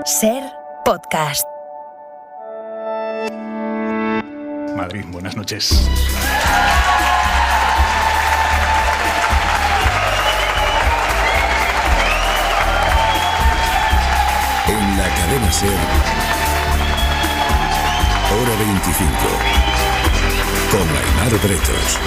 Ser Podcast. Madrid, buenas noches. En la cadena SER, hora 25, con Aimar Bretos.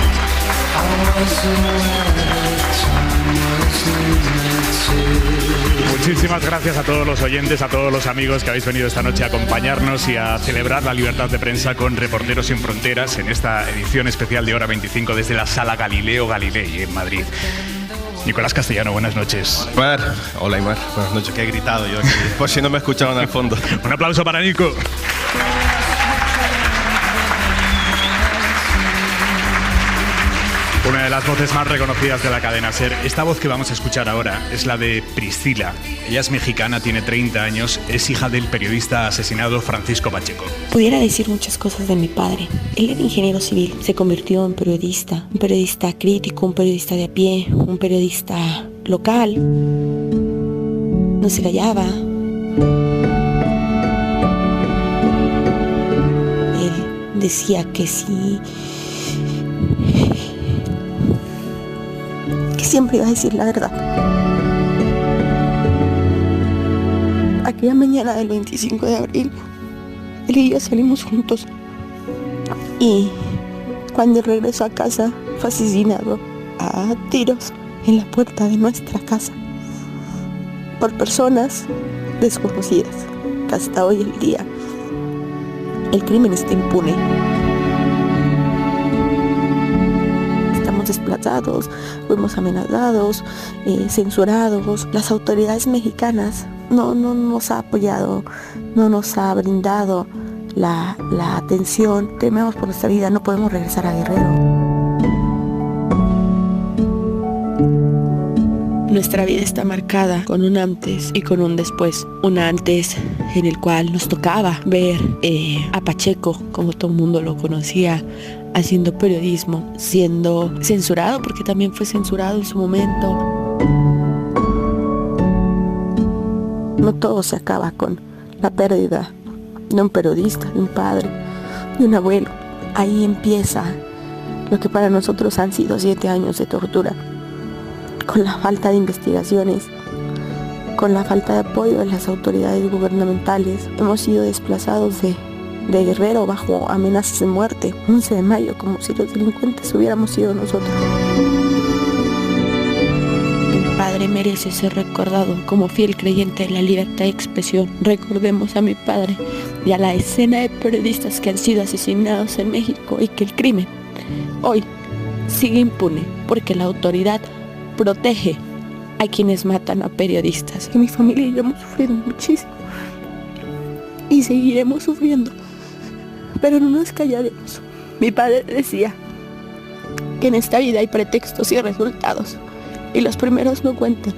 Muchísimas gracias a todos los oyentes, a todos los amigos que habéis venido esta noche a acompañarnos y a celebrar la libertad de prensa con Reporteros Sin Fronteras en esta edición especial de Hora 25 desde la Sala Galileo Galilei en Madrid. Nicolás Castellano, buenas noches. Aimar, hola Aimar, buenas noches, que he gritado yo aquí, por si no me escucharon al fondo. Un aplauso para Nico. Una de las voces más reconocidas de la cadena SER. Esta voz que vamos a escuchar ahora es la de Priscila. Ella es mexicana, tiene 30 años, es hija del periodista asesinado Francisco Pacheco. Pudiera decir muchas cosas de mi padre. Él era ingeniero civil, se convirtió en periodista. Un periodista crítico, un periodista de a pie, un periodista local. No se callaba. Él decía que sí, que siempre iba a decir la verdad. Aquella mañana del 25 de abril, él y yo salimos juntos. Y cuando regresó a casa, fue asesinado a tiros en la puerta de nuestra casa por personas desconocidas, que hasta hoy el día el crimen está impune. Estamos desplazados, fuimos amenazados, censurados. Las autoridades mexicanas no nos ha apoyado, no nos ha brindado la atención. Tememos por nuestra vida, no podemos regresar a Guerrero. Nuestra vida está marcada con un antes y con un después. Un antes en el cual nos tocaba ver a Pacheco, como todo el mundo lo conocía, haciendo periodismo, siendo censurado, porque también fue censurado en su momento. No todo se acaba con la pérdida de un periodista, de un padre, de un abuelo. Ahí empieza lo que para nosotros han sido 7 años de tortura, con la falta de investigaciones, con la falta de apoyo de las autoridades gubernamentales. Hemos sido desplazados de Guerrero bajo amenazas de muerte. 11 de mayo, como si los delincuentes hubiéramos sido nosotros. Mi padre merece ser recordado como fiel creyente de la libertad de expresión. Recordemos a mi padre y a la decena de periodistas que han sido asesinados en México y que el crimen hoy sigue impune porque la autoridad protege a quienes matan a periodistas. Y mi familia y yo hemos sufrido muchísimo y seguiremos sufriendo, pero no nos callaremos. Mi padre decía que en esta vida hay pretextos y resultados, y los primeros no cuentan.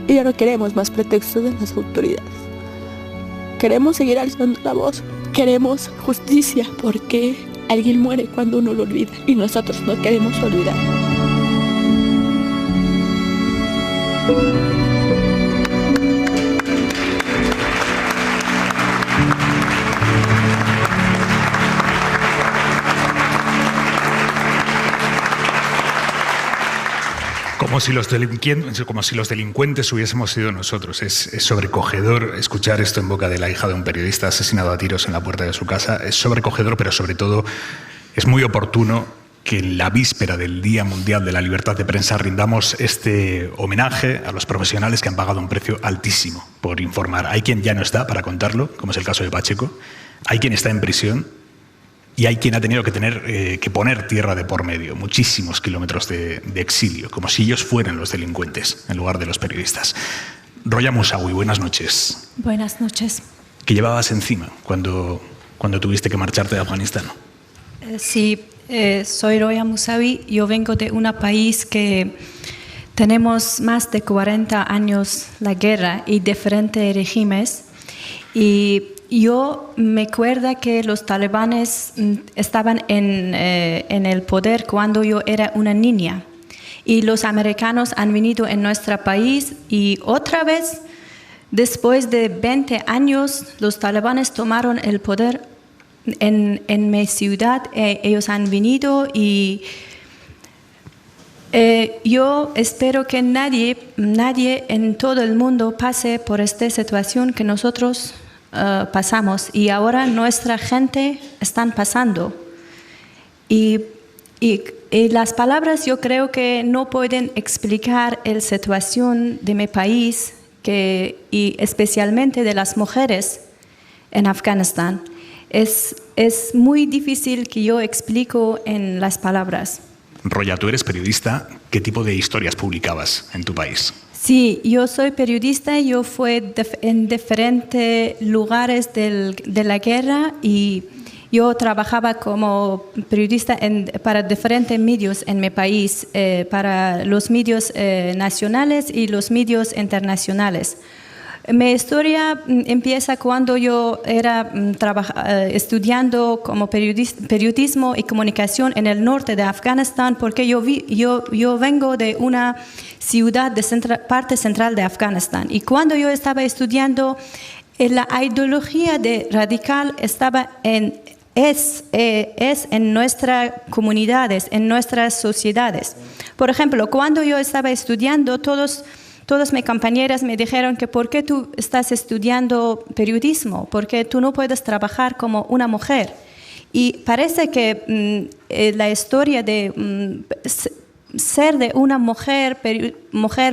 Y ya no queremos más pretextos de las autoridades. Queremos seguir alzando la voz, queremos justicia, porque alguien muere cuando uno lo olvida, y nosotros no queremos olvidar. Como si los delincuentes hubiésemos sido nosotros. Es sobrecogedor escuchar esto en boca de la hija de un periodista asesinado a tiros en la puerta de su casa. Es sobrecogedor, pero sobre todo es muy oportuno que en la víspera del Día Mundial de la Libertad de Prensa rindamos este homenaje a los profesionales que han pagado un precio altísimo por informar. Hay quien ya no está para contarlo, como es el caso de Pacheco. Hay quien está en prisión. Y hay quien ha tenido que poner tierra de por medio, muchísimos kilómetros de exilio, como si ellos fueran los delincuentes en lugar de los periodistas. Roya Musawi, buenas noches. Buenas noches. ¿Qué llevabas encima cuando tuviste que marcharte de Afganistán? Sí, soy Roya Musawi. Yo vengo de un país que tenemos más de 40 años la guerra y diferentes regímenes. Y yo me acuerdo que los talibanes estaban en el poder cuando yo era una niña. Y los americanos han venido en nuestro país y otra vez Después de 20 años, los talibanes tomaron el poder en mi ciudad. Ellos han venido y yo espero que nadie en todo el mundo pase por esta situación que nosotros pasamos. Y ahora nuestra gente están pasando. Y las palabras yo creo que no pueden explicar la situación de mi país y especialmente de las mujeres en Afganistán. Es muy difícil que yo explico en las palabras. Roya, tú eres periodista. ¿Qué tipo de historias publicabas en tu país? Sí, yo soy periodista. Yo fui en diferentes lugares de la guerra y yo trabajaba como periodista para diferentes medios en mi país, para los medios nacionales y los medios internacionales. Mi historia empieza cuando yo era estudiando como periodismo y comunicación en el norte de Afganistán, porque yo vengo de una ciudad de parte central de Afganistán. Y cuando yo estaba estudiando, la ideología de radical estaba es en nuestras comunidades, en nuestras sociedades. Por ejemplo, cuando yo estaba estudiando, todas mis compañeras me dijeron que ¿por qué tú estás estudiando periodismo? Porque tú no puedes trabajar como una mujer. Y parece que la historia de ser de una mujer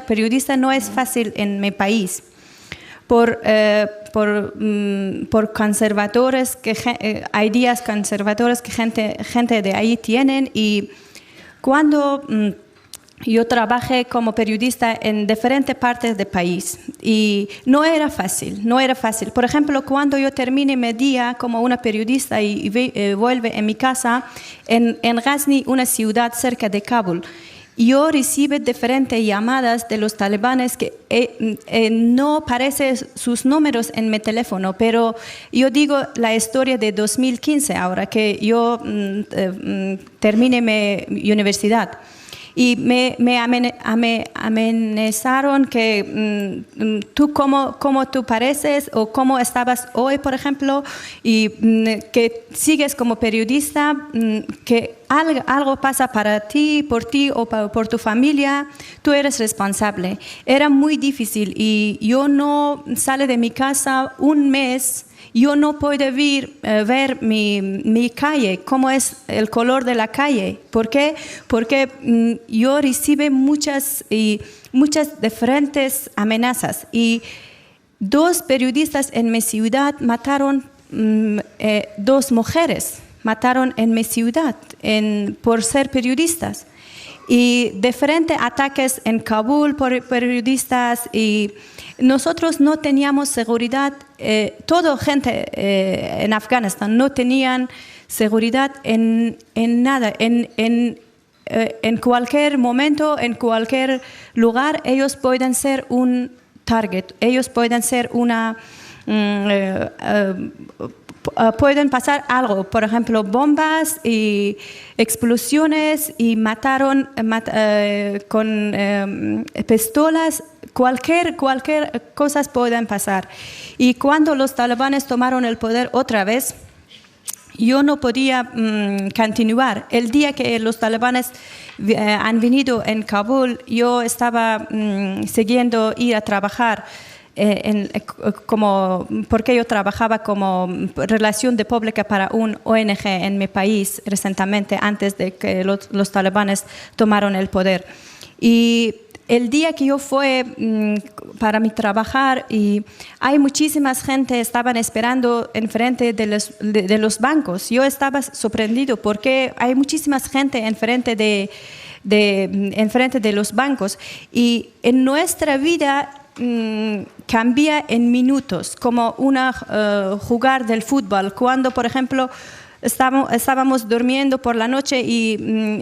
periodista no es fácil en mi país. Por conservadores, ideas conservadoras que gente de ahí tienen. Y cuando yo trabajé como periodista en diferentes partes del país y no era fácil. Por ejemplo, cuando yo terminé mi día como una periodista y vuelvo en mi casa en Ghazni, una ciudad cerca de Kabul, yo recibí diferentes llamadas de los talibanes que no aparecen sus números en mi teléfono, pero yo digo la historia de 2015 ahora que yo terminé mi universidad. Y me amenazaron que tú cómo tú pareces o cómo estabas hoy, por ejemplo, y que sigues como periodista, que algo pasa por ti o por tu familia, tú eres responsable. Era muy difícil y yo no salí de mi casa un mes. Yo no puedo ver mi calle, cómo es el color de la calle. ¿Por qué? Porque yo recibí muchas diferentes amenazas. Y 2 periodistas en mi ciudad mataron 2 mujeres. Mataron en mi ciudad por ser periodistas. Y diferentes ataques en Kabul por periodistas y nosotros no teníamos seguridad, toda gente en Afganistán no tenían seguridad en nada, en cualquier momento, en cualquier lugar, ellos pueden ser un target, ellos pueden ser pueden pasar algo, por ejemplo, bombas y explosiones y mataron con pistolas. Cualquier cosas pueden pasar. Y cuando los talibanes tomaron el poder otra vez, yo no podía continuar. El día que los talibanes han venido en Kabul, yo estaba siguiendo ir a trabajar porque yo trabajaba como relación de pública para un ONG en mi país recientemente, antes de que los talibanes tomaron el poder. Y el día que yo fui para mi trabajar y hay muchísimas gente estaban esperando enfrente de los bancos. Yo estaba sorprendido porque hay muchísimas gente enfrente de los bancos y en nuestra vida cambia en minutos, como jugar del fútbol. Cuando, por ejemplo, estábamos durmiendo por la noche y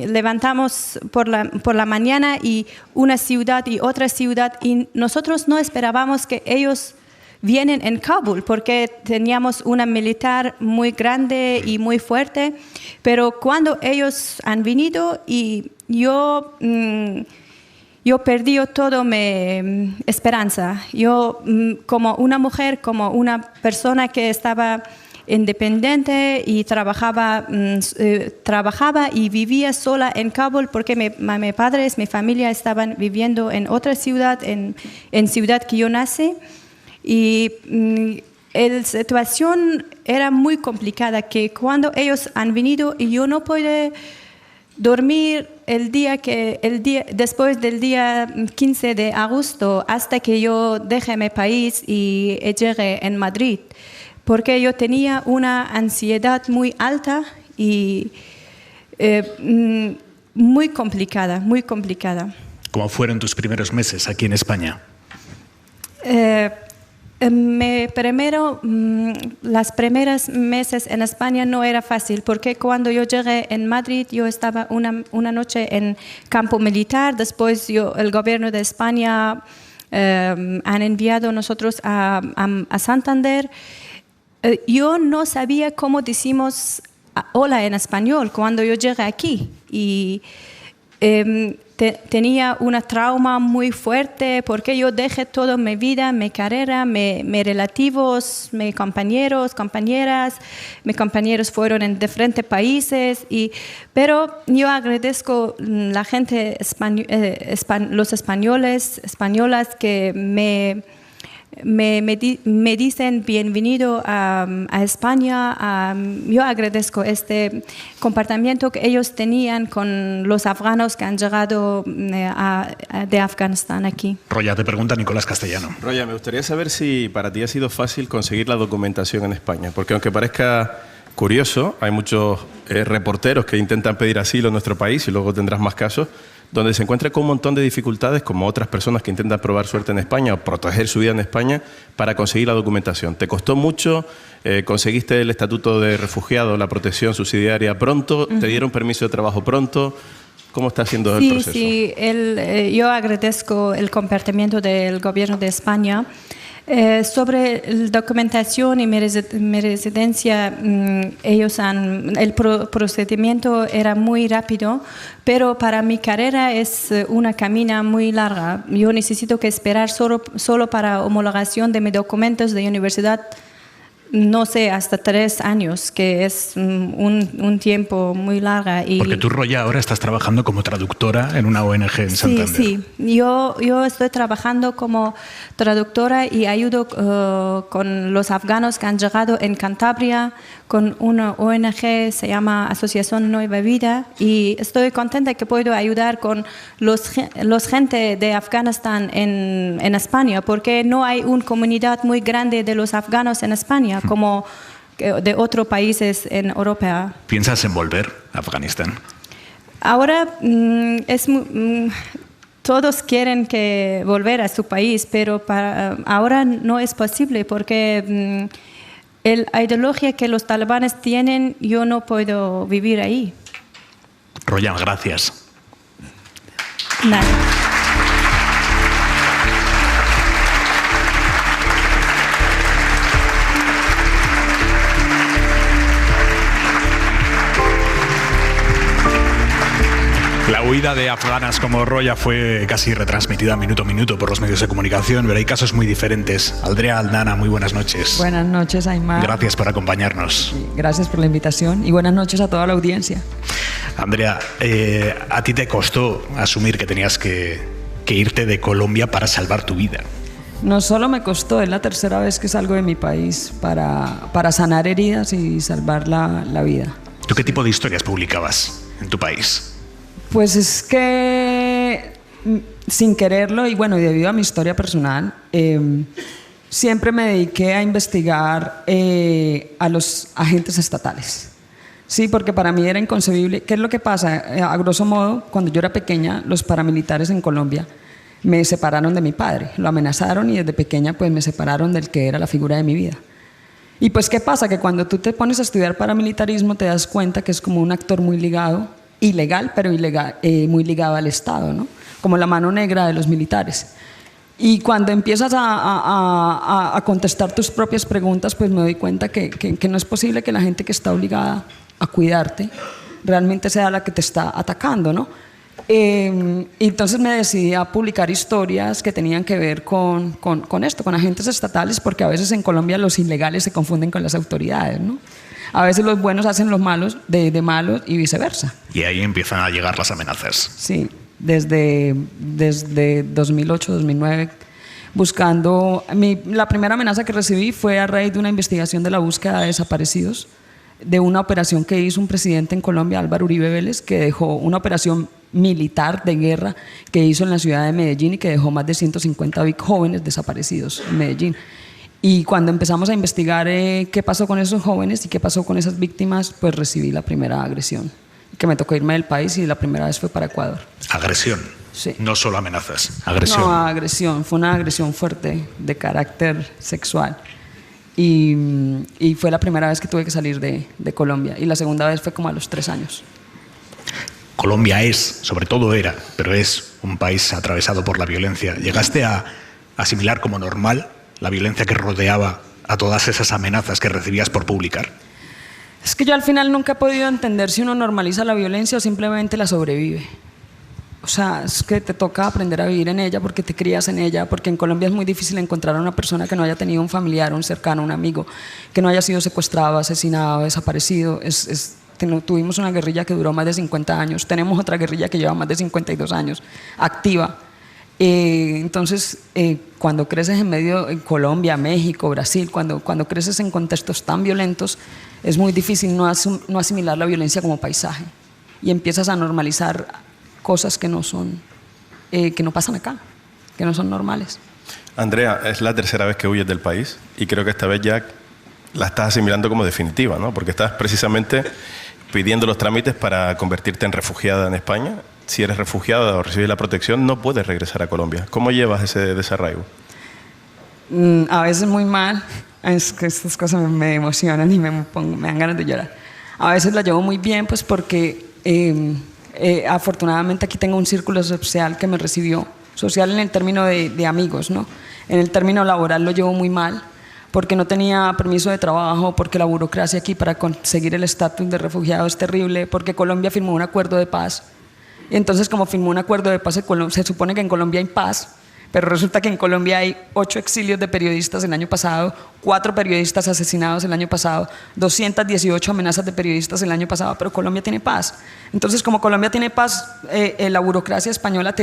levantamos por la mañana y una ciudad y otra ciudad y nosotros no esperábamos que ellos vienen en Kabul porque teníamos una militar muy grande y muy fuerte, pero cuando ellos han venido y yo yo perdí toda mi esperanza. Yo, como una mujer, como una persona que estaba independiente y trabajaba y vivía sola en Kabul porque mis padres, mi familia estaban viviendo en otra ciudad, en ciudad que yo nací. Y la situación era muy complicada, que cuando ellos han venido y yo no puedo dormir después del día 15 de agosto hasta que yo deje mi país y llegue en Madrid, porque yo tenía una ansiedad muy alta y muy complicada, muy complicada. ¿Cómo fueron tus primeros meses aquí en España? Las primeras meses en España no era fácil, porque cuando yo llegué en Madrid, yo estaba una noche en campo militar. Después el gobierno de España han enviado nosotros a Santander. Yo no sabía cómo decimos hola en español cuando yo llegué aquí. Y tenía una trauma muy fuerte porque yo dejé toda mi vida, mi carrera, mis relativos, mis compañeros, compañeras. Mis compañeros fueron en diferentes países, pero yo agradezco la gente, los españolas que me dicen bienvenido a España. Yo agradezco este comportamiento que ellos tenían con los afganos que han llegado de Afganistán aquí. Roya, te pregunta Nicolás Castellano. Roya, me gustaría saber si para ti ha sido fácil conseguir la documentación en España, porque aunque parezca curioso, hay muchos reporteros que intentan pedir asilo en nuestro país, y luego tendrás más casos, donde se encuentra con un montón de dificultades, como otras personas que intentan probar suerte en España o proteger su vida en España para conseguir la documentación. ¿Te costó mucho? ¿Conseguiste el estatuto de refugiado, la protección subsidiaria pronto? ¿Te dieron permiso de trabajo pronto? ¿Cómo está siendo el proceso? Sí, yo agradezco el comportamiento del gobierno de España. Sobre la documentación y mi residencia, el procedimiento era muy rápido, pero para mi carrera es una camina muy larga. Yo necesito que esperar solo para homologación de mis documentos de universidad, no sé, hasta 3 años, que es un tiempo muy largo. Porque tú, Roya, ahora estás trabajando como traductora en una ONG en Santander. Sí. Yo estoy trabajando como traductora y ayudo con los afganos que han llegado en Cantabria con una ONG, se llama Asociación Nueva Vida, y estoy contenta que puedo ayudar con los gente de Afganistán en España, porque no hay una comunidad muy grande de los afganos en España como de otros países en Europa. ¿Piensas en volver a Afganistán? Ahora todos quieren que volver a su país, pero ahora no es posible porque la ideología que los talibanes tienen, yo no puedo vivir ahí. Roya, gracias. Nada. La huida de afganas como Roya fue casi retransmitida minuto a minuto por los medios de comunicación, pero hay casos muy diferentes. Andrea Aldana, muy buenas noches. Buenas noches, Aymar. Gracias por acompañarnos. Gracias por la invitación y buenas noches a toda la audiencia. Andrea, a ti te costó asumir que tenías que irte de Colombia para salvar tu vida. No solo me costó, es la tercera vez que salgo de mi país para sanar heridas y salvar la vida. ¿Tú qué tipo de historias publicabas en tu país? Pues es que sin quererlo y bueno, debido a mi historia personal, siempre me dediqué a investigar a los agentes estatales. Sí, porque para mí era inconcebible. ¿Qué es lo que pasa? A grosso modo, cuando yo era pequeña, los paramilitares en Colombia me separaron de mi padre, lo amenazaron y desde pequeña pues me separaron del que era la figura de mi vida. Y pues ¿qué pasa? Que cuando tú te pones a estudiar paramilitarismo te das cuenta que es como un actor muy ligado, ilegal, pero muy ligado al Estado, ¿no? Como la mano negra de los militares. Y cuando empiezas a contestar tus propias preguntas, pues me doy cuenta que no es posible que la gente que está obligada a cuidarte realmente sea la que te está atacando, ¿no? Y entonces me decidí a publicar historias que tenían que ver con esto, con agentes estatales, porque a veces en Colombia los ilegales se confunden con las autoridades, ¿no? A veces los buenos hacen los malos de malos y viceversa. Y ahí empiezan a llegar las amenazas. Sí, desde 2008, 2009, buscando... La primera amenaza que recibí fue a raíz de una investigación de la búsqueda de desaparecidos, de una operación que hizo un presidente en Colombia, Álvaro Uribe Vélez, que dejó una operación militar de guerra que hizo en la ciudad de Medellín y que dejó más de 150 jóvenes desaparecidos en Medellín. Y cuando empezamos a investigar qué pasó con esos jóvenes y qué pasó con esas víctimas, pues recibí la primera agresión, que me tocó irme del país y la primera vez fue para Ecuador. Agresión. Sí. No solo amenazas, agresión. No, agresión. Fue una agresión fuerte de carácter sexual. Y fue la primera vez que tuve que salir de Colombia. Y la segunda vez fue como a los 3 años. Colombia es, sobre todo era, pero es un país atravesado por la violencia. ¿Llegaste a asimilar como normal la violencia que rodeaba a todas esas amenazas que recibías por publicar? Es que yo al final nunca he podido entender si uno normaliza la violencia o simplemente la sobrevive. O sea, es que te toca aprender a vivir en ella porque te crías en ella, porque en Colombia es muy difícil encontrar a una persona que no haya tenido un familiar, un cercano, un amigo, que no haya sido secuestrado, asesinado, desaparecido. Tuvimos una guerrilla que duró más de 50 años, tenemos otra guerrilla que lleva más de 52 años, activa. Entonces, cuando creces en Colombia, México, Brasil, cuando creces en contextos tan violentos, es muy difícil no asimilar la violencia como paisaje y empiezas a normalizar cosas que no pasan acá, que no son normales. Andrea, es la tercera vez que huyes del país y creo que esta vez ya la estás asimilando como definitiva, ¿no? Porque estás precisamente pidiendo los trámites para convertirte en refugiada en España. Si eres refugiada o recibes la protección, no puedes regresar a Colombia. ¿Cómo llevas ese desarraigo? A veces muy mal. Es que estas cosas me emocionan y me dan ganas de llorar. A veces la llevo muy bien, pues porque afortunadamente aquí tengo un círculo social que me recibió. Social en el término de amigos, ¿no? En el término laboral lo llevo muy mal, porque no tenía permiso de trabajo, porque la burocracia aquí para conseguir el estatus de refugiado es terrible, porque Colombia firmó un acuerdo de paz. Y entonces, como firmó un acuerdo de paz, se supone que en Colombia hay paz, pero resulta que en Colombia hay 8 exilios de periodistas el año pasado, 4 periodistas asesinados el año pasado, 218 amenazas de periodistas el año pasado, pero Colombia tiene paz. Entonces, como Colombia tiene paz, la burocracia española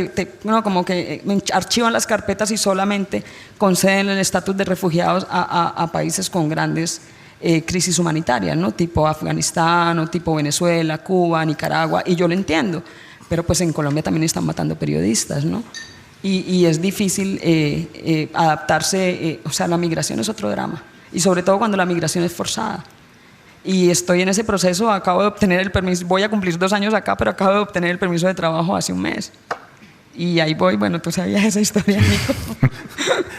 como que archivan las carpetas y solamente conceden el estatus de refugiados a países con grandes crisis humanitarias, ¿no? Tipo Afganistán, o tipo Venezuela, Cuba, Nicaragua, y yo lo entiendo, pero pues en Colombia también están matando periodistas, ¿no? Y es difícil adaptarse, o sea, la migración es otro drama, y sobre todo cuando la migración es forzada. Y estoy en ese proceso, acabo de obtener el permiso, voy a cumplir 2 años acá, pero acabo de obtener el permiso de trabajo hace un mes. Y ahí voy, bueno, tú sabías esa historia, Nico.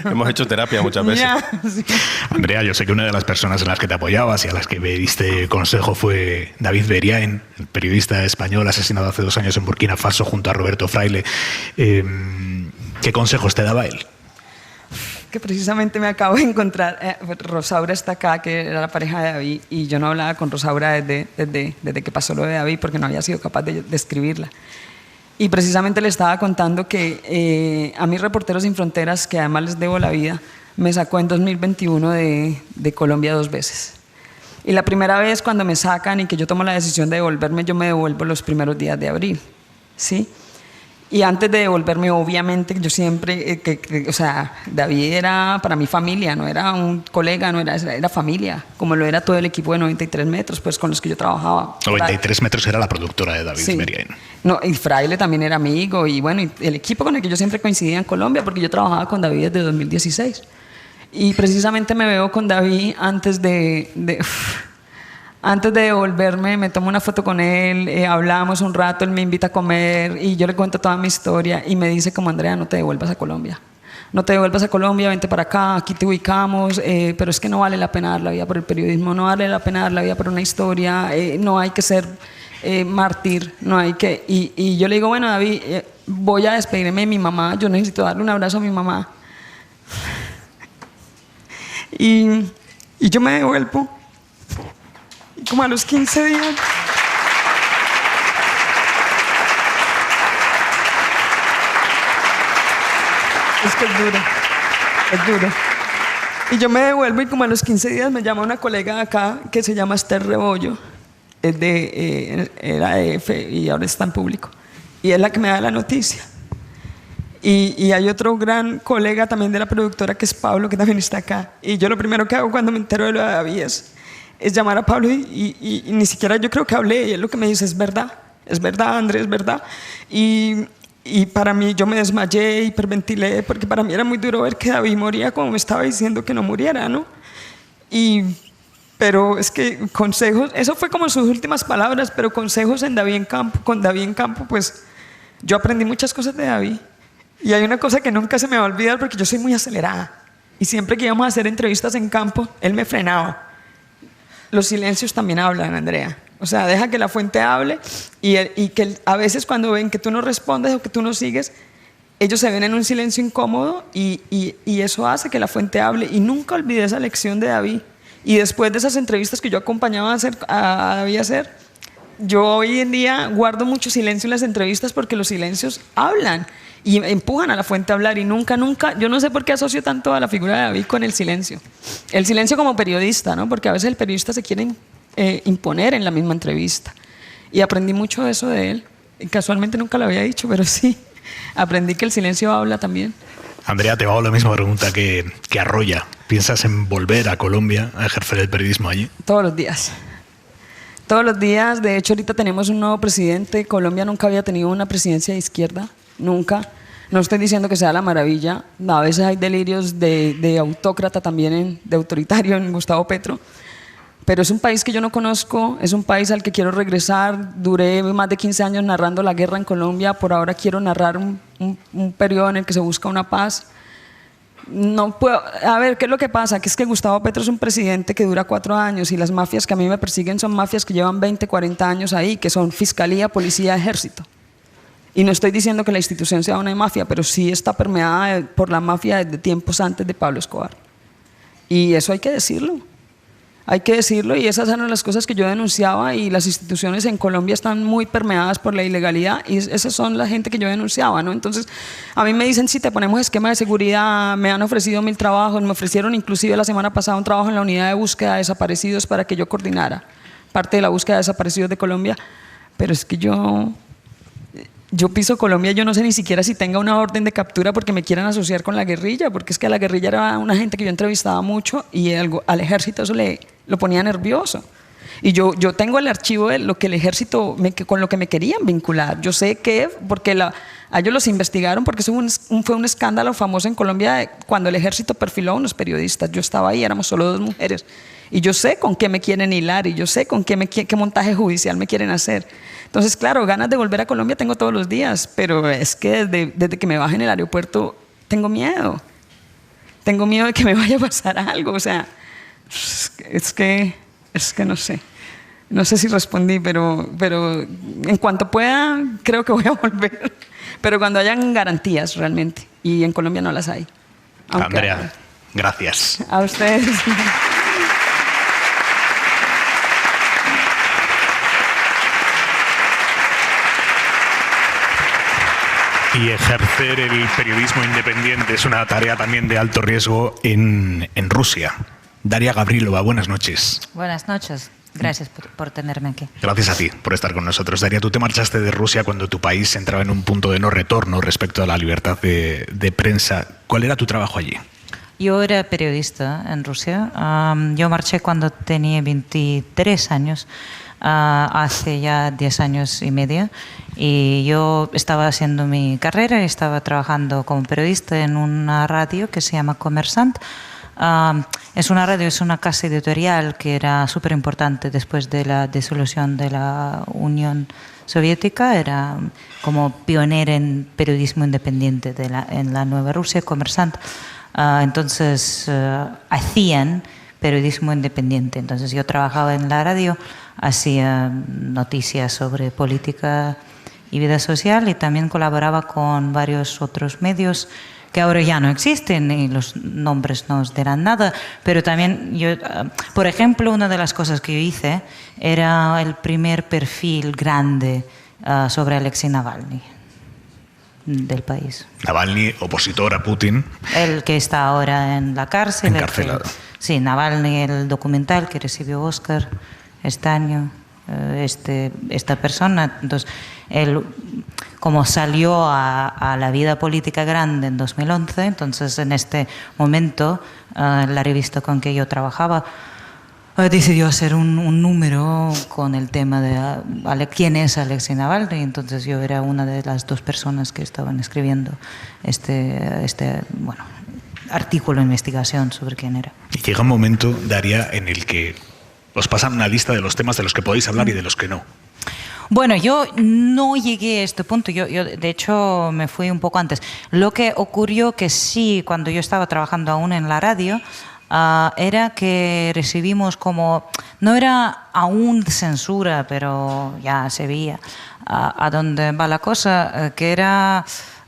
Hemos hecho terapia muchas veces. Sí. Andrea, yo sé que una de las personas en las que te apoyabas y a las que me diste consejo fue David Beriain, el periodista español asesinado hace 2 años en Burkina Faso junto a Roberto Fraile. ¿Qué consejos te daba él? Que precisamente me acabo de encontrar, Rosaura está acá, que era la pareja de David, y yo no hablaba con Rosaura desde que pasó lo de David porque no había sido capaz de escribirla. Y precisamente le estaba contando que a mis Reporteros Sin Fronteras, que además les debo la vida, me sacó en 2021 de Colombia 2 veces. Y la primera vez cuando me sacan y que yo tomo la decisión de devolverme, yo me devuelvo los primeros días de abril, ¿sí? Y antes de devolverme, obviamente, yo siempre, o sea, David era para mi familia, no era un colega, no era familia, como lo era todo el equipo de 93 metros, pues con los que yo trabajaba. 93 metros era la productora de David sí. Beriain. No, y Fraile también era amigo, y bueno, y el equipo con el que yo siempre coincidía en Colombia, porque yo trabajaba con David desde 2016. Y precisamente me veo con David antes de devolverme, me tomo una foto con él, hablamos un rato, él me invita a comer y yo le cuento toda mi historia y me dice como: Andrea, no te devuelvas a Colombia. No te devuelvas a Colombia, vente para acá, aquí te ubicamos, pero es que no vale la pena dar la vida por el periodismo, no vale la pena dar la vida por una historia, no hay que ser mártir, no hay que... Y yo le digo: bueno, David, voy a despedirme de mi mamá, yo necesito darle un abrazo a mi mamá. Y yo me devuelvo. Como a los 15 días. Es que es duro, es duro. Y yo me devuelvo y como a los 15 días me llama una colega de acá que se llama Esther Rebollo, era de EFE y ahora está en Público. Y es la que me da la noticia. Y hay otro gran colega también de la productora que es Pablo, que también está acá. Y yo lo primero que hago cuando me entero de lo de David es llamar a Pablo y ni siquiera yo creo que hablé. Y él lo que me dice es verdad, Andrés, es verdad. Y para mí yo me desmayé, hiperventilé, porque para mí era muy duro ver que David moría como me estaba diciendo que no muriera, ¿no? Pero es que consejos, eso fue como sus últimas palabras, pero consejos con David en campo, pues yo aprendí muchas cosas de David. Y hay una cosa que nunca se me va a olvidar porque yo soy muy acelerada. Y siempre que íbamos a hacer entrevistas en campo, él me frenaba. Los silencios también hablan, Andrea. O sea, deja que la fuente hable y que a veces cuando ven que tú no respondes o que tú no sigues, ellos se ven en un silencio incómodo y eso hace que la fuente hable. Y nunca olvidé esa lección de David. Y después de esas entrevistas que yo acompañaba a David a hacer, yo hoy en día guardo mucho silencio en las entrevistas porque los silencios hablan y empujan a la fuente a hablar. Y nunca, yo no sé por qué asocio tanto a la figura de David con el silencio. El silencio como periodista, ¿no? Porque a veces el periodista se quiere imponer en la misma entrevista. Y aprendí mucho de eso de él. Y casualmente nunca lo había dicho, pero sí, aprendí que el silencio habla también. Andrea, te hago la misma pregunta que a Roya. ¿Piensas en volver a Colombia a ejercer el periodismo allí? Todos los días. Todos los días. De hecho, ahorita tenemos un nuevo presidente. Colombia nunca había tenido una presidencia de izquierda. Nunca. No estoy diciendo que sea la maravilla. A veces hay delirios de autócrata también, de autoritario en Gustavo Petro. Pero es un país que yo no conozco, es un país al que quiero regresar. Duré más de 15 años narrando la guerra en Colombia, por ahora quiero narrar un periodo en el que se busca una paz. No puedo, a ver, ¿qué es lo que pasa? Que es que Gustavo Petro es un presidente que dura 4 años y las mafias que a mí me persiguen son mafias que llevan 20, 40 años ahí, que son fiscalía, policía, ejército. Y no estoy diciendo que la institución sea una mafia, pero sí está permeada por la mafia desde tiempos antes de Pablo Escobar. Y eso hay que decirlo. Hay que decirlo, y esas eran las cosas que yo denunciaba, y las instituciones en Colombia están muy permeadas por la ilegalidad, y esas son la gente que yo denunciaba, ¿no? Entonces, a mí me dicen, si te ponemos esquema de seguridad, me han ofrecido 1000 trabajos, me ofrecieron inclusive la semana pasada un trabajo en la unidad de búsqueda de desaparecidos para que yo coordinara parte de la búsqueda de desaparecidos de Colombia, pero es que yo piso Colombia, yo no sé ni siquiera si tenga una orden de captura porque me quieran asociar con la guerrilla, porque es que la guerrilla era una gente que yo entrevistaba mucho y al ejército eso lo ponía nervioso. Y yo tengo el archivo de lo que el ejército, con lo que me querían vincular. Yo sé que, porque a ellos los investigaron, porque eso fue un escándalo famoso en Colombia cuando el ejército perfiló a unos periodistas. Yo estaba ahí, éramos solo 2 mujeres. Y yo sé con qué me quieren hilar y yo sé con qué montaje judicial me quieren hacer. Entonces, claro, ganas de volver a Colombia tengo todos los días, pero es que desde que me baje en el aeropuerto tengo miedo. Tengo miedo de que me vaya a pasar algo. O sea, es que no sé. No sé si respondí, pero en cuanto pueda, creo que voy a volver. Pero cuando hayan garantías realmente. Y en Colombia no las hay. Andrea, gracias. A ustedes. Y ejercer el periodismo independiente es una tarea también de alto riesgo en Rusia. Daria Gavrilova, buenas noches. Buenas noches. Gracias por tenerme aquí. Gracias a ti por estar con nosotros. Daria, tú te marchaste de Rusia cuando tu país entraba en un punto de no retorno respecto a la libertad de prensa. ¿Cuál era tu trabajo allí? Yo era periodista en Rusia. Yo marché cuando tenía 23 años, hace ya 10 años y medio. Y yo estaba haciendo mi carrera, estaba trabajando como periodista en una radio que se llama Kommersant. Es una radio, es una casa editorial que era súper importante después de la disolución de la Unión Soviética. Era como pionera en periodismo independiente en la Nueva Rusia, Kommersant. Entonces hacían periodismo independiente. Entonces yo trabajaba en la radio, hacía noticias sobre política y vida social, y también colaboraba con varios otros medios que ahora ya no existen y los nombres no os dirán nada, pero también yo, por ejemplo, una de las cosas que yo hice era el primer perfil grande sobre Alexei Navalny. del país. Navalny, opositor a Putin. El que está ahora en la cárcel. Encarcelado. Sí, Navalny, el documental que recibió Oscar este año, esta persona. Entonces, él, como salió a la vida política grande en 2011, entonces en este momento la revista con que yo trabajaba decidió hacer un número con el tema de quién es Alexei Navalny. Entonces yo era una de las dos personas que estaban escribiendo este artículo de investigación sobre quién era. Y llega un momento, Daria, en el que os pasan una lista de los temas de los que podéis hablar y de los que no. Bueno, yo no llegué a este punto, yo de hecho me fui un poco antes. Lo que ocurrió que sí, cuando yo estaba trabajando aún en la radio, era que recibimos como, no era aún censura, pero ya se veía a dónde va la cosa, que era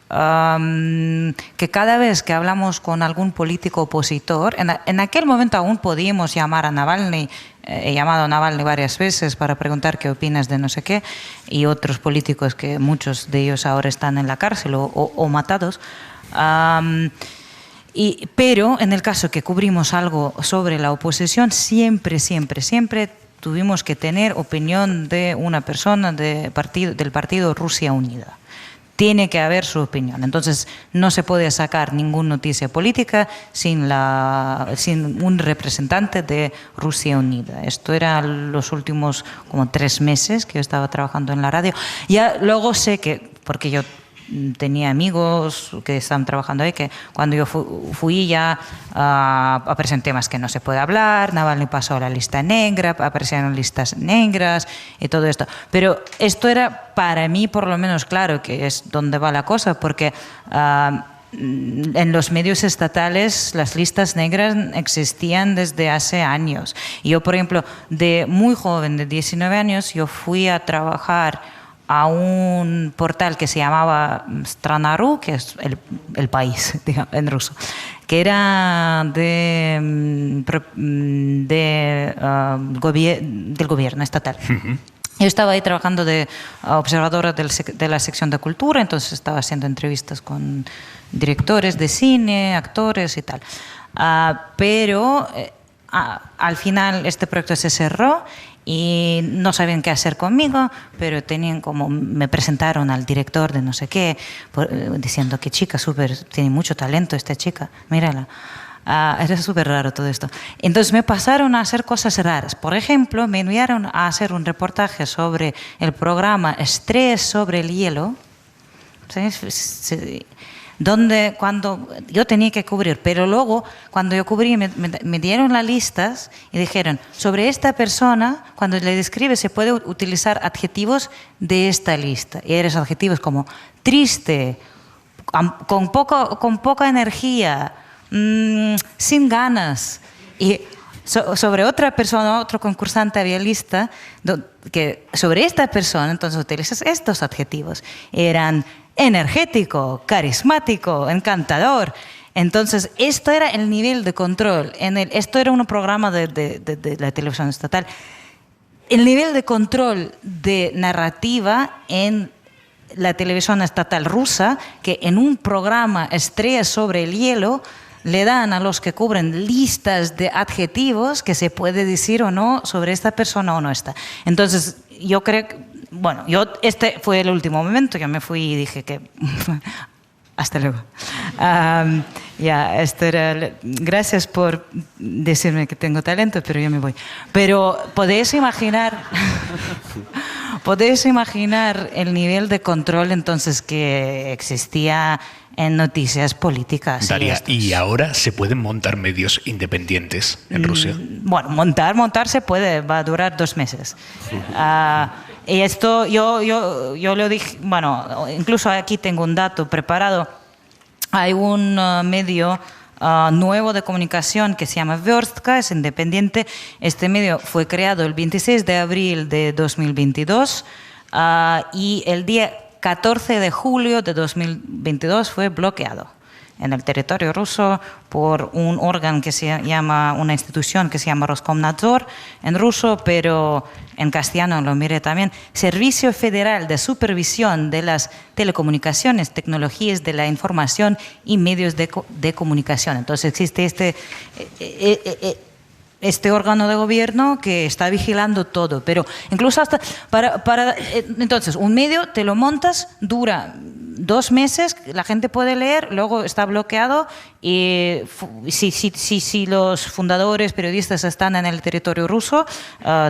que cada vez que hablamos con algún político opositor, en aquel momento aún podíamos llamar a Navalny, he llamado a Navalny varias veces para preguntar qué opinas de no sé qué, y otros políticos que muchos de ellos ahora están en la cárcel o matados. Pero en el caso que cubrimos algo sobre la oposición, siempre tuvimos que tener opinión de una persona del partido Rusia Unida. Tiene que haber su opinión. Entonces no se puede sacar ninguna noticia política sin un representante de Rusia Unida. Esto era los últimos como 3 meses que yo estaba trabajando en la radio. Ya luego sé que, porque yo tenía amigos que estaban trabajando ahí, que cuando yo fui ya aparecen temas que no se puede hablar, Navalny pasó a la lista negra, aparecieron listas negras y todo esto. Pero esto era para mí por lo menos claro que es donde va la cosa, porque en los medios estatales las listas negras existían desde hace años. Yo, por ejemplo, de muy joven, de 19 años, yo fui a trabajar a un portal que se llamaba Strana.ru, que es el país, digamos, en ruso, que era del gobierno estatal. Yo estaba ahí trabajando de observadora de la sección de cultura, entonces estaba haciendo entrevistas con directores de cine, actores y tal. Pero al final este proyecto se cerró y no sabían qué hacer conmigo, pero me presentaron al director de no sé qué, diciendo que chica, tiene mucho talento esta chica, mírala. Era súper raro todo esto. Entonces me pasaron a hacer cosas raras. Por ejemplo, me enviaron a hacer un reportaje sobre el programa Estrés sobre el hielo, donde cuando yo tenía que cubrir, pero luego cuando yo cubrí me dieron las listas y dijeron, sobre esta persona, cuando le describes se puede utilizar adjetivos de esta lista. Y eres adjetivos como triste, con poca energía, sin ganas. Y sobre otra persona, otro concursante había lista, que sobre esta persona entonces utilizas estos adjetivos. Eran energético, carismático, encantador. Entonces, esto era el nivel de control. Esto era un programa de la televisión estatal. El nivel de control de narrativa en la televisión estatal rusa, que en un programa Estrellas sobre el hielo, le dan a los que cubren listas de adjetivos que se puede decir o no sobre esta persona o no está. Entonces, yo creo que, este fue el último momento, yo me fui y dije que hasta luego. Gracias por decirme que tengo talento, pero yo me voy. Pero podéis imaginar el nivel de control entonces que existía en noticias políticas. Daria, ¿y ahora se pueden montar medios independientes en Rusia? Bueno, montar se puede, va a durar 2 meses. Y esto yo lo dije, incluso aquí tengo un dato preparado. Hay un medio nuevo de comunicación que se llama Verstka, es independiente. Este medio fue creado el 26 de abril de 2022 y el día 14 de julio de 2022 fue bloqueado. en el territorio ruso por un órgano que se llama, una institución que se llama Roskomnadzor en ruso, pero en castellano lo miré también, Servicio Federal de Supervisión de las Telecomunicaciones, Tecnologías de la Información y Medios de Comunicación. Entonces existe este órgano de gobierno que está vigilando todo, pero incluso hasta entonces un medio te lo montas, dura 2 meses, la gente puede leer, luego está bloqueado y si los fundadores, periodistas están en el territorio ruso,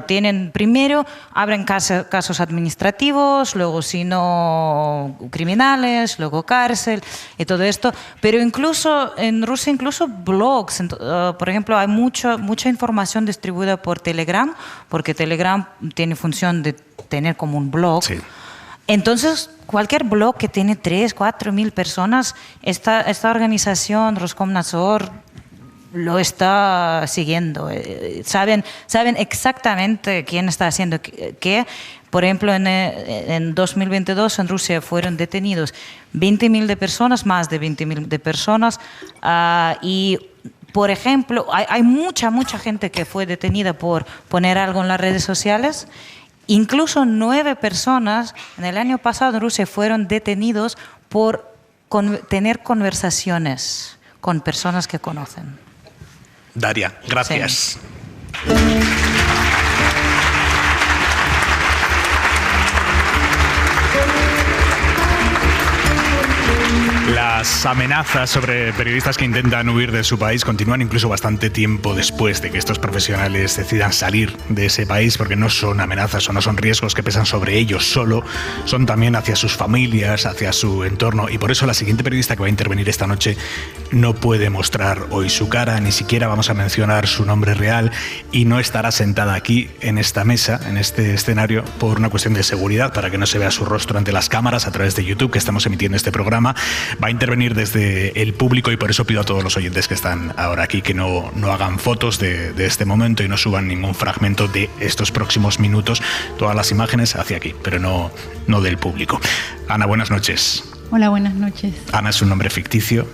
tienen primero, abren casos administrativos, luego si no criminales, luego cárcel y todo esto, pero incluso en Rusia, incluso blogs, por ejemplo, hay mucha información distribuida por Telegram, porque Telegram tiene función de tener como un blog. Sí. Entonces, cualquier blog que tiene 3.000 4.000 personas, esta organización, Roskomnadzor, lo está siguiendo. Saben exactamente quién está haciendo qué. Por ejemplo, en 2022 en Rusia fueron detenidos 20.000 de personas, más de 20.000 de personas, y por ejemplo, hay mucha gente que fue detenida por poner algo en las redes sociales. Incluso 9 personas en el año pasado en Rusia fueron detenidos por tener conversaciones con personas que conocen. Daria, gracias. Sí. Las amenazas sobre periodistas que intentan huir de su país continúan incluso bastante tiempo después de que estos profesionales decidan salir de ese país, porque no son amenazas o no son riesgos que pesan sobre ellos solo, son también hacia sus familias, hacia su entorno, y por eso la siguiente periodista que va a intervenir esta noche no puede mostrar hoy su cara, ni siquiera vamos a mencionar su nombre real, y no estará sentada aquí en esta mesa, en este escenario, por una cuestión de seguridad, para que no se vea su rostro ante las cámaras a través de YouTube, que estamos emitiendo este programa. Va a intervenir desde el público, y por eso pido a todos los oyentes que están ahora aquí que no hagan fotos de este momento y no suban ningún fragmento de estos próximos minutos, todas las imágenes hacia aquí, pero no del público. Ana, buenas noches. Hola, buenas noches. Ana es un nombre ficticio,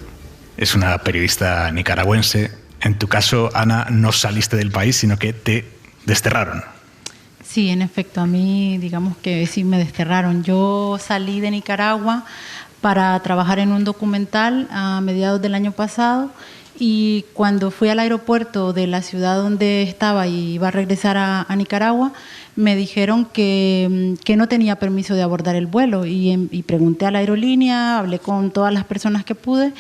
es una periodista nicaragüense. En tu caso, Ana, no saliste del país, sino que te desterraron. Sí, en efecto, a mí digamos que sí me desterraron. Yo salí de Nicaragua para trabajar en un documental a mediados del año pasado, y cuando fui al aeropuerto de la ciudad donde estaba y iba a regresar a Nicaragua, me dijeron que no tenía permiso de abordar el vuelo, y pregunté a la aerolínea, hablé con todas las personas que pude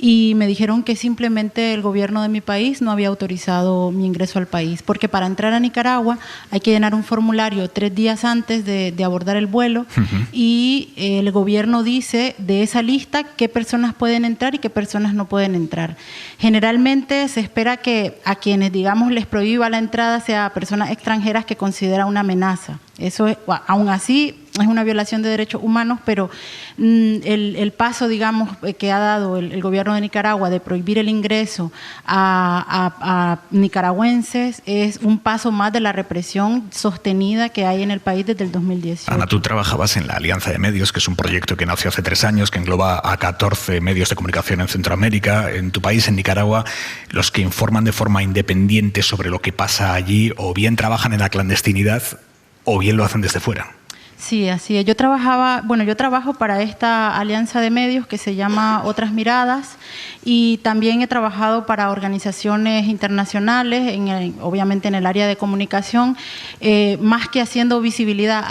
y me dijeron que simplemente el gobierno de mi país no había autorizado mi ingreso al país, porque para entrar a Nicaragua hay que llenar un formulario 3 días antes de abordar el vuelo, y el gobierno dice de esa lista qué personas pueden entrar y qué personas no pueden entrar. Generalmente se espera que a quienes, digamos, les prohíba la entrada sea a personas extranjeras que considera una amenaza. Eso es, aún así es una violación de derechos humanos, pero el paso, digamos, que ha dado el gobierno de Nicaragua de prohibir el ingreso a nicaragüenses es un paso más de la represión sostenida que hay en el país desde el 2018. Ana, tú trabajabas en la Alianza de Medios, que es un proyecto que nació hace 3 años, que engloba a 14 medios de comunicación en Centroamérica. En tu país, en Nicaragua, los que informan de forma independiente sobre lo que pasa allí, o bien trabajan en la clandestinidad, o bien lo hacen desde fuera. Sí, así es. Yo trabajo para esta alianza de medios que se llama Otras Miradas, y también he trabajado para organizaciones internacionales, obviamente en el área de comunicación, más que haciendo visibilidad,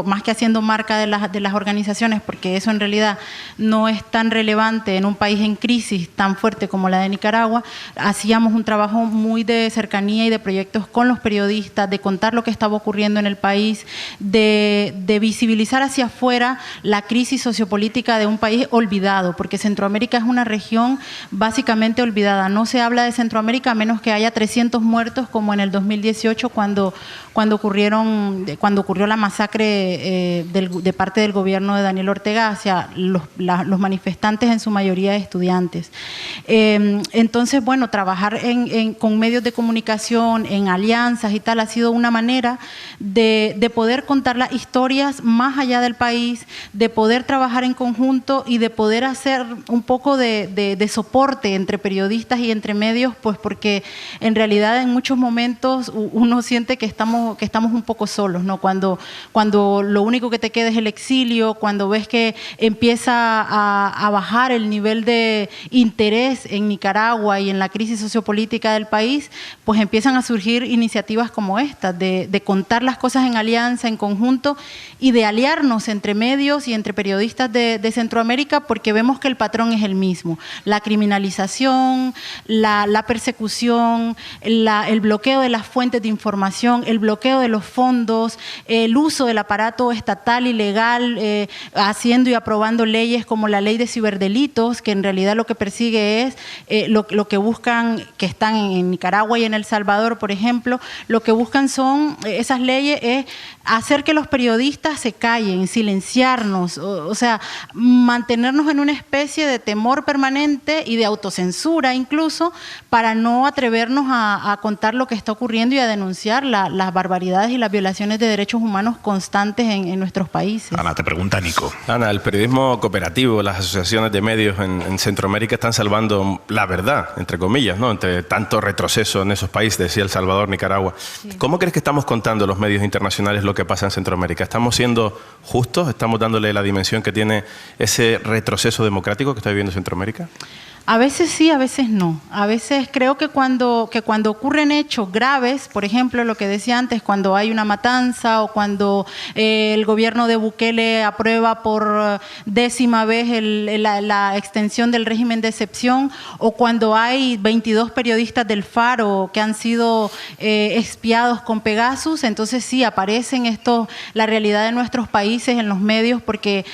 más que haciendo marca de las organizaciones, porque eso en realidad no es tan relevante en un país en crisis tan fuerte como la de Nicaragua. Hacíamos un trabajo muy de cercanía y de proyectos con los periodistas, de contar lo que estaba ocurriendo en el país, de visibilizar hacia afuera la crisis sociopolítica de un país olvidado, porque Centroamérica es una región básicamente olvidada. No se habla de Centroamérica a menos que haya 300 muertos, como en el 2018 cuando ocurrió la masacre de parte del gobierno de Daniel Ortega hacia los manifestantes, en su mayoría estudiantes. Entonces, bueno, trabajar con medios de comunicación, en alianzas y tal, ha sido una manera de poder contar contar las historias más allá del país, de poder trabajar en conjunto y de poder hacer un poco de soporte entre periodistas y entre medios, pues porque en realidad en muchos momentos uno siente que estamos un poco solos, ¿no? Cuando lo único que te queda es el exilio, cuando ves que empieza a bajar el nivel de interés en Nicaragua y en la crisis sociopolítica del país, pues empiezan a surgir iniciativas como esta, de contar las cosas en alianza, en conjunto, y de aliarnos entre medios y entre periodistas de Centroamérica, porque vemos que el patrón es el mismo. La criminalización, la persecución, el bloqueo de las fuentes de información, el bloqueo de los fondos, el uso del aparato estatal y legal, haciendo y aprobando leyes como la ley de ciberdelitos, que en realidad lo que persigue es lo que buscan, que están en Nicaragua y en El Salvador, por ejemplo, lo que buscan son, esas leyes es hacer que los periodistas se callen, silenciarnos, o sea, mantenernos en una especie de temor permanente y de autocensura incluso, para no atrevernos a contar lo que está ocurriendo y a denunciar las barbaridades y las violaciones de derechos humanos constantes en nuestros países. Ana, te pregunta Nico. Ana, el periodismo cooperativo, las asociaciones de medios en Centroamérica están salvando la verdad, entre comillas, ¿no? Entre tanto retroceso en esos países, decía El Salvador, Nicaragua. Sí. ¿Cómo crees que estamos contando los medios internacionales lo que pasa en Centroamérica? ¿Estamos siendo justos? ¿Estamos dándole la dimensión que tiene ese retroceso democrático que está viviendo Centroamérica? A veces sí, a veces no. A veces creo que cuando ocurren hechos graves, por ejemplo, lo que decía antes, cuando hay una matanza o cuando el gobierno de Bukele aprueba por 10ª vez la extensión del régimen de excepción, o cuando hay 22 periodistas del Faro que han sido espiados con Pegasus, entonces sí aparecen la realidad de nuestros países en los medios porque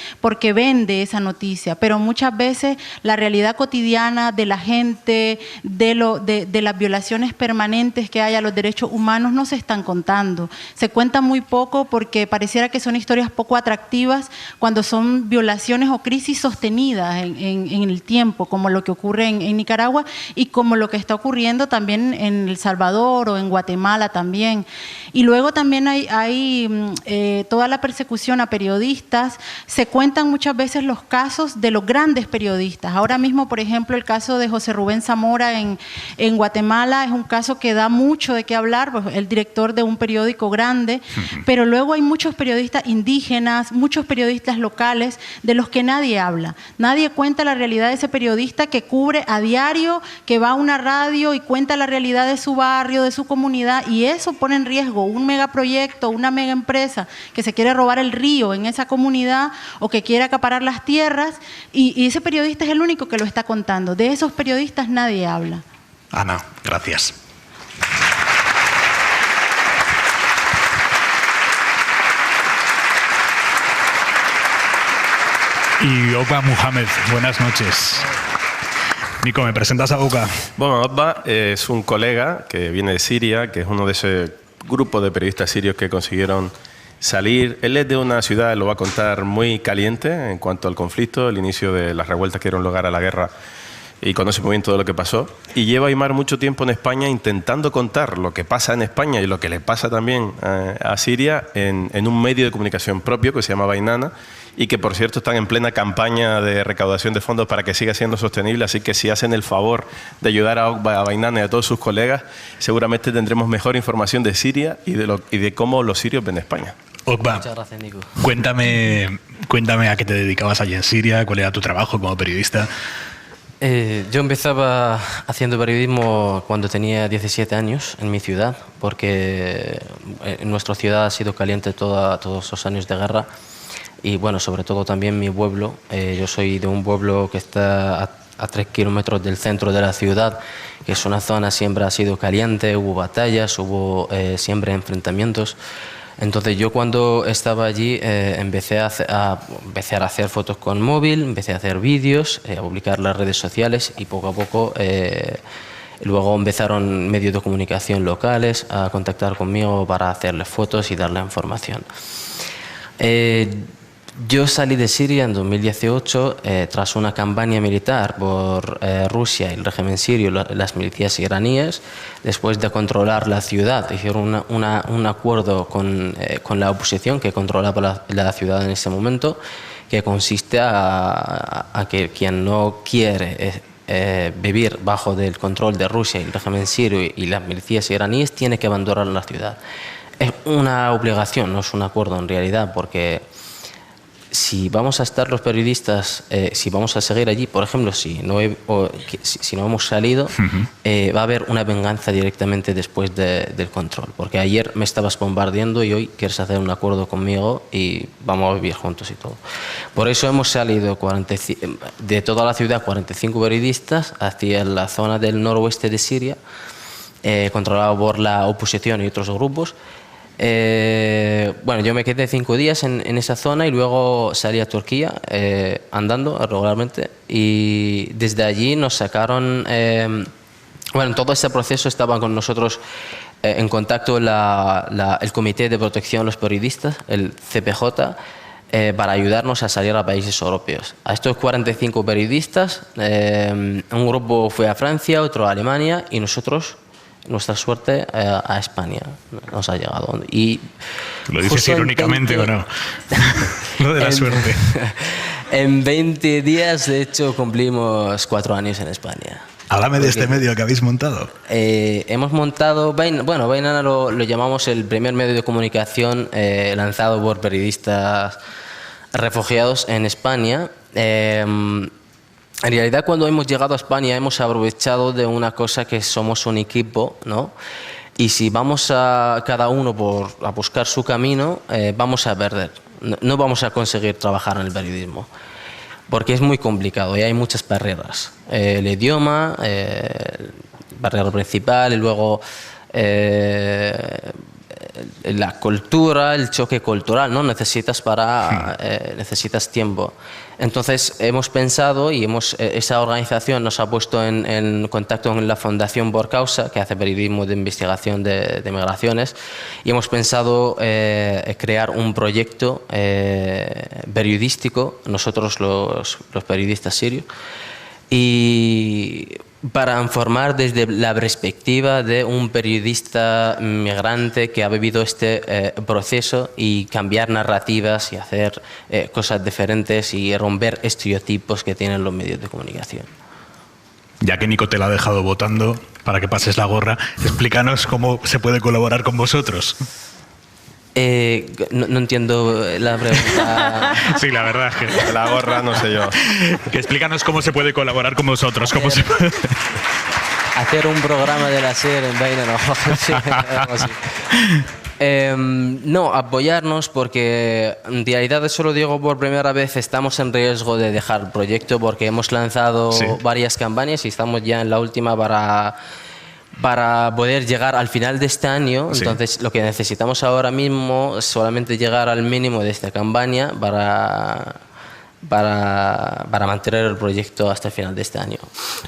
vende esa noticia. Pero muchas veces la realidad cotidiana de la gente, de las violaciones permanentes que hay a los derechos humanos no se están contando. Se cuenta muy poco porque pareciera que son historias poco atractivas cuando son violaciones o crisis sostenidas en el tiempo, como lo que ocurre en Nicaragua y como lo que está ocurriendo también en El Salvador o en Guatemala también. Y luego también hay toda la persecución a periodistas. Se cuentan muchas veces los casos de los grandes periodistas. Ahora mismo, por ejemplo, el caso de José Rubén Zamora en Guatemala es un caso que da mucho de qué hablar, pues, el director de un periódico grande, pero luego hay muchos periodistas indígenas, muchos periodistas locales de los que nadie habla. Nadie cuenta la realidad de ese periodista que cubre a diario, que va a una radio y cuenta la realidad de su barrio, de su comunidad, y eso pone en riesgo un megaproyecto, una mega empresa que se quiere robar el río en esa comunidad o que quiere acaparar las tierras, y ese periodista es el único que lo está contando. De esos periodistas nadie habla. Ana, gracias. Y Okba Muhammad, buenas noches. Nico, ¿me presentas a Okba? Bueno, Okba es un colega que viene de Siria, que es uno de ese grupo de periodistas sirios que consiguieron salir. Él es de una ciudad, lo va a contar, muy caliente en cuanto al conflicto, el inicio de las revueltas que dieron lugar a la guerra, y conoce muy bien todo lo que pasó. Y lleva Aymar mucho tiempo en España intentando contar lo que pasa en España y lo que le pasa también a Siria en un medio de comunicación propio que se llama Bainana, y que, por cierto, están en plena campaña de recaudación de fondos para que siga siendo sostenible. Así que si hacen el favor de ayudar a Bainana y a todos sus colegas, seguramente tendremos mejor información de Siria y de cómo los sirios ven España. Okba, muchas gracias, Nico. Cuéntame a qué te dedicabas allí en Siria, cuál era tu trabajo como periodista. Yo empezaba haciendo periodismo cuando tenía 17 años en mi ciudad, porque en nuestra ciudad ha sido caliente todos esos años de guerra. Y bueno, sobre todo también mi pueblo. Yo soy de un pueblo que está a 3 kilómetros del centro de la ciudad, que es una zona siempre ha sido caliente, hubo batallas, hubo siempre enfrentamientos. Entonces yo cuando estaba allí empecé a hacer fotos con móvil, empecé a hacer vídeos, a publicar en las redes sociales, y poco a poco luego empezaron medios de comunicación locales a contactar conmigo para hacerles fotos y darle información. Yo salí de Siria en 2018 tras una campaña militar por Rusia y el régimen sirio, las milicias iraníes. Después de controlar la ciudad, hicieron un acuerdo con la oposición que controlaba la ciudad en ese momento, que consiste a que quien no quiere vivir bajo el control de Rusia y el régimen sirio y las milicias iraníes tiene que abandonar la ciudad. Es una obligación, no es un acuerdo en realidad, porque si vamos a estar los periodistas, si vamos a seguir allí, por ejemplo, si no hemos salido, va a haber una venganza directamente después del control. Porque ayer me estabas bombardeando y hoy quieres hacer un acuerdo conmigo y vamos a vivir juntos y todo. Por eso hemos salido de toda la ciudad 45 periodistas hacia la zona del noroeste de Siria, controlado por la oposición y otros grupos. Bueno, yo me quedé 5 días en esa zona y luego salí a Turquía andando regularmente, y desde allí nos sacaron, bueno, en todo este proceso estaban con nosotros en contacto el Comité de Protección de los Periodistas, el CPJ, para ayudarnos a salir a países europeos. A estos 45 periodistas, un grupo fue a Francia, otro a Alemania, y nosotros, nuestra suerte, a España nos ha llegado. Y ¿lo dices irónicamente o no? Lo de la suerte. En 20 días, de hecho, cumplimos 4 años en España. Háblame de este medio que habéis montado. Hemos montado, bueno, Bainana lo llamamos el primer medio de comunicación lanzado por periodistas refugiados en España. En realidad, cuando hemos llegado a España hemos aprovechado de una cosa, que somos un equipo, ¿no? Y si vamos a cada uno a buscar su camino, vamos a perder. No vamos a conseguir trabajar en el periodismo, porque es muy complicado y hay muchas barreras. El idioma, barrera principal, y luego la cultura, el choque cultural, ¿no? Necesitas tiempo. Entonces hemos pensado, y esa organización nos ha puesto en contacto con la Fundación Por Causa, que hace periodismo de investigación de migraciones, y hemos pensado crear un proyecto periodístico, nosotros los periodistas sirios, y para informar desde la perspectiva de un periodista migrante que ha vivido este proceso, y cambiar narrativas y hacer cosas diferentes y romper estereotipos que tienen los medios de comunicación. Ya que Nico te la ha dejado votando para que pases la gorra, explícanos cómo se puede colaborar con vosotros. No entiendo la pregunta. Sí, la verdad es que la gorra no sé yo. Que explícanos cómo se puede colaborar con vosotros. ¿Cómo se puede? Hacer un programa de la SER en Bainana. No, apoyarnos, porque en realidad, eso lo digo por primera vez, estamos en riesgo de dejar el proyecto, porque hemos lanzado varias campañas y estamos ya en la última para poder llegar al final de este año. Entonces, lo que necesitamos ahora mismo es solamente llegar al mínimo de esta campaña para mantener el proyecto hasta el final de este año.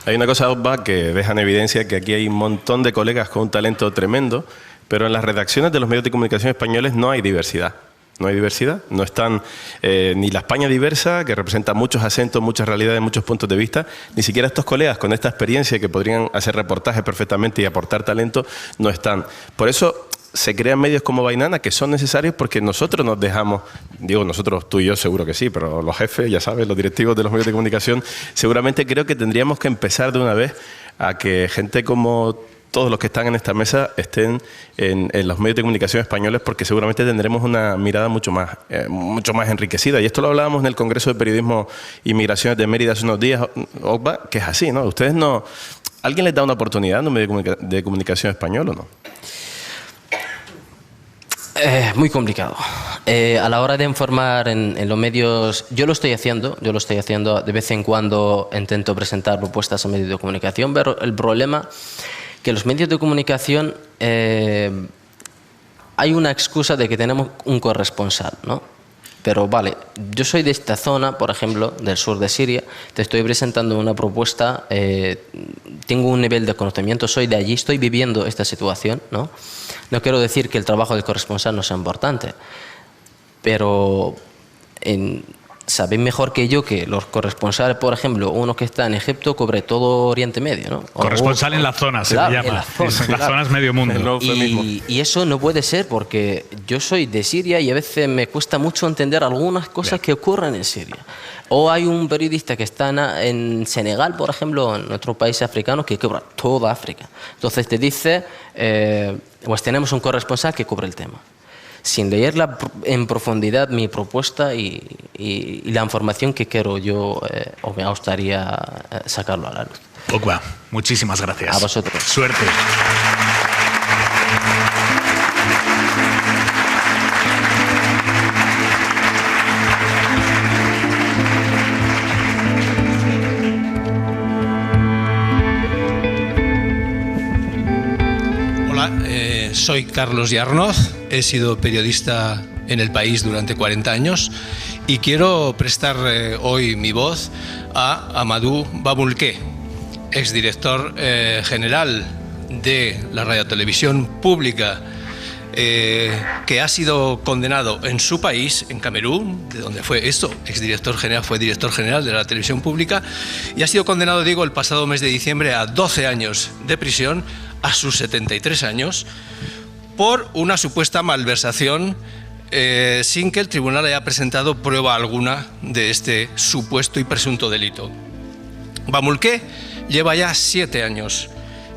Hay una cosa, Osva, que deja en evidencia que aquí hay un montón de colegas con un talento tremendo, pero en las redacciones de los medios de comunicación españoles no hay diversidad. No hay diversidad, no están ni la España diversa, que representa muchos acentos, muchas realidades, muchos puntos de vista, ni siquiera estos colegas con esta experiencia que podrían hacer reportajes perfectamente y aportar talento, no están. Por eso se crean medios como Bainana, que son necesarios, porque nosotros nos dejamos, digo nosotros, tú y yo seguro que sí, pero los jefes, ya sabes, los directivos de los medios de comunicación, seguramente creo que tendríamos que empezar de una vez a que gente como todos los que están en esta mesa estén en los medios de comunicación españoles, porque seguramente tendremos una mirada mucho más enriquecida. Y esto lo hablábamos en el Congreso de Periodismo y Migraciones de Mérida hace unos días, Ogba, que es así, ¿no? Ustedes no... ¿Alguien les da una oportunidad en un medio de comunicación español o no? Muy complicado. A la hora de informar en los medios, yo lo estoy haciendo de vez en cuando, intento presentar propuestas en medios de comunicación, pero el problema que los medios de comunicación hay una excusa de que tenemos un corresponsal, ¿no? Pero vale, yo soy de esta zona, por ejemplo, del sur de Siria, te estoy presentando una propuesta, tengo un nivel de conocimiento, soy de allí, estoy viviendo esta situación, ¿no? No quiero decir que el trabajo del corresponsal no sea importante, pero sabéis mejor que yo que los corresponsales, por ejemplo, uno que está en Egipto cubre todo Oriente Medio, ¿no? Corresponsal en la zona, se le llama. En la zona es medio mundo. Y eso no puede ser porque yo soy de Siria y a veces me cuesta mucho entender algunas cosas que ocurren en Siria. O hay un periodista que está en Senegal, por ejemplo, en otro país africano, que cubre toda África. Entonces te dice, pues tenemos un corresponsal que cubre el tema, sin leer en profundidad mi propuesta y la información que quiero yo o me gustaría sacarlo a la luz. Pogba, muchísimas gracias. A vosotros. Suerte. Soy Carlos Yarnoz, he sido periodista en El País durante 40 años y quiero prestar hoy mi voz a Amadou Bamboulké, exdirector general de la Radiotelevisión Pública, que ha sido condenado en su país, en Camerún, de donde fue esto, exdirector general, fue director general de la televisión pública, y ha sido condenado, digo, el pasado mes de diciembre a 12 años de prisión a sus 73 años por una supuesta malversación sin que el tribunal haya presentado prueba alguna de este supuesto y presunto delito. Bamboulké lleva ya 7 años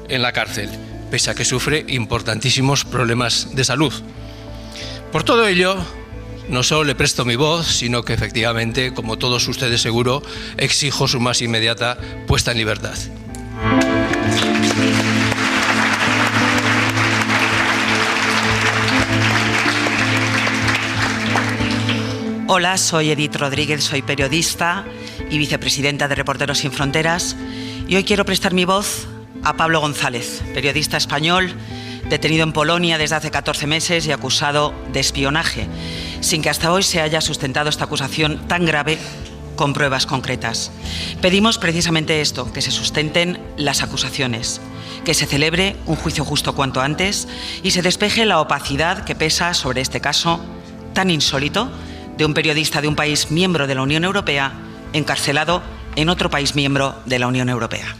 en la cárcel, pese a que sufre importantísimos problemas de salud. Por todo ello, no solo le presto mi voz, sino que efectivamente, como todos ustedes seguro, exijo su más inmediata puesta en libertad. Hola, soy Edith Rodríguez, soy periodista y vicepresidenta de Reporteros Sin Fronteras, y hoy quiero prestar mi voz a Pablo González, periodista español, detenido en Polonia desde hace 14 meses y acusado de espionaje, sin que hasta hoy se haya sustentado esta acusación tan grave con pruebas concretas. Pedimos precisamente esto, que se sustenten las acusaciones, que se celebre un juicio justo cuanto antes y se despeje la opacidad que pesa sobre este caso tan insólito de un periodista de un país miembro de la Unión Europea encarcelado en otro país miembro de la Unión Europea.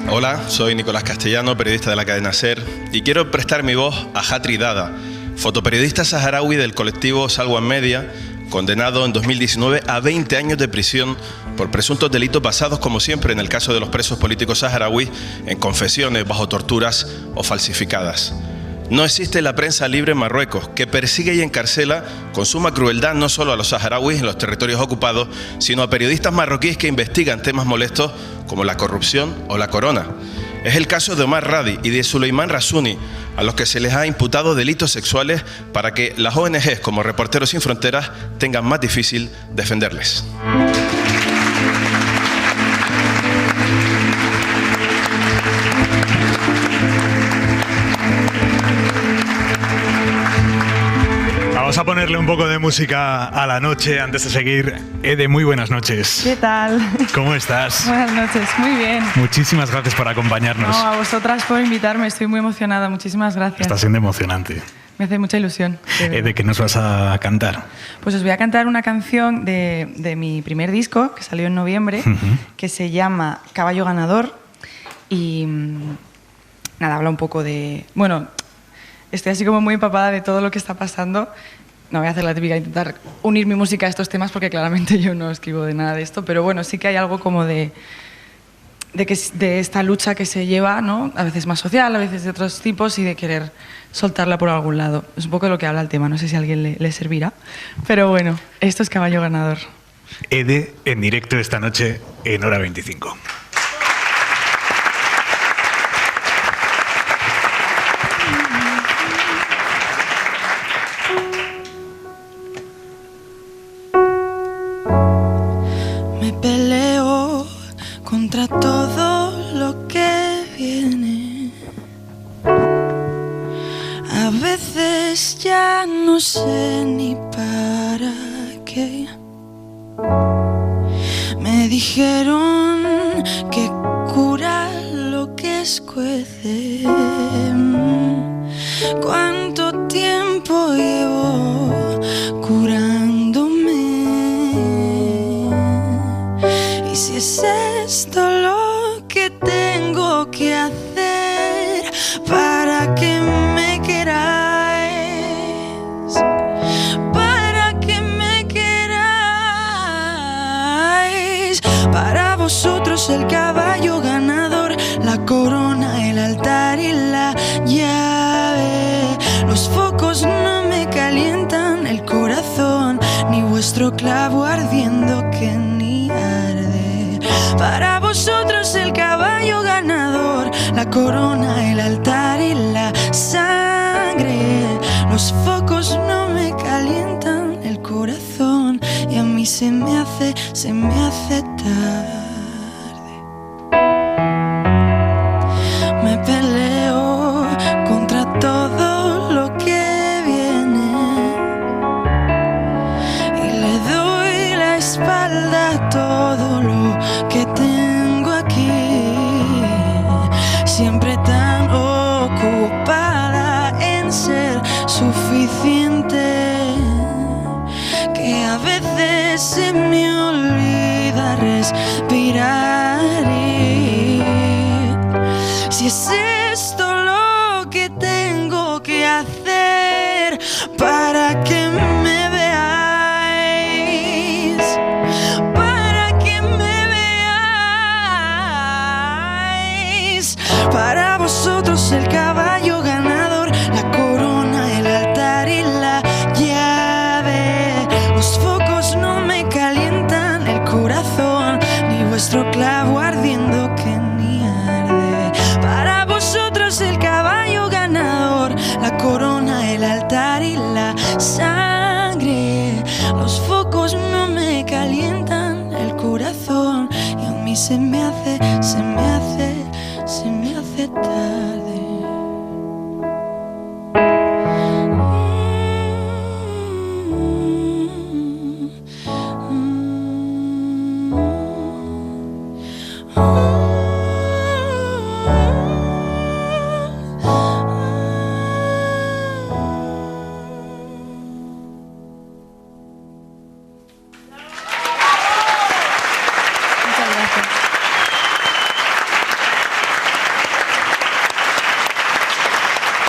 Hola, soy Nicolás Castellano, periodista de la cadena SER, y quiero prestar mi voz a Hatri Dada, fotoperiodista saharaui del colectivo Salwan Media, condenado en 2019 a 20 años de prisión por presuntos delitos basados, como siempre en el caso de los presos políticos saharauis, en confesiones bajo torturas o falsificadas. No existe la prensa libre en Marruecos, que persigue y encarcela con suma crueldad no solo a los saharauis en los territorios ocupados, sino a periodistas marroquíes que investigan temas molestos como la corrupción o la corona. Es el caso de Omar Radi y de Suleiman Rasuni, a los que se les ha imputado delitos sexuales para que las ONGs como Reporteros Sin Fronteras tengan más difícil defenderles. Vamos a ponerle un poco de música a la noche antes de seguir. Ede, muy buenas noches. ¿Qué tal? ¿Cómo estás? Buenas noches, muy bien. Muchísimas gracias por acompañarnos. No, a vosotras por invitarme, estoy muy emocionada, muchísimas gracias. Está siendo emocionante. Me hace mucha ilusión. Ede, ¿qué nos vas a cantar? Pues os voy a cantar una canción de mi primer disco, que salió en noviembre, que se llama Caballo Ganador, y nada, habla un poco de... Bueno, estoy así como muy empapada de todo lo que está pasando. No voy a hacer la típica, intentar unir mi música a estos temas, porque claramente yo no escribo de nada de esto, pero bueno, sí que hay algo como de esta lucha que se lleva, ¿no? A veces más social, a veces de otros tipos, y de querer soltarla por algún lado. Es un poco de lo que habla el tema, no sé si a alguien le servirá, pero bueno, esto es Caballo Ganador. Ede, en directo esta noche en Hora 25. Me peleo contra todo lo que viene. A veces ya no sé ni para qué. Me dijeron que cura lo que escuece. ¿Cuánto tiempo llevo curándome? Y si es esto lo que tengo que hacer para que me queráis, para que me queráis. Para vosotros el caballo ganador, la corona, el altar y la llave. Los focos no me calientan el corazón, ni vuestro clavo ardiendo que ni arde. Para vosotros el caballo ganador, la corona, el altar y la sangre. Los focos no me calientan el corazón, y a mí se me hace tarde. Me peleo contra todo lo que viene y le doy la espalda a todo lo que tengo aquí. Siempre tan ocupada en ser suficiente que a veces se me olvida respirar. Si es esto lo que tengo que hacer para que me veáis, para que me veáis. Para vosotros el caballo ganador, la corona, el altar y la llave. Los focos no me calientan el corazón, ni vuestro clavo ardiendo que ni arde. Para vosotros el caballo ganador, la corona, el altar y la sangre. Los focos no me calientan el corazón, y a mí se me hace tarde.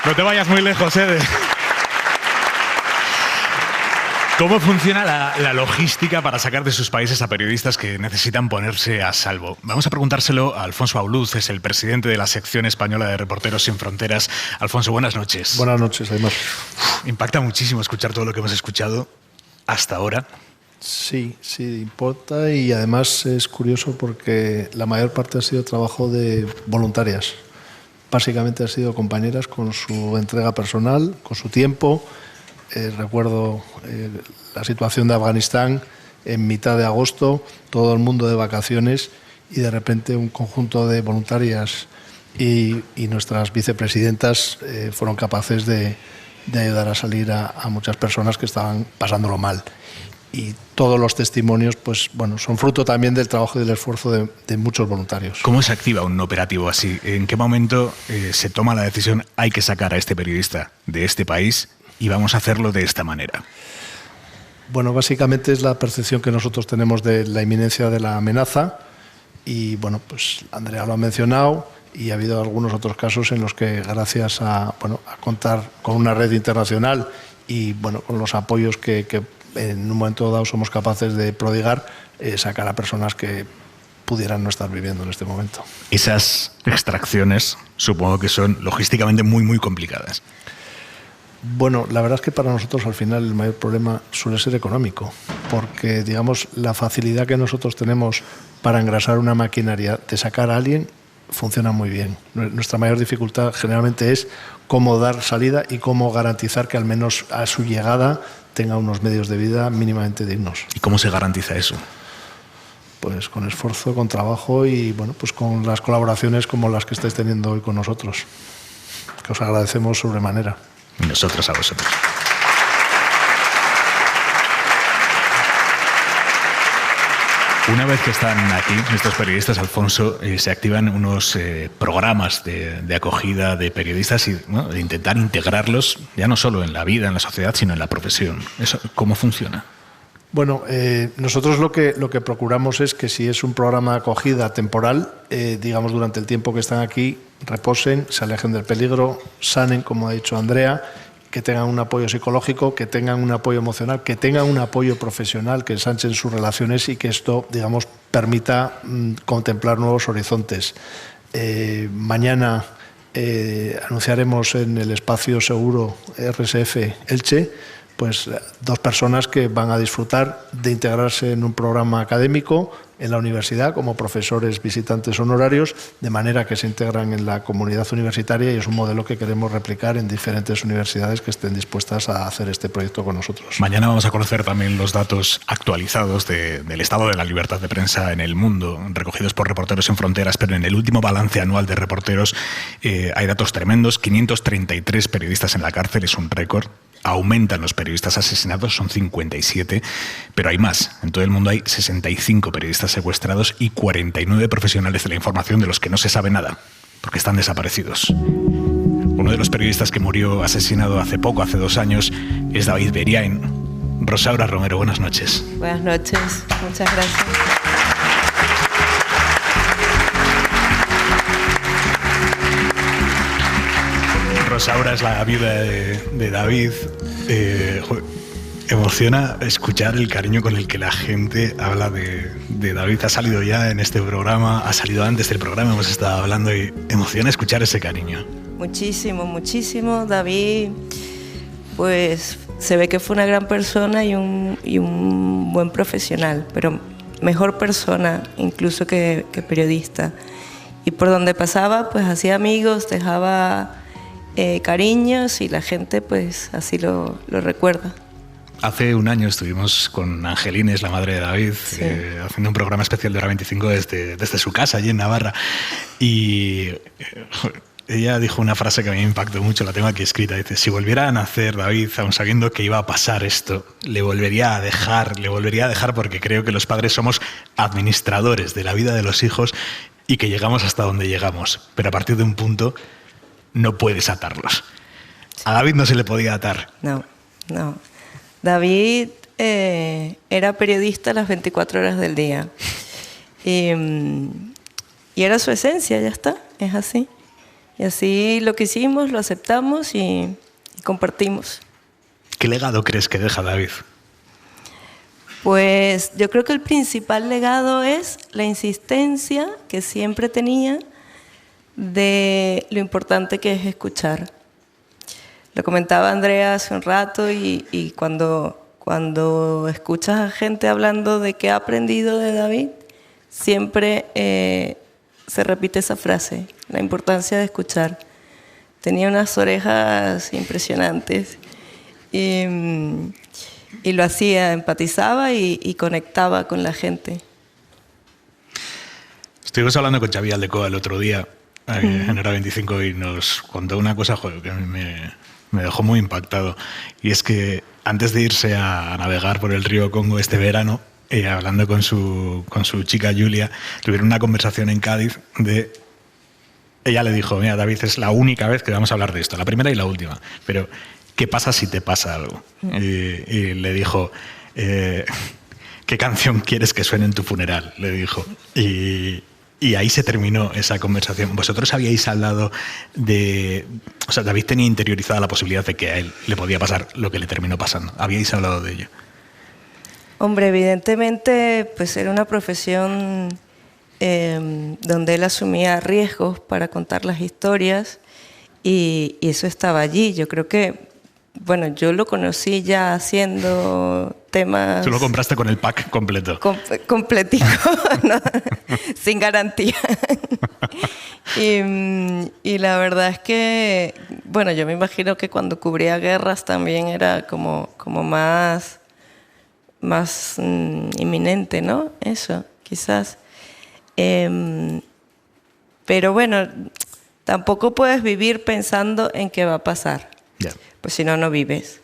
No te vayas muy lejos, ¿eh? ¿Cómo funciona la logística para sacar de sus países a periodistas que necesitan ponerse a salvo? Vamos a preguntárselo a Alfonso Auluz, es el presidente de la sección española de Reporteros Sin Fronteras. Alfonso, buenas noches. Buenas noches, Aymar. Impacta muchísimo escuchar todo lo que hemos escuchado hasta ahora. Sí, importa, y además es curioso porque la mayor parte ha sido trabajo de voluntarias. Básicamente han sido compañeras con su entrega personal, con su tiempo. Recuerdo la situación de Afganistán en mitad de agosto, todo el mundo de vacaciones, y de repente un conjunto de voluntarias y nuestras vicepresidentas fueron capaces de ayudar a salir a muchas personas que estaban pasándolo mal. Y todos los testimonios, pues bueno, son fruto también del trabajo y del esfuerzo de muchos voluntarios. ¿Cómo se activa un operativo así? ¿En qué momento se toma la decisión, hay que sacar a este periodista de este país y vamos a hacerlo de esta manera? Bueno, básicamente es la percepción que nosotros tenemos de la inminencia de la amenaza, y bueno, pues Andrea lo ha mencionado, y ha habido algunos otros casos en los que, gracias a contar con una red internacional y bueno, con los apoyos que en un momento dado somos capaces de prodigar, sacar a personas que pudieran no estar viviendo en este momento. Esas extracciones supongo que son logísticamente muy, muy complicadas. Bueno, la verdad es que para nosotros al final el mayor problema suele ser económico, porque digamos la facilidad que nosotros tenemos para engrasar una maquinaria de sacar a alguien funciona muy bien. Nuestra mayor dificultad generalmente es cómo dar salida y cómo garantizar que al menos a su llegada tenga unos medios de vida mínimamente dignos. ¿Y cómo se garantiza eso? Pues con esfuerzo, con trabajo y bueno, pues con las colaboraciones como las que estáis teniendo hoy con nosotros, que os agradecemos sobremanera. Y nosotros a vosotros. Una vez que están aquí, estos periodistas, Alfonso, se activan unos programas de acogida de periodistas y, ¿no?, de intentar integrarlos ya no solo en la vida, en la sociedad, sino en la profesión. ¿Eso cómo funciona? Bueno, nosotros lo que procuramos es que si es un programa de acogida temporal, digamos durante el tiempo que están aquí, reposen, se alejen del peligro, sanen, como ha dicho Andrea, que tengan un apoyo psicológico, que tengan un apoyo emocional, que tengan un apoyo profesional, que ensanchen sus relaciones y que esto, digamos, permita contemplar nuevos horizontes. Mañana anunciaremos en el espacio seguro RSF Elche pues 2 personas que van a disfrutar de integrarse en un programa académico en la universidad como profesores visitantes honorarios, de manera que se integran en la comunidad universitaria, y es un modelo que queremos replicar en diferentes universidades que estén dispuestas a hacer este proyecto con nosotros. Mañana vamos a conocer también los datos actualizados del estado de la libertad de prensa en el mundo, recogidos por Reporteros Sin Fronteras, pero en el último balance anual de Reporteros hay datos tremendos. 533 periodistas en la cárcel, es un récord. Aumentan los periodistas asesinados, son 57, pero hay más. En todo el mundo hay 65 periodistas secuestrados y 49 profesionales de la información de los que no se sabe nada, porque están desaparecidos. Uno de los periodistas que murió asesinado hace poco, hace 2 años, es David Beriain. Rosaura Romero, buenas noches. Buenas noches, muchas gracias. Rosaura es la viuda de David. Emociona escuchar el cariño con el que la gente habla de David. Ha salido ya en este programa, ha salido antes del programa, hemos estado hablando, y emociona escuchar ese cariño. Muchísimo, muchísimo. David, pues se ve que fue una gran persona y un buen profesional, pero mejor persona incluso que periodista. Y por donde pasaba, pues hacía amigos, dejaba cariños, y la gente pues así lo recuerda. Hace 1 año estuvimos con Angelines, la madre de David, sí, haciendo un programa especial de Hora 25 desde su casa allí en Navarra, y ella dijo una frase que a mí me impactó mucho, la tengo aquí escrita. Dice: si volviera a nacer David, aun sabiendo que iba a pasar esto, le volvería a dejar porque creo que los padres somos administradores de la vida de los hijos y que llegamos hasta donde llegamos, pero a partir de un punto no puedes atarlos. A David no se le podía atar. No. David era periodista las 24 horas del día. Y era su esencia, ya está, es así. Y así lo que hicimos, lo aceptamos y compartimos. ¿Qué legado crees que deja David? Pues yo creo que el principal legado es la insistencia que siempre tenía de lo importante que es escuchar. Lo comentaba Andrea hace un rato, y cuando escuchas a gente hablando de qué ha aprendido de David, siempre se repite esa frase, la importancia de escuchar. Tenía unas orejas impresionantes y lo hacía, empatizaba y conectaba con la gente. Estuvimos hablando con Xavi Aldecoa el otro día en Hora 25 y nos contó una cosa, joder, que a mí me dejó muy impactado. Y es que antes de irse a navegar por el río Congo este verano, hablando con su chica Julia, tuvieron una conversación en Cádiz de... Ella le dijo: mira, David, es la única vez que vamos a hablar de esto, la primera y la última, pero ¿qué pasa si te pasa algo? Y le dijo... ¿qué canción quieres que suene en tu funeral?, le dijo. Y ahí se terminó esa conversación. Vosotros habíais hablado de... O sea, David tenía interiorizada la posibilidad de que a él le podía pasar lo que le terminó pasando. ¿Habíais hablado de ello? Hombre, evidentemente, pues era una profesión donde él asumía riesgos para contar las historias, y eso estaba allí. Yo creo que, bueno, yo lo conocí ya haciendo temas... Tú lo compraste con el pack completo. Completico, ¿no? Sin garantía. Y la verdad es que, bueno, yo me imagino que cuando cubría guerras también era como más inminente, ¿no? Eso, quizás. Pero bueno, tampoco puedes vivir pensando en qué va a pasar. Yeah. Pues si no, no vives.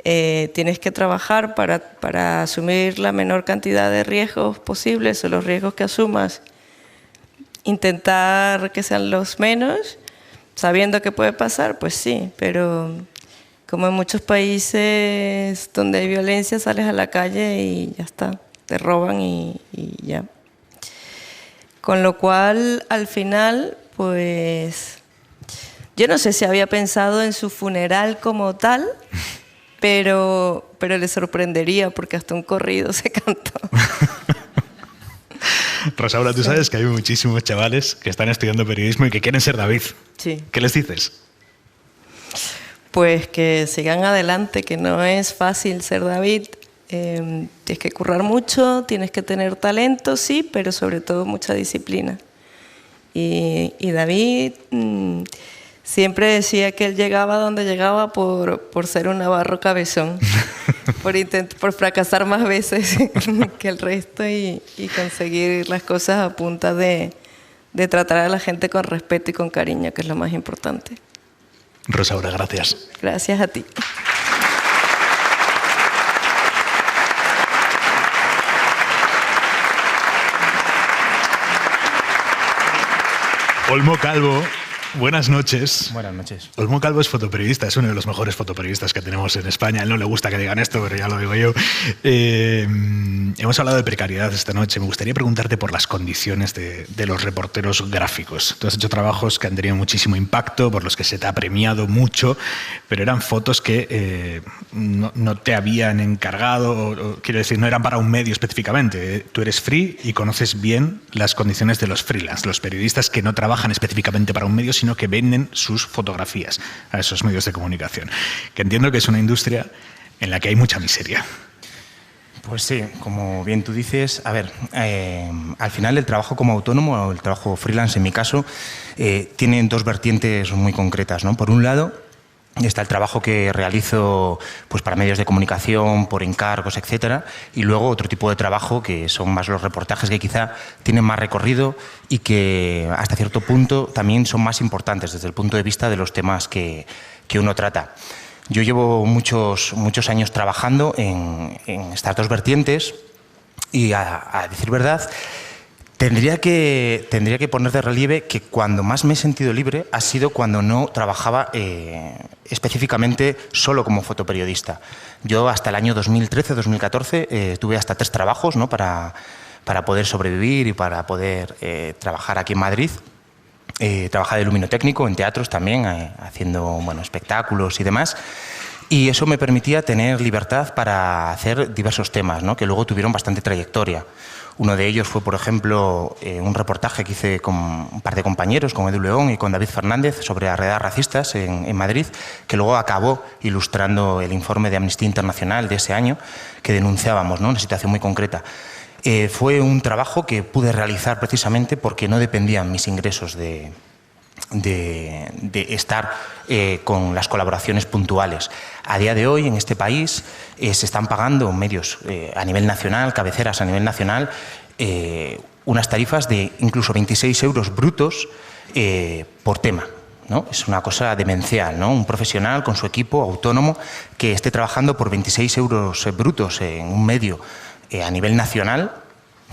tienes que trabajar para asumir la menor cantidad de riesgos posibles, o los riesgos que asumas, intentar que sean los menos, sabiendo que puede pasar, pues sí, pero como en muchos países donde hay violencia, sales a la calle y ya está, te roban y ya. Con lo cual, al final, pues yo no sé si había pensado en su funeral como tal, pero le sorprendería porque hasta un corrido se cantó. Rosaura, tú sabes que hay muchísimos chavales que están estudiando periodismo y que quieren ser David. Sí. ¿Qué les dices? Pues que sigan adelante, que no es fácil ser David. Tienes que currar mucho, tienes que tener talento, sí, pero sobre todo mucha disciplina. Y David siempre decía que él llegaba donde llegaba por ser un navarro cabezón, por fracasar más veces que el resto y conseguir las cosas a punta de tratar a la gente con respeto y con cariño, que es lo más importante. Rosaura, gracias. Gracias a ti. Olmo Calvo, buenas noches. Buenas noches. Olmo Calvo es fotoperiodista, es uno de los mejores fotoperiodistas que tenemos en España. A él no le gusta que digan esto, pero ya lo digo yo. Hemos hablado de precariedad esta noche. Me gustaría preguntarte por las condiciones de los reporteros gráficos. Tú has hecho trabajos que han tenido muchísimo impacto, por los que se te ha premiado mucho, pero eran fotos que no te habían encargado, o quiero decir, no eran para un medio específicamente. Tú eres free y conoces bien las condiciones de los freelance, los periodistas que no trabajan específicamente para un medio, sino que venden sus fotografías a esos medios de comunicación. Que entiendo que es una industria en la que hay mucha miseria. Pues sí, como bien tú dices, a ver, al final el trabajo como autónomo o el trabajo freelance, en mi caso, tiene dos vertientes muy concretas, ¿no? Por un lado, está el trabajo que realizo pues, para medios de comunicación, por encargos, etcétera, y luego otro tipo de trabajo que son más los reportajes que quizá tienen más recorrido y que hasta cierto punto también son más importantes desde el punto de vista de los temas que uno trata. Yo llevo muchos años trabajando en estas dos vertientes y, a decir verdad, tendría que poner de relieve que cuando más me he sentido libre ha sido cuando no trabajaba específicamente solo como fotoperiodista. Yo hasta el año 2013-2014 tuve hasta 3 trabajos, ¿no? para poder sobrevivir y para poder trabajar aquí en Madrid. Trabajaba de luminotécnico en teatros también, haciendo espectáculos y demás. Y eso me permitía tener libertad para hacer diversos temas, ¿no? Que luego tuvieron bastante trayectoria. Uno de ellos fue, por ejemplo, un reportaje que hice con un par de compañeros, con Edu León y con David Fernández, sobre las redadas racistas en Madrid, que luego acabó ilustrando el informe de Amnistía Internacional de ese año, que denunciábamos, ¿no? Una situación muy concreta. Fue un trabajo que pude realizar precisamente porque no dependían mis ingresos de estar con las colaboraciones puntuales. A día de hoy, en este país, se están pagando medios a nivel nacional, cabeceras a nivel nacional, unas tarifas de incluso 26 euros brutos por tema, ¿no? Es una cosa demencial, ¿no? Un profesional con su equipo autónomo que esté trabajando por 26 euros brutos en un medio a nivel nacional,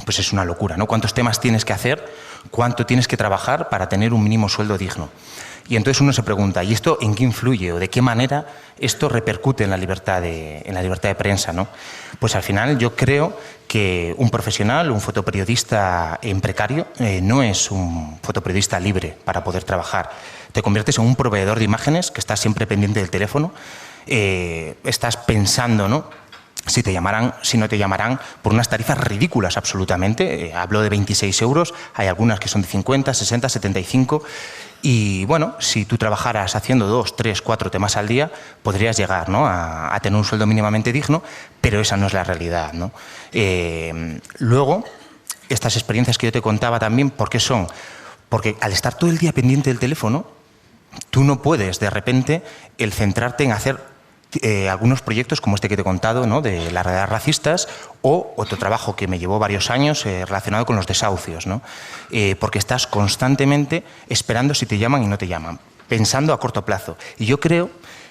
pues es una locura, ¿no? ¿Cuántos temas tienes que hacer? ¿Cuánto tienes que trabajar para tener un mínimo sueldo digno? Y entonces uno se pregunta, ¿y esto en qué influye o de qué manera esto repercute en la libertad de prensa, ¿no? Pues al final yo creo que un profesional, un fotoperiodista en precario, no es un fotoperiodista libre para poder trabajar. Te conviertes en un proveedor de imágenes que estás siempre pendiente del teléfono, estás pensando, ¿no? Si te llamarán, si no te llamarán, por unas tarifas ridículas absolutamente. Hablo de 26 euros, hay algunas que son de 50, 60, 75. Y bueno, si tú trabajaras haciendo 2, 3, 4 temas al día, podrías llegar, ¿no? a tener un sueldo mínimamente digno, pero esa no es la realidad, ¿no? Luego, estas experiencias que yo te contaba también, ¿por qué son? Porque al estar todo el día pendiente del teléfono, tú no puedes de repente el centrarte en hacer algunos proyectos como este que te he contado, ¿no? De las redadas racistas, o otro trabajo que me llevó varios años relacionado con los desahucios, ¿no? Porque estás constantemente esperando si te llaman y no te llaman, pensando a corto plazo. Y yo creo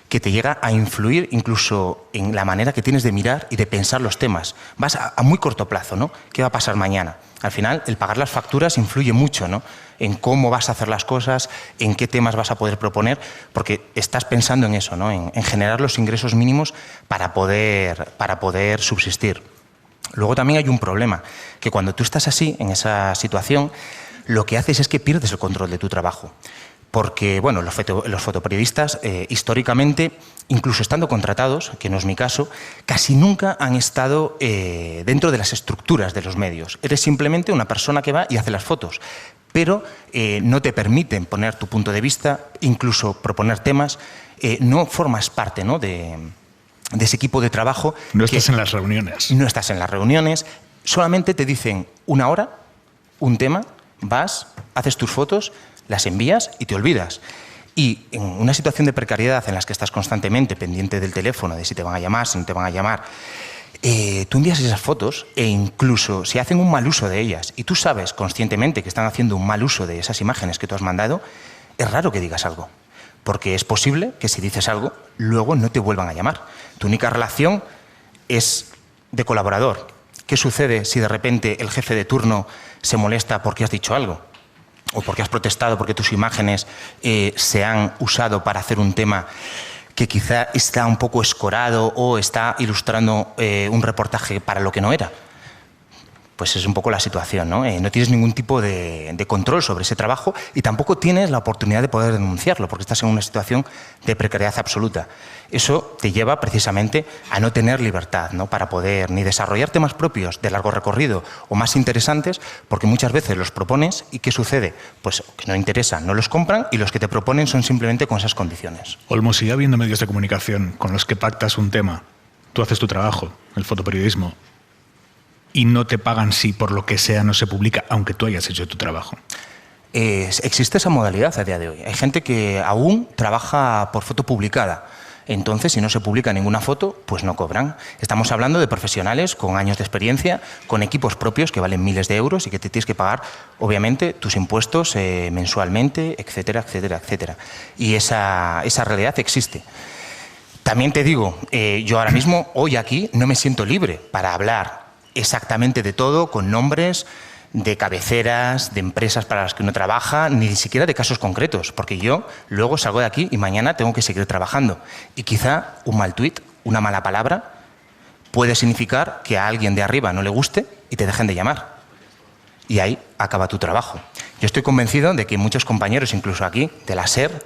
que te llega a influir incluso en la manera que tienes de mirar y de pensar los temas. Vas a muy corto plazo, ¿no? ¿Qué va a pasar mañana? Al final, el pagar las facturas influye mucho, ¿no? En cómo vas a hacer las cosas, en qué temas vas a poder proponer, porque estás pensando en eso, ¿no? En generar los ingresos mínimos para poder subsistir. Luego también hay un problema, que cuando tú estás así, en esa situación, lo que haces es que pierdes el control de tu trabajo. Porque, bueno, los fotoperiodistas, históricamente, incluso estando contratados, que no es mi caso, casi nunca han estado dentro de las estructuras de los medios. Eres simplemente una persona que va y hace las fotos, pero no te permiten poner tu punto de vista, incluso proponer temas. No formas parte, ¿no?, de ese equipo de trabajo. No estás en las reuniones. No estás en las reuniones, solamente te dicen una hora, un tema, vas, haces tus fotos, las envías y te olvidas. Y en una situación de precariedad en la que estás constantemente pendiente del teléfono, de si te van a llamar, si no te van a llamar, tú envías esas fotos e incluso si hacen un mal uso de ellas y tú sabes conscientemente que están haciendo un mal uso de esas imágenes que tú has mandado, es raro que digas algo. Porque es posible que si dices algo, luego no te vuelvan a llamar. Tu única relación es de colaborador. ¿Qué sucede si de repente el jefe de turno se molesta porque has dicho algo? O porque has protestado porque tus imágenes se han usado para hacer un tema que quizá está un poco escorado o está ilustrando un reportaje para lo que no era. Pues es un poco la situación, ¿no? No tienes ningún tipo de control sobre ese trabajo y tampoco tienes la oportunidad de poder denunciarlo porque estás en una situación de precariedad absoluta. Eso te lleva precisamente a no tener libertad, ¿no?, para poder ni desarrollar temas propios de largo recorrido o más interesantes, porque muchas veces los propones y ¿qué sucede? Pues que no interesan, no los compran y los que te proponen son simplemente con esas condiciones. Olmo, sigue habiendo medios de comunicación con los que pactas un tema, tú haces tu trabajo, el fotoperiodismo, y no te pagan si por lo que sea no se publica, aunque tú hayas hecho tu trabajo. Existe esa modalidad a día de hoy. Hay gente que aún trabaja por foto publicada. Entonces, si no se publica ninguna foto, pues no cobran. Estamos hablando de profesionales con años de experiencia, con equipos propios que valen miles de euros y que te tienes que pagar, obviamente, tus impuestos mensualmente, etcétera, etcétera, etcétera. Y esa realidad existe. También te digo, yo ahora mismo, hoy aquí, no me siento libre para hablar exactamente de todo, con nombres de cabeceras, de empresas para las que uno trabaja, ni siquiera de casos concretos, porque yo luego salgo de aquí y mañana tengo que seguir trabajando. Y quizá un mal tuit, una mala palabra, puede significar que a alguien de arriba no le guste y te dejen de llamar. Y ahí acaba tu trabajo. Yo estoy convencido de que muchos compañeros, incluso aquí, de la SER,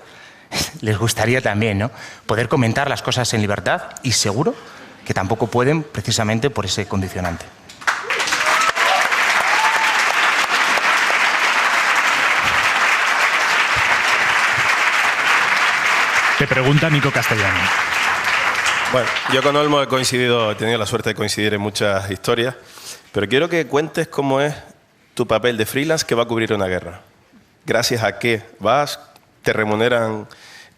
les gustaría también, ¿no?, poder comentar las cosas en libertad y seguro que tampoco pueden precisamente por ese condicionante. Te pregunta Nico Castellano. Bueno, yo con Olmo he tenido la suerte de coincidir en muchas historias, pero quiero que cuentes cómo es tu papel de freelance que va a cubrir una guerra. ¿Gracias a qué vas? ¿Te remuneran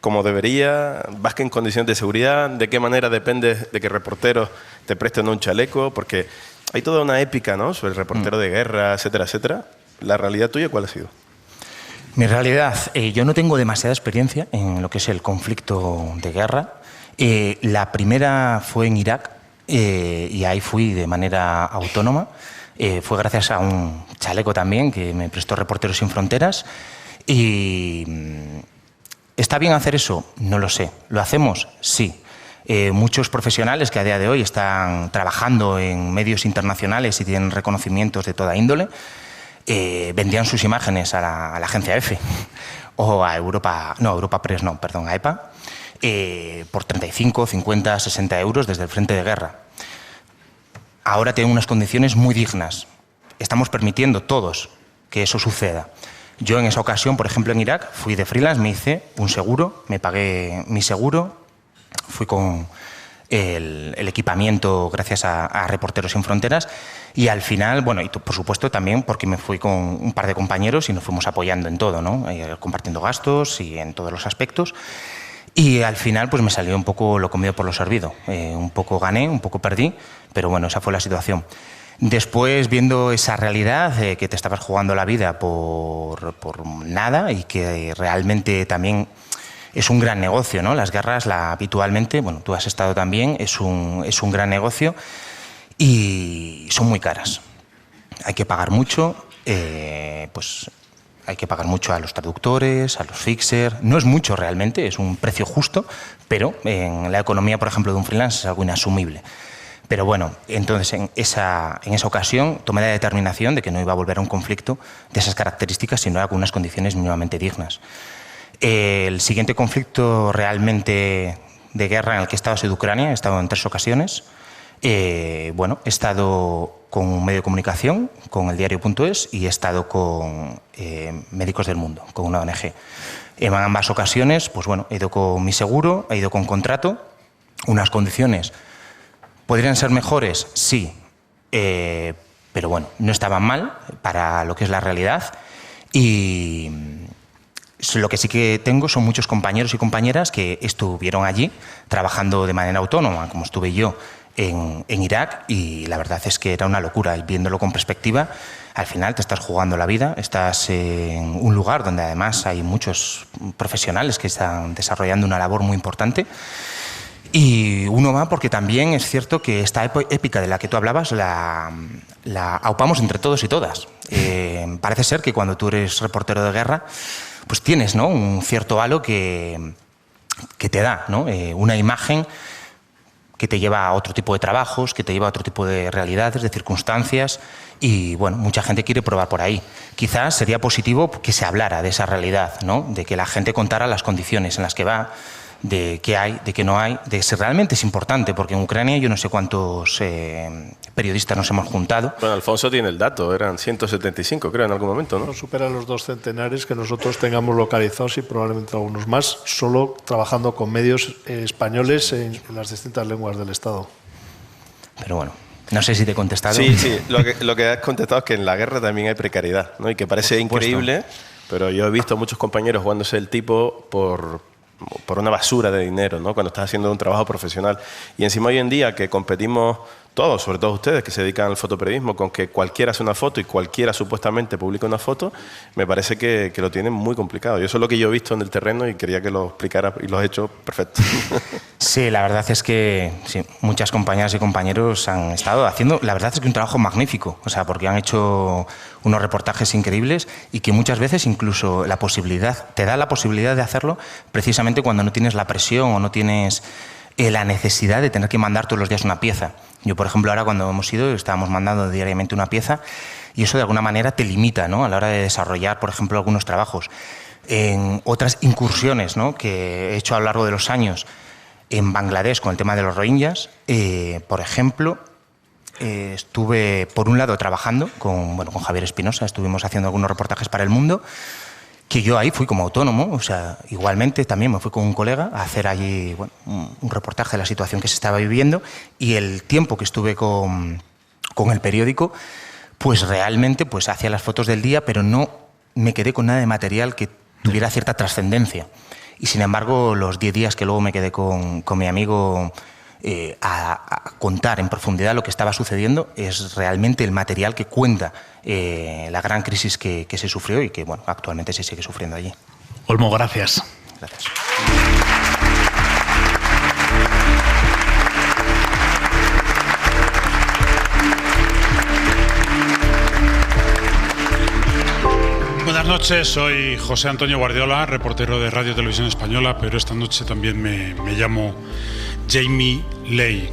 como debería? ¿Vas en condiciones de seguridad? ¿De qué manera depende de que reporteros te presten un chaleco? Porque hay toda una épica, ¿no?, sobre el reportero de guerra, etcétera, etcétera. ¿La realidad tuya cuál ha sido? Mi realidad, yo no tengo demasiada experiencia en lo que es el conflicto de guerra. La primera fue en Irak y ahí fui de manera autónoma. Fue gracias a un chaleco también que me prestó Reporteros Sin Fronteras. Y ¿está bien hacer eso? No lo sé. ¿Lo hacemos? Sí. Muchos profesionales que a día de hoy están trabajando en medios internacionales y tienen reconocimientos de toda índole, vendían sus imágenes a la agencia EFE o a Europa Press, a EPA, por 35, 50, 60 euros desde el frente de guerra. Ahora tienen unas condiciones muy dignas. Estamos permitiendo todos que eso suceda. Yo en esa ocasión, por ejemplo en Irak, fui de freelance, me hice un seguro, me pagué mi seguro, fui con el equipamiento gracias a Reporteros Sin Fronteras y al final, bueno, y por supuesto también porque me fui con un par de compañeros y nos fuimos apoyando en todo, ¿no? Compartiendo gastos y en todos los aspectos. Y al final pues me salió un poco lo comido por lo servido. Un poco gané, un poco perdí, pero bueno, esa fue la situación. Después, viendo esa realidad, que te estabas jugando la vida por nada y que realmente también es un gran negocio, ¿no? Las guerras, habitualmente, bueno, tú has estado también, es un gran negocio y son muy caras. Hay que pagar mucho, pues hay que pagar mucho a los traductores, a los fixers. No es mucho realmente, es un precio justo, pero en la economía, por ejemplo, de un freelance es algo inasumible. Pero bueno, entonces en esa ocasión tomé la determinación de que no iba a volver a un conflicto de esas características, sino con unas condiciones mínimamente dignas. El siguiente conflicto realmente de guerra en el que he estado ha sido Ucrania. He estado en 3 ocasiones. Bueno, he estado con un medio de comunicación, con el diario.es, y he estado con Médicos del Mundo, con una ONG. En ambas ocasiones, pues bueno, he ido con mi seguro, he ido con contrato, unas condiciones. ¿Podrían ser mejores? Sí, pero bueno, no estaban mal para lo que es la realidad. Y lo que sí que tengo son muchos compañeros y compañeras que estuvieron allí trabajando de manera autónoma, como estuve yo en Irak, y la verdad es que era una locura. Y viéndolo con perspectiva, al final te estás jugando la vida, estás en un lugar donde además hay muchos profesionales que están desarrollando una labor muy importante. Y uno va porque también es cierto que esta épica de la que tú hablabas la aupamos entre todos y todas. Parece ser que cuando tú eres reportero de guerra, pues tienes, ¿no?, un cierto halo que te da, ¿no?, una imagen que te lleva a otro tipo de trabajos, que te lleva a otro tipo de realidades, de circunstancias, y bueno, mucha gente quiere probar por ahí. Quizás sería positivo que se hablara de esa realidad, ¿no?, de que la gente contara las condiciones en las que va, de qué hay, de qué no hay, de si realmente es importante, porque en Ucrania yo no sé cuántos periodistas nos hemos juntado. Bueno, Alfonso tiene el dato, eran 175 creo en algún momento, ¿no? No supera los 2 centenares que nosotros tengamos localizados y probablemente algunos más, solo trabajando con medios españoles en las distintas lenguas del Estado. Pero bueno, no sé si te he contestado. Sí, lo que has contestado es que en la guerra también hay precariedad, ¿no? Y que parece increíble, pero yo he visto muchos compañeros jugándose el tipo por una basura de dinero, ¿no?, cuando estás haciendo un trabajo profesional. Y encima hoy en día que competimos todos, sobre todo ustedes que se dedican al fotoperiodismo, con que cualquiera hace una foto y cualquiera supuestamente publica una foto, me parece que lo tienen muy complicado. Y eso es lo que yo he visto en el terreno y quería que lo explicara y lo has hecho perfecto. Sí, la verdad es que sí, muchas compañeras y compañeros han estado haciendo, la verdad es que un trabajo magnífico, o sea, porque han hecho unos reportajes increíbles y que muchas veces incluso te da la posibilidad de hacerlo precisamente cuando no tienes la presión o no tienes la necesidad de tener que mandar todos los días una pieza. Yo, por ejemplo, ahora cuando hemos ido, estábamos mandando diariamente una pieza y eso de alguna manera te limita, ¿no?, a la hora de desarrollar, por ejemplo, algunos trabajos. En otras incursiones, ¿no?, que he hecho a lo largo de los años en Bangladesh con el tema de los rohingyas, por ejemplo, estuve, por un lado, trabajando con Javier Espinosa, estuvimos haciendo algunos reportajes para El Mundo, que yo ahí fui como autónomo, o sea, igualmente también me fui con un colega a hacer allí un reportaje de la situación que se estaba viviendo, y el tiempo que estuve con el periódico, pues realmente pues hacía las fotos del día, pero no me quedé con nada de material que tuviera cierta trascendencia. Y sin embargo, los 10 días que luego me quedé con mi amigo a contar en profundidad lo que estaba sucediendo, es realmente el material que cuenta la gran crisis que se sufrió y que bueno, actualmente se sigue sufriendo allí. Olmo, gracias. Gracias. Buenas noches, soy José Antonio Guardiola, reportero de Radio Televisión Española, pero esta noche también me llamo Jamie Ley,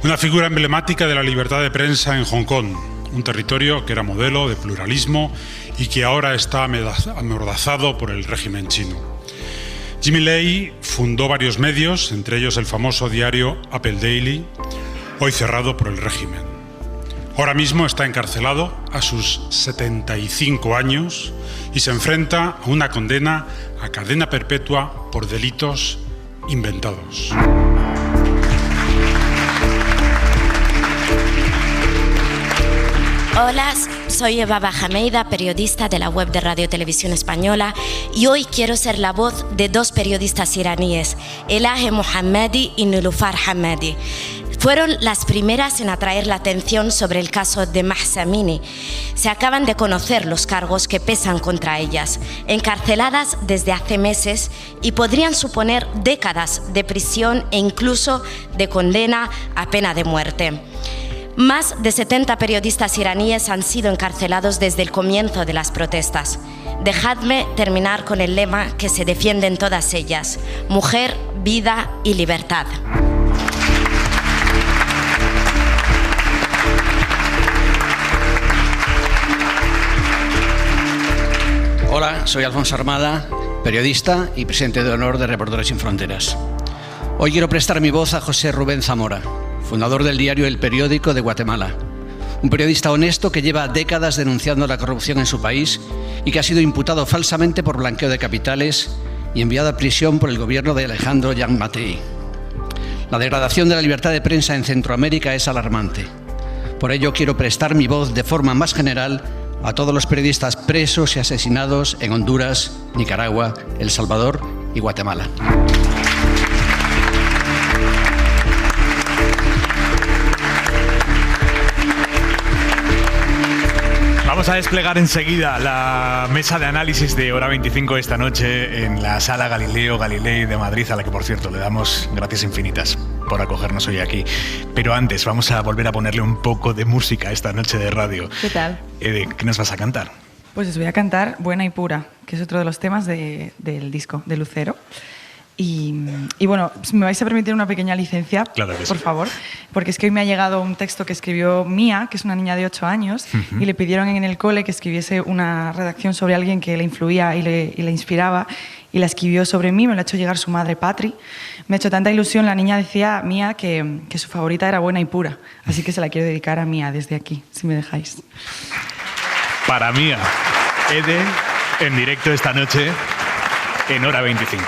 una figura emblemática de la libertad de prensa en Hong Kong, un territorio que era modelo de pluralismo y que ahora está amordazado por el régimen chino. Jamie Ley fundó varios medios, entre ellos el famoso diario Apple Daily, hoy cerrado por el régimen. Ahora mismo está encarcelado a sus 75 años y se enfrenta a una condena a cadena perpetua por delitos inventados. Hola, soy Eva Bajameida, periodista de la web de Radio Televisión Española, y hoy quiero ser la voz de dos periodistas iraníes, Elahe Mohammadi y Nilufar Hamadi. Fueron las primeras en atraer la atención sobre el caso de Mahsa Amini. Se acaban de conocer los cargos que pesan contra ellas, encarceladas desde hace meses y podrían suponer décadas de prisión e incluso de condena a pena de muerte. Más de 70 periodistas iraníes han sido encarcelados desde el comienzo de las protestas. Dejadme terminar con el lema que se defiende en todas ellas: mujer, vida y libertad. Hola, soy Alfonso Armada, periodista y presidente de honor de Reporteros Sin Fronteras. Hoy quiero prestar mi voz a José Rubén Zamora, fundador del diario El Periódico de Guatemala. Un periodista honesto que lleva décadas denunciando la corrupción en su país y que ha sido imputado falsamente por blanqueo de capitales y enviado a prisión por el gobierno de Alejandro Gianmattei. La degradación de la libertad de prensa en Centroamérica es alarmante. Por ello quiero prestar mi voz de forma más general a todos los periodistas presos y asesinados en Honduras, Nicaragua, El Salvador y Guatemala. Vamos a desplegar enseguida la mesa de análisis de Hora 25 esta noche en la Sala Galileo Galilei de Madrid, a la que, por cierto, le damos gracias infinitas por acogernos hoy aquí. Pero antes, vamos a volver a ponerle un poco de música esta noche de radio. ¿Qué tal? ¿Qué nos vas a cantar? Pues os voy a cantar Buena y Pura, que es otro de los temas del disco de Lucero. Y bueno, me vais a permitir una pequeña licencia, claro que por sí. favor, porque es que hoy me ha llegado un texto que escribió Mía, que es una niña de 8 años, y le pidieron en el cole que escribiese una redacción sobre alguien que le influía y le inspiraba, y la escribió sobre mí, me lo ha hecho llegar su madre Patri. Me ha hecho tanta ilusión, la niña decía, Mía, que su favorita era Buena y Pura, así que se la quiero dedicar a Mía desde aquí, si me dejáis. Para Mía, Ede, en directo esta noche en Hora 25.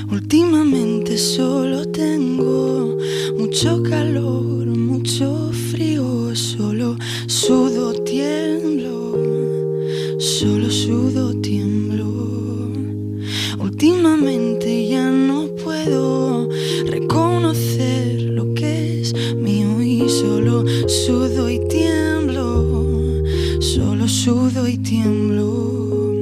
Últimamente solo tengo mucho calor, mucho frío, solo sudo, tiemblo, solo sudo, tiemblo. Últimamente ya no puedo reconocer lo que es mío y solo sudo y tiemblo, solo sudo y tiemblo,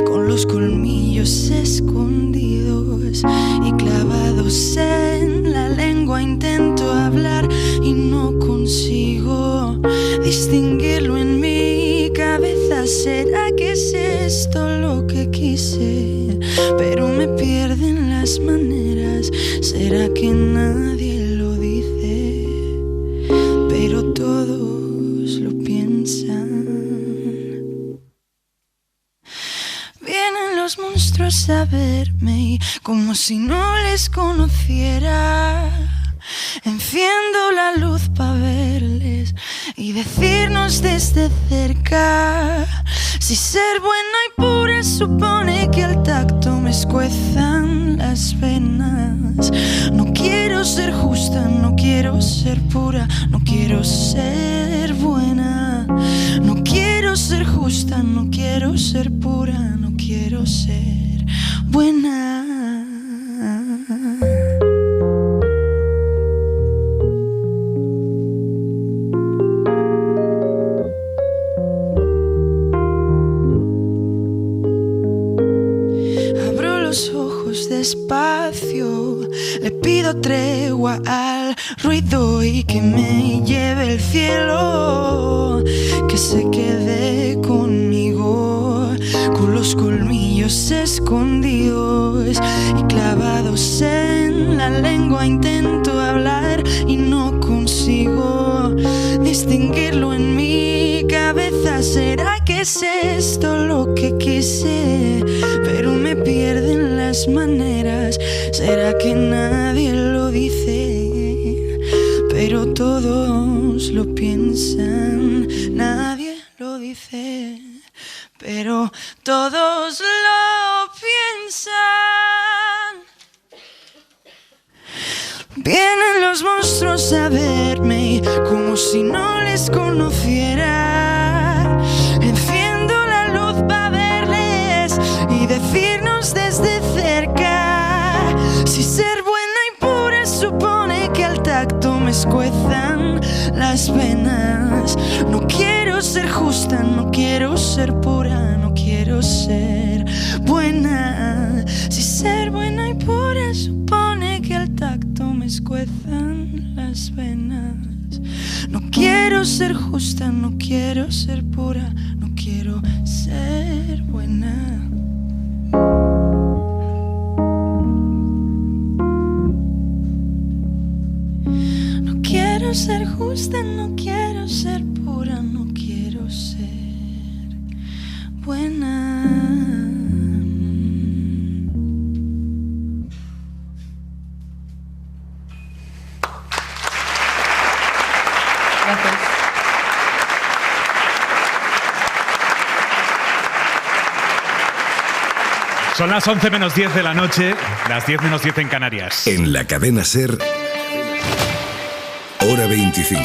con los colmillos escondidos y clavados en la lengua. Intento hablar y no consigo distinguirlo en mi cabeza. ¿Será que es esto lo que quise? Pero me pierden las maneras. ¿Será que nadie lo dice? Pero todos lo piensan. Vienen los monstruos a verme y como si no les conociera, enciendo la luz para verles y decirnos desde cerca: si ser buena y pura supone que al tacto me escuezan las venas. No quiero ser justa, no quiero ser pura, no quiero ser buena. No quiero ser justa, no quiero ser pura, no quiero ser buena. Despacio, le pido tregua al ruido y que me lleve el cielo, que se quede conmigo, con los colmillos escondidos y clavados en la lengua. Intento hablar y no consigo distinguirlo en mi cabeza. ¿Será que es esto lo que quise? Pero me pierden las maneras. ¿Será que nadie lo dice? Pero todos lo piensan. Nadie lo dice, pero todos lo piensan. Vienen los monstruos a verme como si no les conociera. Enciendo la luz para verles y decirnos desde cerca. Si ser buena y pura supone que al tacto me escuezan las venas. No quiero ser justa, no quiero ser pura, no quiero ser buena. Si ser buena y pura supone que al tacto me escuezan las venas. No quiero ser justa, no quiero ser pura, no quiero ser buena. No quiero ser justa, no quiero ser pura, no quiero ser buena. Son las 11 menos 10 de la noche, las 10 menos 10 en Canarias. En la cadena SER, Hora 25.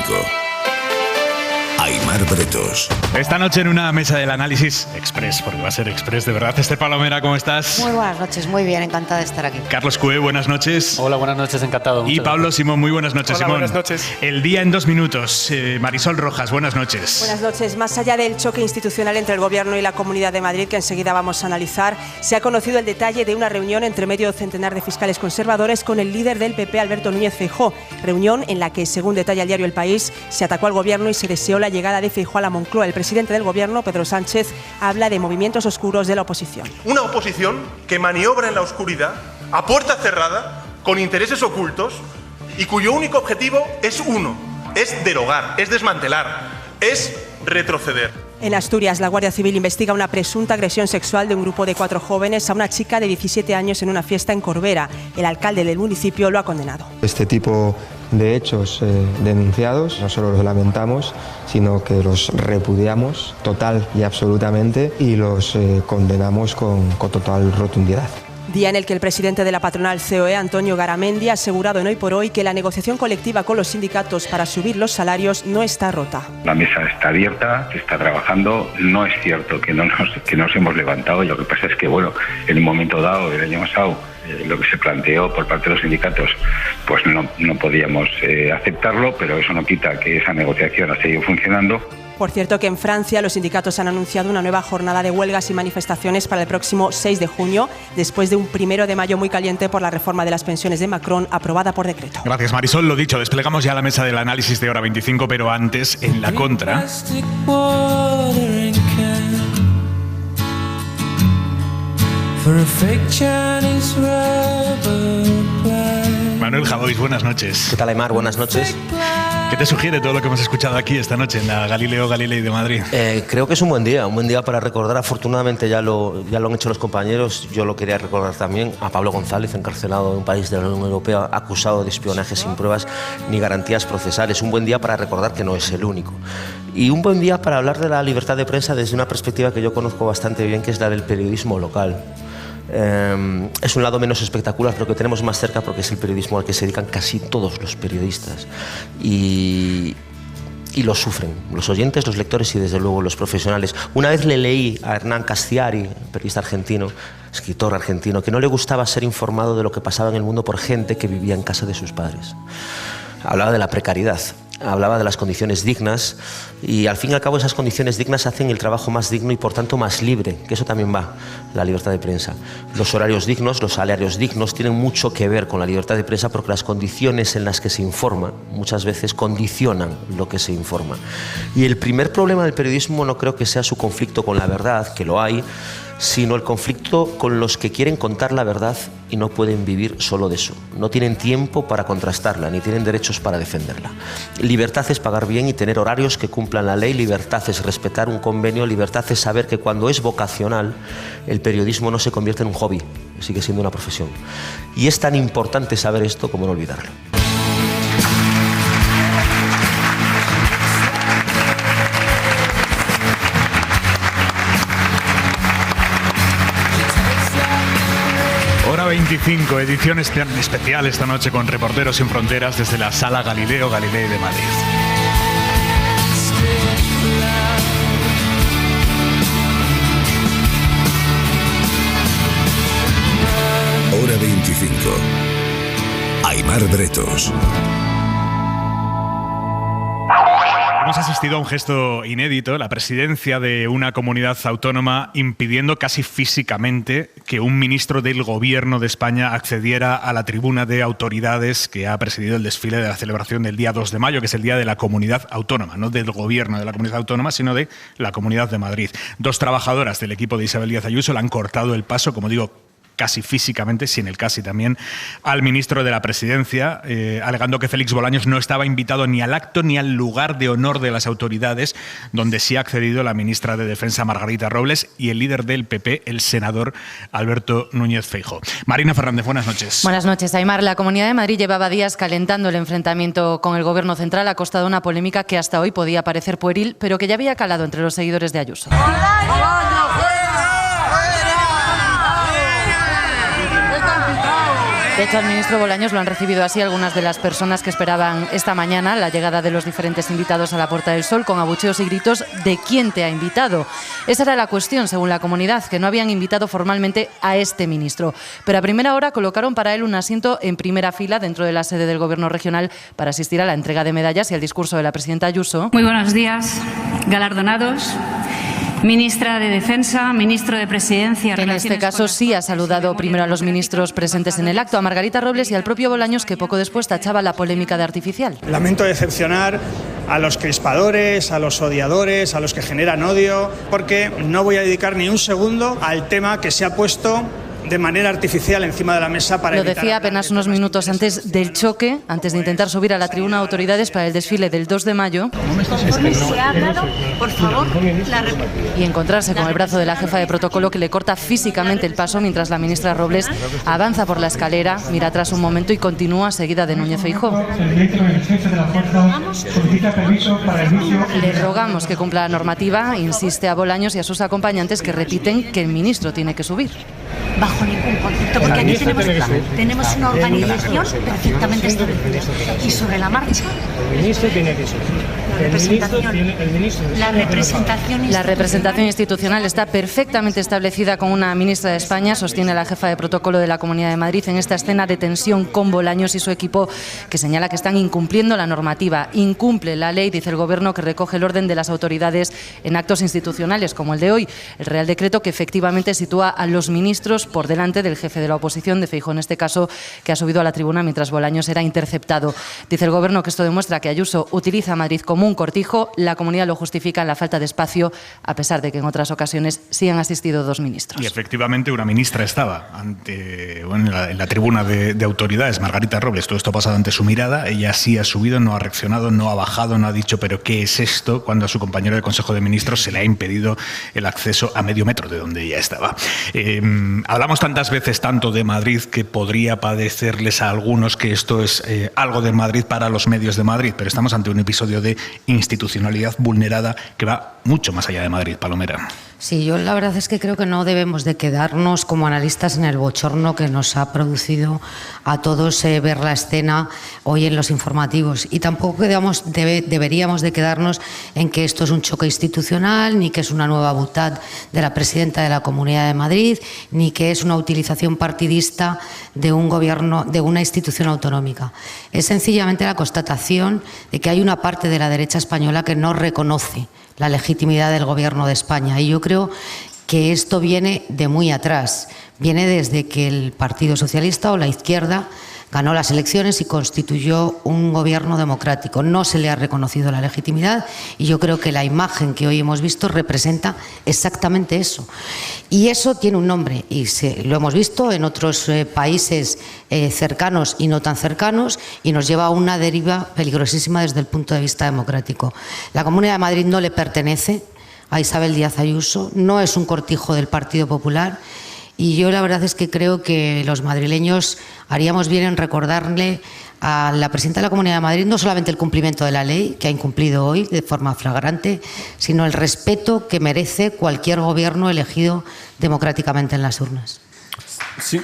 Aimar Bretos. Esta noche en una mesa del análisis express, porque va a ser express de verdad. Esther Palomera, ¿cómo estás? Muy buenas noches, muy bien, encantada de estar aquí. Carlos Cue, buenas noches. Hola, buenas noches, encantado. Y Pablo Simón, muy buenas noches. Hola, Simón. buenas noches. El día en 2 minutos. Marisol Rojas, buenas noches. Buenas noches. Más allá del choque institucional entre el Gobierno y la Comunidad de Madrid, que enseguida vamos a analizar, se ha conocido el detalle de una reunión entre medio centenar de fiscales conservadores con el líder del PP, Alberto Núñez Feijóo. Reunión en la que, según detalla el diario El País, se atacó al Gobierno y se deseó la llegada de Feijóo a la Moncloa. El presidente del Gobierno, Pedro Sánchez, habla de movimientos oscuros de la oposición. Una oposición que maniobra en la oscuridad, a puerta cerrada, con intereses ocultos y cuyo único objetivo es uno, es derogar, es desmantelar, es retroceder. En Asturias, la Guardia Civil investiga una presunta agresión sexual de un grupo de 4 jóvenes a una chica de 17 años en una fiesta en Corbera. El alcalde del municipio lo ha condenado. Este tipo de hechos denunciados no solo los lamentamos, sino que los repudiamos total y absolutamente y los condenamos con total rotundidad. Día en el que el presidente de la patronal COE, Antonio Garamendi, ha asegurado en Hoy por Hoy que la negociación colectiva con los sindicatos para subir los salarios no está rota. La mesa está abierta, se está trabajando. No es cierto que nos hemos levantado. Lo que pasa es que, bueno, en un momento dado, el año pasado, lo que se planteó por parte de los sindicatos, pues no podíamos aceptarlo, pero eso no quita que esa negociación ha seguido funcionando. Por cierto que en Francia los sindicatos han anunciado una nueva jornada de huelgas y manifestaciones para el próximo 6 de junio, después de un 1 de mayo muy caliente por la reforma de las pensiones de Macron aprobada por decreto. Gracias, Marisol. Lo dicho, desplegamos ya la mesa del análisis de Hora 25, pero antes, en la contra... Manuel Javois, buenas noches. ¿Qué tal, Aimar? Buenas noches. ¿Qué te sugiere todo lo que hemos escuchado aquí esta noche en la Galileo Galilei de Madrid? Creo que es un buen día para recordar. Afortunadamente ya lo han hecho los compañeros. Yo lo quería recordar también a Pablo González, encarcelado en un país de la Unión Europea, acusado de espionaje sin pruebas ni garantías procesales. Un buen día para recordar que no es el único. Y un buen día para hablar de la libertad de prensa desde una perspectiva que yo conozco bastante bien, que es la del periodismo local. Es un lado menos espectacular, pero que tenemos más cerca porque es el periodismo al que se dedican casi todos los periodistas y lo sufren los oyentes, los lectores y desde luego los profesionales. Una vez le leí a Hernán Castiari, periodista argentino, escritor argentino, que no le gustaba ser informado de lo que pasaba en el mundo por gente que vivía en casa de sus padres. Hablaba de la precariedad, hablaba de las condiciones dignas y al fin y al cabo esas condiciones dignas hacen el trabajo más digno y por tanto más libre, que eso también va, la libertad de prensa. Los horarios dignos, los salarios dignos tienen mucho que ver con la libertad de prensa porque las condiciones en las que se informa muchas veces condicionan lo que se informa. Y el primer problema del periodismo no creo que sea su conflicto con la verdad, que lo hay, sino el conflicto con los que quieren contar la verdad y no pueden vivir solo de eso. No tienen tiempo para contrastarla, ni tienen derechos para defenderla. Libertad es pagar bien y tener horarios que cumplan la ley, libertad es respetar un convenio, libertad es saber que cuando es vocacional, el periodismo no se convierte en un hobby, sigue siendo una profesión. Y es tan importante saber esto como no olvidarlo. 25, edición especial esta noche con Reporteros Sin Fronteras desde la Sala Galileo Galilei de Madrid. Hora 25. Aimar Bretos. Hemos asistido a un gesto inédito, la presidencia de una comunidad autónoma impidiendo casi físicamente que un ministro del Gobierno de España accediera a la tribuna de autoridades que ha presidido el desfile de la celebración del día 2 de mayo, que es el día de la comunidad autónoma, no del Gobierno de la comunidad autónoma, sino de la Comunidad de Madrid. 2 trabajadoras del equipo de Isabel Díaz Ayuso le han cortado el paso, como digo, casi físicamente, sin el casi también, al ministro de la Presidencia, alegando que Félix Bolaños no estaba invitado ni al acto ni al lugar de honor de las autoridades, donde sí ha accedido la ministra de Defensa, Margarita Robles, y el líder del PP, el senador Alberto Núñez Feijóo. Marina Fernández, buenas noches. Buenas noches, Aimar. La Comunidad de Madrid llevaba días calentando el enfrentamiento con el Gobierno central a costa de una polémica que hasta hoy podía parecer pueril, pero que ya había calado entre los seguidores de Ayuso. De hecho, al ministro Bolaños lo han recibido así algunas de las personas que esperaban esta mañana la llegada de los diferentes invitados a la Puerta del Sol, con abucheos y gritos de ¿quién te ha invitado? Esa era la cuestión, según la comunidad, que no habían invitado formalmente a este ministro. Pero a primera hora colocaron para él un asiento en primera fila dentro de la sede del Gobierno regional para asistir a la entrega de medallas y al discurso de la presidenta Ayuso. Muy buenos días, galardonados. Ministra de Defensa, ministro de Presidencia. En este caso sí ha saludado primero a los ministros presentes en el acto, a Margarita Robles y al propio Bolaños, que poco después tachaba la polémica de artificial. Lamento decepcionar a los crispadores, a los odiadores, a los que generan odio, porque no voy a dedicar ni un segundo al tema que se ha puesto de manera artificial encima de la mesa para evitar... Lo decía apenas unos minutos antes del choque, antes de intentar subir a la tribuna de autoridades para el desfile del 2 de mayo. Se ha hablado, por favor, Y encontrarse con el brazo de la jefa de protocolo, que le corta físicamente el paso mientras la ministra Robles avanza por la escalera, mira atrás un momento y continúa seguida de Núñez Feijóo. Le rogamos que cumpla la normativa, insiste a Bolaños y a sus acompañantes, que repiten que el ministro tiene que subir. bajo ningún concepto, porque aquí tenemos una organización perfectamente establecida. Y sobre la marcha, El ministro tiene que ser. La representación institucional está perfectamente establecida con una ministra de España, sostiene la jefa de protocolo de la Comunidad de Madrid, en esta escena de tensión con Bolaños y su equipo, que señala que están incumpliendo la normativa. Incumple la ley, dice el Gobierno, que recoge el orden de las autoridades en actos institucionales como el de hoy, el Real Decreto que efectivamente sitúa a los ministros por delante del jefe de la oposición, de Feijóo en este caso, que ha subido a la tribuna mientras Bolaños era interceptado. Dice el Gobierno que esto demuestra que Ayuso utiliza a Madrid como un cortijo. La comunidad lo justifica en la falta de espacio, a pesar de que en otras ocasiones sí han asistido 2 ministros. Y efectivamente una ministra estaba en la tribuna de autoridades, Margarita Robles. Todo esto ha pasado ante su mirada. Ella sí ha subido, no ha reaccionado, no ha bajado, no ha dicho ¿pero qué es esto?, cuando a su compañero del Consejo de Ministros se le ha impedido el acceso a medio metro de donde ella estaba. Hablamos tantas veces tanto de Madrid que podría parecerles a algunos que esto es algo de Madrid para los medios de Madrid, pero estamos ante un episodio de institucionalidad vulnerada que va mucho más allá de Madrid, Palomera. Sí, yo la verdad es que creo que no debemos de quedarnos como analistas en el bochorno que nos ha producido a todos ver la escena hoy en los informativos, y tampoco deberíamos de quedarnos en que esto es un choque institucional, ni que es una nueva butad de la presidenta de la Comunidad de Madrid, ni que es una utilización partidista de un gobierno, de una institución autonómica. Es sencillamente la constatación de que hay una parte de la derecha española que no reconoce la legitimidad del Gobierno de España, y yo creo que esto viene de muy atrás, viene desde que el Partido Socialista o la izquierda ganó las elecciones y constituyó un gobierno democrático. No se le ha reconocido la legitimidad, y yo creo que la imagen que hoy hemos visto representa exactamente eso. Y eso tiene un nombre, y lo hemos visto en otros países cercanos y no tan cercanos, y nos lleva a una deriva peligrosísima desde el punto de vista democrático. La Comunidad de Madrid no le pertenece a Isabel Díaz Ayuso, no es un cortijo del Partido Popular. Y yo la verdad es que creo que los madrileños haríamos bien en recordarle a la presidenta de la Comunidad de Madrid no solamente el cumplimiento de la ley, que ha incumplido hoy de forma flagrante, sino el respeto que merece cualquier gobierno elegido democráticamente en las urnas. Sí.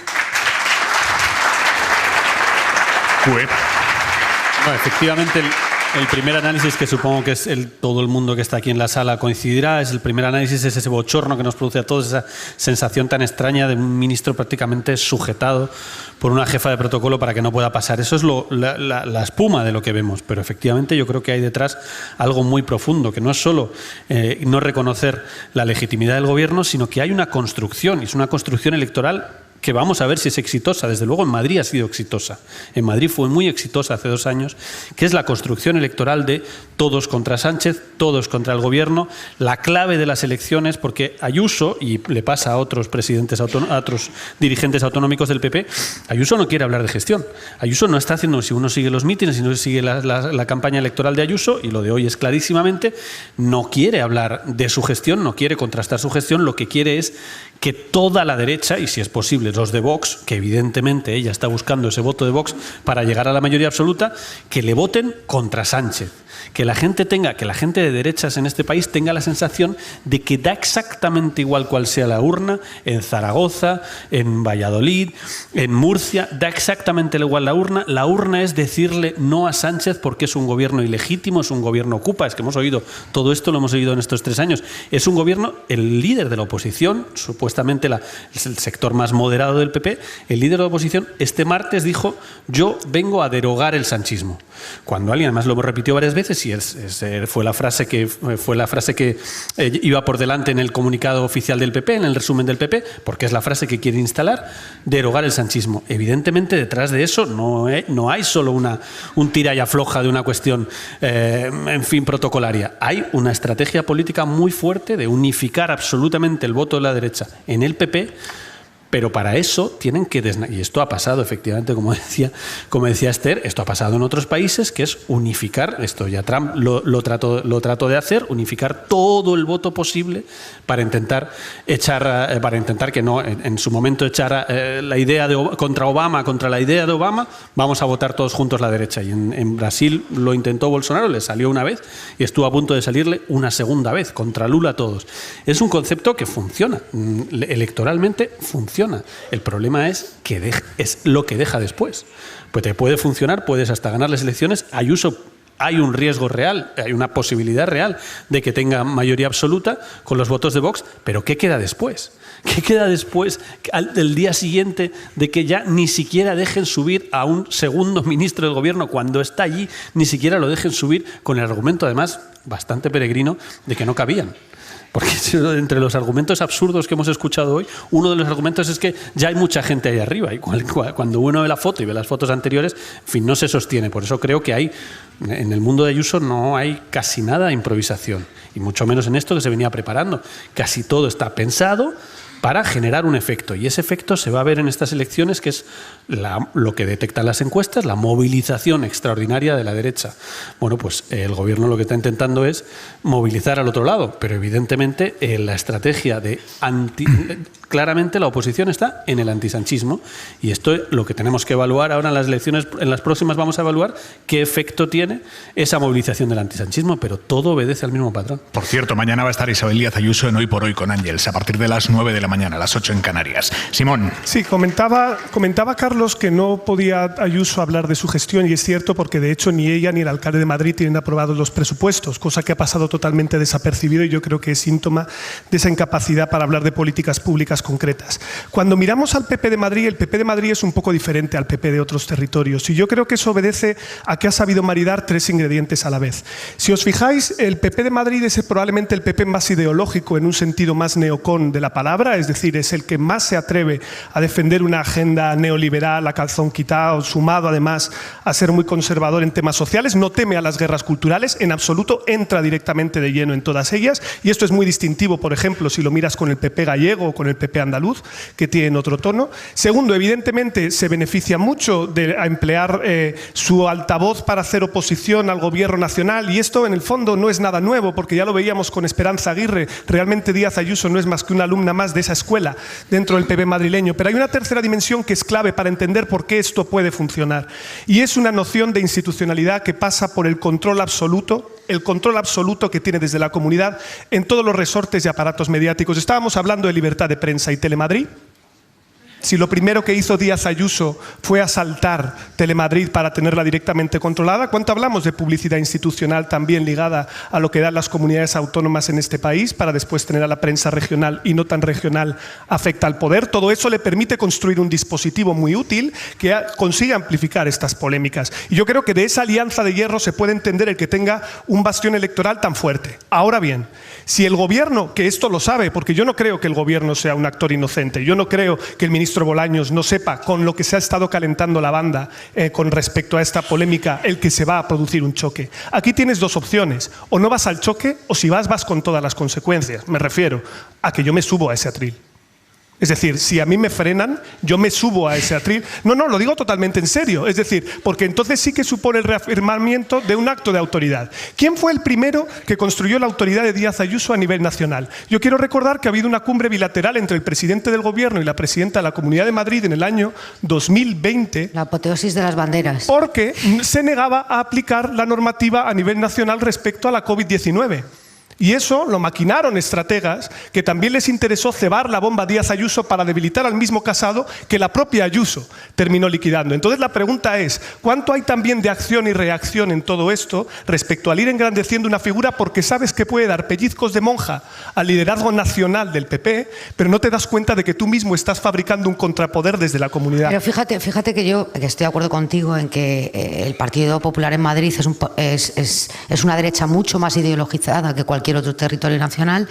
CUE. Bueno, efectivamente, el primer análisis, que supongo que es todo el mundo que está aquí en la sala coincidirá, es el primer análisis, es ese bochorno que nos produce a todos, esa sensación tan extraña de un ministro prácticamente sujetado por una jefa de protocolo para que no pueda pasar. Eso es la espuma de lo que vemos, pero efectivamente yo creo que hay detrás algo muy profundo, que no es solo no reconocer la legitimidad del gobierno, sino que hay una construcción, y es una construcción electoral que vamos a ver si es exitosa. Desde luego en Madrid ha sido exitosa. En Madrid fue muy exitosa hace 2 años, que es la construcción electoral de todos contra Sánchez, todos contra el gobierno, la clave de las elecciones, porque Ayuso, y le pasa a otros presidentes, a otros dirigentes autonómicos del PP, Ayuso no quiere hablar de gestión. Ayuso no está haciendo, si uno sigue los mítines, si uno sigue la campaña electoral de Ayuso, y lo de hoy es clarísimamente, no quiere hablar de su gestión, no quiere contrastar su gestión, lo que quiere es que toda la derecha, y si es posible los de Vox, que evidentemente ella está buscando ese voto de Vox para llegar a la mayoría absoluta, que le voten contra Sánchez. Que la gente de derechas en este país tenga la sensación de que da exactamente igual cual sea la urna, en Zaragoza, en Valladolid, en Murcia, da exactamente igual la urna. La urna es decirle no a Sánchez porque es un gobierno ilegítimo, es un gobierno ocupa. Es que hemos oído todo esto, lo hemos oído en estos 3 años. Es un gobierno, el líder de la oposición, supuestamente es el sector más moderado del PP, el líder de la oposición este martes dijo: yo vengo a derogar el sanchismo. Cuando alguien, además lo repitió varias veces, y fue la frase que iba por delante en el comunicado oficial del PP, en el resumen del PP, porque es la frase que quiere instalar, derogar el sanchismo. Evidentemente detrás de eso no hay solo un tira y afloja de una cuestión protocolaria. Hay una estrategia política muy fuerte de unificar absolutamente el voto de la derecha en el PP. Pero para eso tienen que... Y esto ha pasado, efectivamente, como decía Esther, esto ha pasado en otros países, que es unificar, esto ya Trump lo trató de hacer, unificar todo el voto posible para intentar que no, en su momento echara la idea contra la idea de Obama, vamos a votar todos juntos la derecha. Y en Brasil lo intentó Bolsonaro, le salió una vez y estuvo a punto de salirle una segunda vez, contra Lula todos. Es un concepto que funciona, electoralmente funciona. El problema es lo que deja después. Pues te puede funcionar, puedes hasta ganar las elecciones. Ayuso, hay un riesgo real, hay una posibilidad real de que tenga mayoría absoluta con los votos de Vox, pero ¿qué queda después? ¿Qué queda después del día siguiente de que ya ni siquiera dejen subir a un segundo ministro del gobierno cuando está allí, ni siquiera lo dejen subir con el argumento, además, bastante peregrino, de que no cabían? Porque entre los argumentos absurdos que hemos escuchado hoy, uno de los argumentos es que ya hay mucha gente ahí arriba. Y cuando uno ve la foto y ve las fotos anteriores, en fin, no se sostiene. Por eso creo que en el mundo de Ayuso no hay casi nada de improvisación. Y mucho menos en esto que se venía preparando. Casi todo está pensado para generar un efecto. Y ese efecto se va a ver en estas elecciones, que es lo que detectan las encuestas, la movilización extraordinaria de la derecha. Bueno, pues el gobierno lo que está intentando es movilizar al otro lado, pero evidentemente la estrategia de claramente la oposición está en el antisanchismo, y esto es lo que tenemos que evaluar ahora en las elecciones. En las próximas vamos a evaluar qué efecto tiene esa movilización del antisanchismo, pero todo obedece al mismo patrón. Por cierto, mañana va a estar Isabel Díaz Ayuso en Hoy por Hoy con Ángels, a partir de las 9 de la mañana, a las 8 en Canarias. Simón. Sí, comentaba Carlos que no podía Ayuso hablar de su gestión, y es cierto, porque de hecho ni ella ni el alcalde de Madrid tienen aprobados los presupuestos, cosa que ha pasado totalmente desapercibido, y yo creo que es síntoma de esa incapacidad para hablar de políticas públicas concretas. Cuando miramos al PP de Madrid, el PP de Madrid es un poco diferente al PP de otros territorios, y yo creo que eso obedece a que ha sabido maridar 3 ingredientes a la vez. Si os fijáis, el PP de Madrid es probablemente el PP más ideológico en un sentido más neocon de la palabra, es decir, es el que más se atreve a defender una agenda neoliberal a calzón quitado, sumado además a ser muy conservador en temas sociales, no teme a las guerras culturales, en absoluto, entra directamente de lleno en todas ellas, y esto es muy distintivo, por ejemplo, si lo miras con el PP gallego o con el PP andaluz, que tienen otro tono. Segundo, evidentemente se beneficia mucho de emplear su altavoz para hacer oposición al gobierno nacional, y esto en el fondo no es nada nuevo, porque ya lo veíamos con Esperanza Aguirre. Realmente Díaz Ayuso no es más que una alumna más de esa escuela dentro del PP madrileño. Pero hay una tercera dimensión que es clave para entender por qué esto puede funcionar, y es una noción de institucionalidad que pasa por el control absoluto que tiene desde la comunidad en todos los resortes y aparatos mediáticos. Estábamos hablando de libertad de prensa y Telemadrid. si lo primero que hizo Díaz Ayuso fue asaltar Telemadrid para tenerla directamente controlada? ¿Cuánto hablamos de publicidad institucional también ligada a lo que dan las comunidades autónomas en este país para después tener a la prensa regional y no tan regional afecta al poder? Todo eso le permite construir un dispositivo muy útil que consigue amplificar estas polémicas. Y yo creo que de esa alianza de hierro se puede entender el que tenga un bastión electoral tan fuerte. Ahora bien, si el gobierno, que esto lo sabe, porque yo no creo que el gobierno sea un actor inocente, yo no creo que el ministro Bolaños no sepa con lo que se ha estado calentando la banda con respecto a esta polémica el que se va a producir un choque. Aquí tienes dos opciones, o no vas al choque o si vas con todas las consecuencias. Me refiero a que yo me subo a ese atril. Es decir, si a mí me frenan, yo me subo a ese atril. No, lo digo totalmente en serio. Es decir, porque entonces sí que supone el reafirmamiento de un acto de autoridad. ¿Quién fue el primero que construyó la autoridad de Díaz Ayuso a nivel nacional? Yo quiero recordar que ha habido una cumbre bilateral entre el presidente del gobierno y la presidenta de la Comunidad de Madrid en el año 2020. La apoteosis de las banderas. Porque se negaba a aplicar la normativa a nivel nacional respecto a la COVID-19. Y eso lo maquinaron estrategas que también les interesó cebar la bomba Díaz Ayuso para debilitar al mismo Casado que la propia Ayuso terminó liquidando. Entonces la pregunta es, ¿cuánto hay también de acción y reacción en todo esto respecto al ir engrandeciendo una figura porque sabes que puede dar pellizcos de monja al liderazgo nacional del PP, pero no te das cuenta de que tú mismo estás fabricando un contrapoder desde la comunidad? Pero fíjate que yo estoy de acuerdo contigo en que el Partido Popular en Madrid es una derecha mucho más ideologizada que cualquier otro territorio nacional.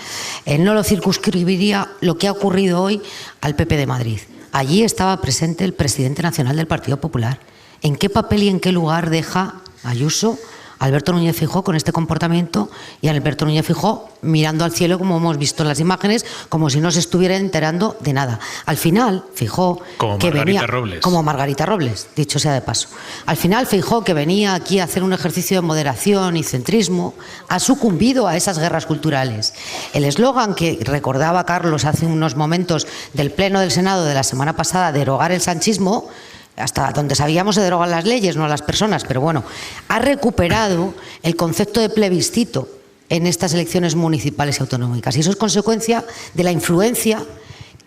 No lo circunscribiría lo que ha ocurrido hoy al PP de Madrid. Allí estaba presente el presidente nacional del Partido Popular. ¿En qué papel y en qué lugar deja Ayuso Alberto Núñez Feijóo con este comportamiento y Alberto Núñez Feijóo mirando al cielo, como hemos visto en las imágenes, como si no se estuviera enterando de nada? Al final, Feijóo, como Margarita Robles, dicho sea de paso. Al final, Feijóo, que venía aquí a hacer un ejercicio de moderación y centrismo, ha sucumbido a esas guerras culturales. El eslogan que recordaba Carlos hace unos momentos del Pleno del Senado de la semana pasada, derogar el sanchismo, hasta donde sabíamos se derogan las leyes, no las personas, pero bueno, ha recuperado el concepto de plebiscito en estas elecciones municipales y autonómicas. Y eso es consecuencia de la influencia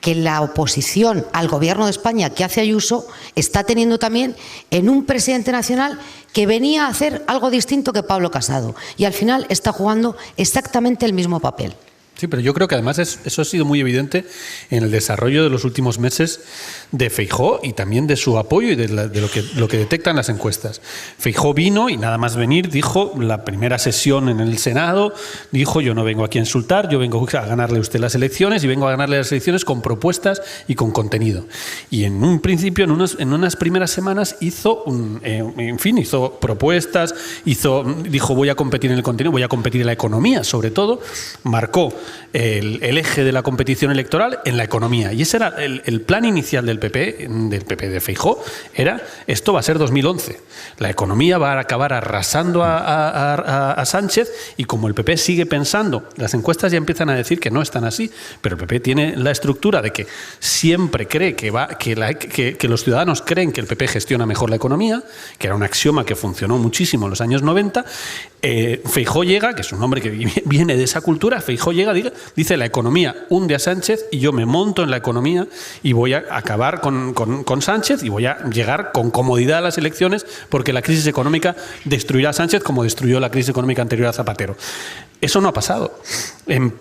que la oposición al gobierno de España que hace Ayuso está teniendo también en un presidente nacional que venía a hacer algo distinto que Pablo Casado. Y al final está jugando exactamente el mismo papel. Sí, pero yo creo que además eso ha sido muy evidente en el desarrollo de los últimos meses de Feijóo y también de su apoyo y de lo que detectan las encuestas. Feijóo vino y nada más venir dijo, la primera sesión en el Senado, dijo: yo no vengo aquí a insultar, yo vengo a ganarle a usted las elecciones y vengo a ganarle las elecciones con propuestas y con contenido. Y en un principio, en unas primeras semanas hizo propuestas, dijo: voy a competir en el contenido, voy a competir en la economía, sobre todo, marcó el eje de la competición electoral en la economía. Y ese era el plan inicial del PP de Feijóo, era: esto va a ser 2011. La economía va a acabar arrasando a Sánchez, y como el PP sigue pensando, las encuestas ya empiezan a decir que no están así, pero el PP tiene la estructura de que siempre cree que los ciudadanos creen que el PP gestiona mejor la economía, que era un axioma que funcionó muchísimo en los años 90. Feijóo llega, que es un hombre que viene de esa cultura, Feijóo llega, dice: la economía hunde a Sánchez y yo me monto en la economía y voy a acabar con Sánchez y voy a llegar con comodidad a las elecciones, porque la crisis económica destruirá a Sánchez como destruyó la crisis económica anterior a Zapatero. Eso no ha pasado.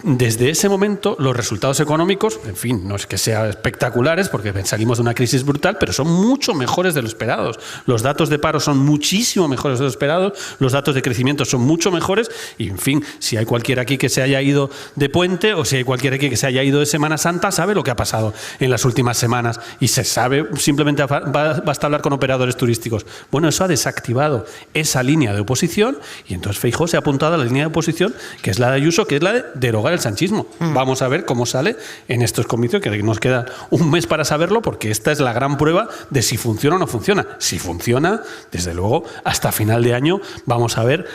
Desde ese momento los resultados económicos, en fin, no es que sean espectaculares porque salimos de una crisis brutal, pero son mucho mejores de lo esperados. Los datos de paro son muchísimo mejores de lo esperados, los datos de crecimiento son mucho mejores y, en fin, si hay cualquiera aquí que se haya ido de puente o si hay cualquiera aquí que se haya ido de Semana Santa, sabe lo que ha pasado en las últimas semanas y se sabe, simplemente basta hablar con operadores turísticos. Bueno, eso ha desactivado esa línea de oposición y entonces Feijóo se ha apuntado a la línea de oposición, que es la de Ayuso, que es la de derogar el sanchismo. Vamos a ver cómo sale en estos comicios, que nos queda un mes para saberlo, porque esta es la gran prueba de si funciona o no funciona. Si funciona, desde luego, hasta final de año vamos a ver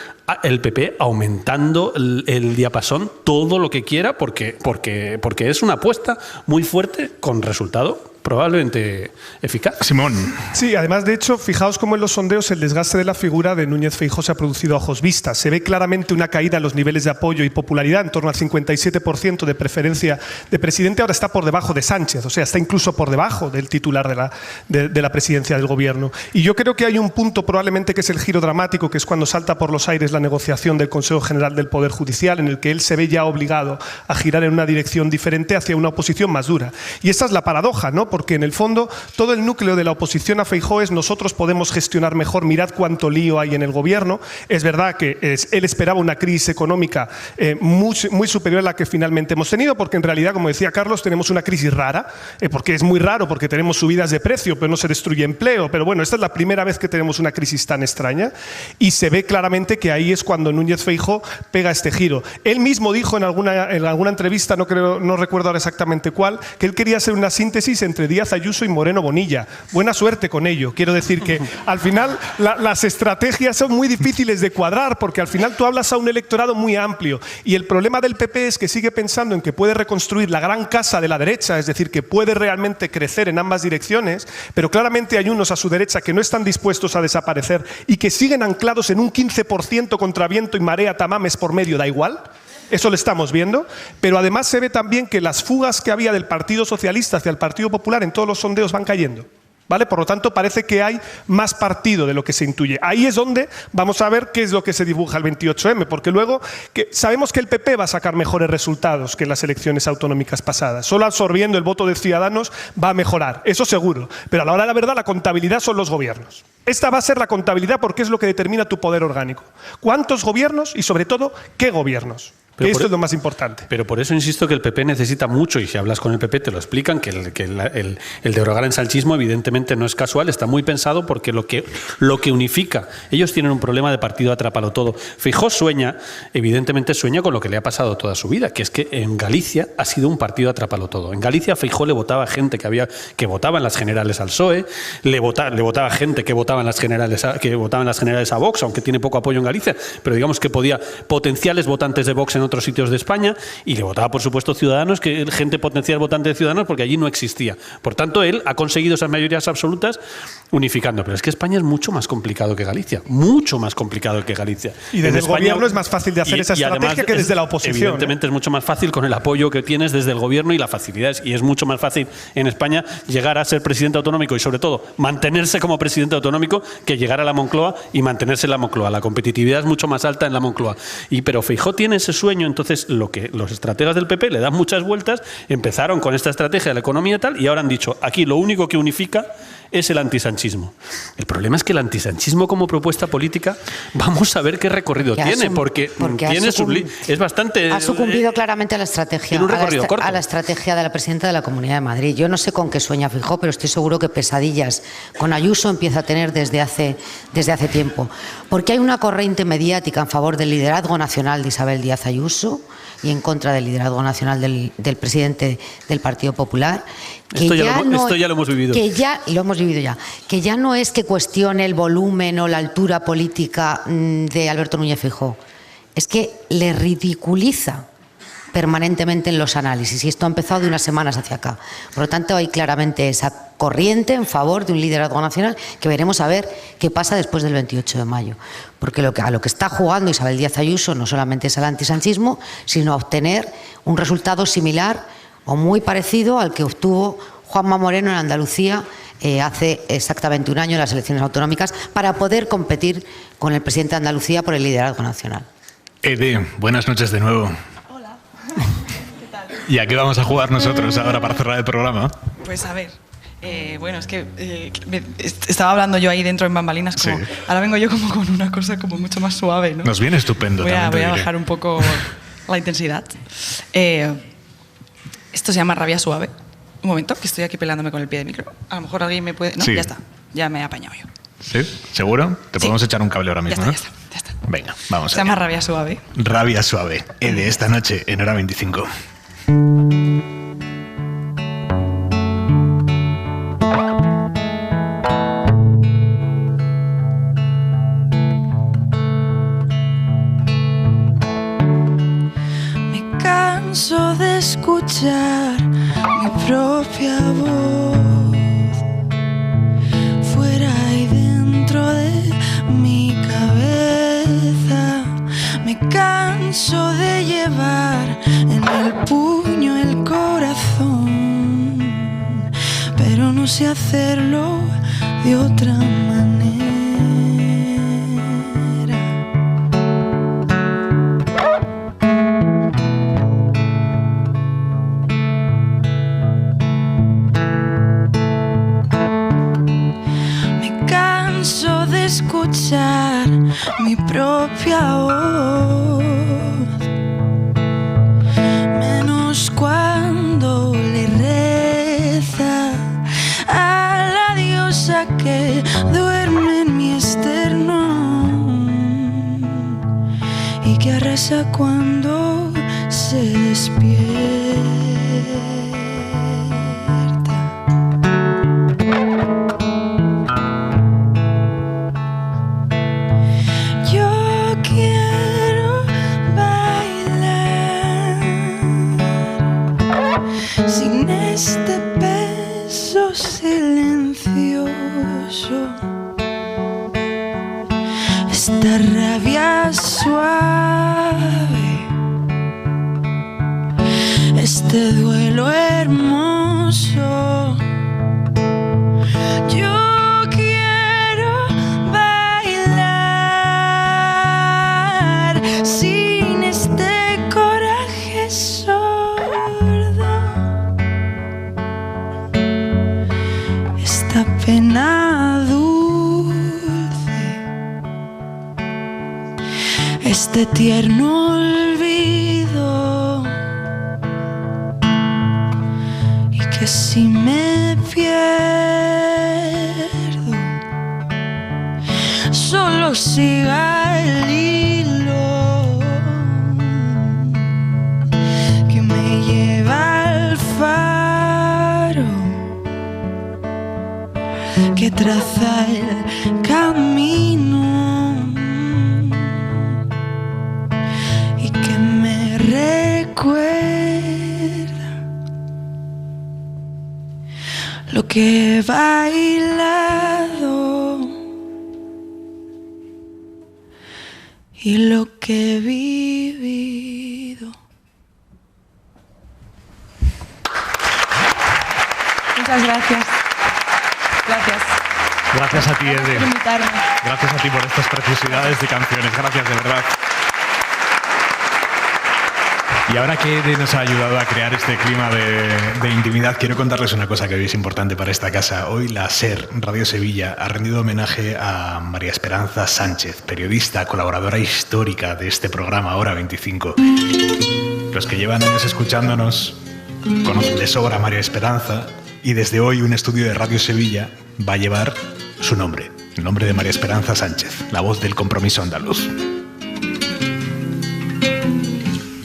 el PP aumentando el diapasón todo lo que quiera, porque es una apuesta muy fuerte con resultado probablemente eficaz. Simón. Sí, además, de hecho, fijaos cómo en los sondeos el desgaste de la figura de Núñez Feijóo se ha producido a ojos vistas. Se ve claramente una caída en los niveles de apoyo y popularidad, en torno al 57% de preferencia de presidente. Ahora está por debajo de Sánchez, o sea, está incluso por debajo del titular de la presidencia del gobierno. Y yo creo que hay un punto probablemente que es el giro dramático, que es cuando salta por los aires la negociación del Consejo General del Poder Judicial, en el que él se ve ya obligado a girar en una dirección diferente hacia una oposición más dura. Y esta es la paradoja, ¿no? Porque en el fondo todo el núcleo de la oposición a Feijóo es: nosotros podemos gestionar mejor, mirad cuánto lío hay en el gobierno. Es verdad que él esperaba una crisis económica muy superior a la que finalmente hemos tenido, porque en realidad, como decía Carlos, tenemos una crisis rara, porque es muy raro, porque tenemos subidas de precio, pero no se destruye empleo. Pero bueno, esta es la primera vez que tenemos una crisis tan extraña, y se ve claramente que ahí es cuando Núñez Feijóo pega este giro. Él mismo dijo en alguna entrevista, no recuerdo ahora exactamente cuál, que él quería hacer una síntesis entre Díaz Ayuso y Moreno Bonilla. Buena suerte con ello. Quiero decir que al final las estrategias son muy difíciles de cuadrar, porque al final tú hablas a un electorado muy amplio, y el problema del PP es que sigue pensando en que puede reconstruir la gran casa de la derecha, es decir, que puede realmente crecer en ambas direcciones, pero claramente hay unos a su derecha que no están dispuestos a desaparecer y que siguen anclados en un 15% contra viento y marea, tamames por medio, da igual. Eso lo estamos viendo, pero además se ve también que las fugas que había del Partido Socialista hacia el Partido Popular en todos los sondeos van cayendo, ¿vale? Por lo tanto, parece que hay más partido de lo que se intuye. Ahí es donde vamos a ver qué es lo que se dibuja el 28M, porque luego sabemos que el PP va a sacar mejores resultados que en las elecciones autonómicas pasadas. Solo absorbiendo el voto de Ciudadanos va a mejorar, eso seguro. Pero a la hora de la verdad, la contabilidad son los gobiernos. Esta va a ser la contabilidad, porque es lo que determina tu poder orgánico. ¿Cuántos gobiernos y, sobre todo, qué gobiernos? Esto es lo más importante. Pero por eso insisto que el PP necesita mucho, y si hablas con el PP te lo explican, que el derogar el sanchismo evidentemente no es casual, está muy pensado, porque lo que unifica, ellos tienen un problema de partido atrápalo todo. Feijóo evidentemente sueña con lo que le ha pasado toda su vida, que es que en Galicia ha sido un partido atrápalo todo. En Galicia Feijóo le votaba gente que votaba en las generales al PSOE, le votaba gente que votaba en las generales a Vox, aunque tiene poco apoyo en Galicia, pero digamos que podía potenciales votantes de Vox en otros sitios de España, y le votaba, por supuesto, Ciudadanos, que gente potencial votante de Ciudadanos, porque allí no existía. Por tanto, él ha conseguido esas mayorías absolutas unificando. Pero es que España es mucho más complicado que Galicia, mucho más complicado que Galicia. Y desde el gobierno es más fácil de hacer esa estrategia que desde la oposición. Evidentemente es mucho más fácil con el apoyo que tienes desde el gobierno y las facilidades, y es mucho más fácil en España llegar a ser presidente autonómico y, sobre todo, mantenerse como presidente autonómico que llegar a la Moncloa y mantenerse en la Moncloa. La competitividad es mucho más alta en la Moncloa. Pero Feijóo tiene ese sueño. Entonces, lo que los estrategas del PP le dan muchas vueltas, empezaron con esta estrategia de la economía y tal, y ahora han dicho, aquí lo único que unifica es el antisanchismo. El problema es que el antisanchismo como propuesta política, vamos a ver qué recorrido tiene, porque tiene es bastante... Ha sucumbido claramente a la estrategia, a la estrategia de la presidenta de la Comunidad de Madrid. Yo no sé con qué sueña Feijóo, pero estoy seguro que pesadillas con Ayuso empieza a tener desde hace tiempo. Porque hay una corriente mediática en favor del liderazgo nacional de Isabel Díaz Ayuso y en contra del liderazgo nacional del presidente del Partido Popular. Esto ya lo hemos vivido. Que ya no es que cuestione el volumen o la altura política de Alberto Núñez Feijóo, es que le ridiculiza permanentemente en los análisis, y esto ha empezado de unas semanas hacia acá. Por lo tanto, hay claramente esa corriente en favor de un liderazgo nacional, que veremos a ver qué pasa después del 28 de mayo. Porque a lo que está jugando Isabel Díaz Ayuso no solamente es al antisanchismo, sino a obtener un resultado similar o muy parecido al que obtuvo Juanma Moreno en Andalucía hace exactamente un año en las elecciones autonómicas, para poder competir con el presidente de Andalucía por el liderazgo nacional. Ede, buenas noches de nuevo. ¿Qué tal? ¿Y a qué vamos a jugar nosotros ahora para cerrar el programa? Pues a ver, bueno, es que estaba hablando yo ahí dentro en bambalinas, como, sí. Ahora vengo yo como con una cosa como mucho más suave, ¿no? Nos viene estupendo. Voy a bajar un poco la intensidad. Esto se llama rabia suave. Un momento, que estoy aquí pelándome con el pie de micro. A lo mejor alguien me puede... No, sí. Ya está, ya me he apañado yo. ¿Sí? ¿Seguro? Te podemos echar un cable ahora mismo, ya ¿no? Ya está. Venga, vamos. Se llama rabia suave. Rabia suave. De esta noche en Hora 25. Me canso de escuchar mi propia voz. dentro de mi cabeza. Me canso de llevar en el puño el corazón, pero no sé hacerlo de otra manera. Me canso de escuchar mi propia voz, menos cuando le reza a la diosa que duerme en mi externo y que arrasa cuando se despierta. Yo quiero bailar sin este peso silencioso, esta rabia suave, este duelo hermoso. Yo quiero bailar sin este coraje sordo, esta pena dulce, este tierno olvido, y que si me pierdo solo siga el hilo que me lleva al faro, que traza el camino y que me recuerda lo que he bailado y lo que he vivido. Muchas gracias. Gracias. Gracias a ti, Ede. Por invitarme. Gracias a ti por estas preciosidades de canciones. Gracias, de verdad. Y ahora que Ede nos ha ayudado a crear este clima de intimidad, quiero contarles una cosa que hoy es importante para esta casa. Hoy la SER, Radio Sevilla, ha rendido homenaje a María Esperanza Sánchez, periodista, colaboradora histórica de este programa Hora 25. Los que llevan años escuchándonos conocen de sobra a María Esperanza, y desde hoy un estudio de Radio Sevilla va a llevar su nombre, el nombre de María Esperanza Sánchez, la voz del compromiso andaluz.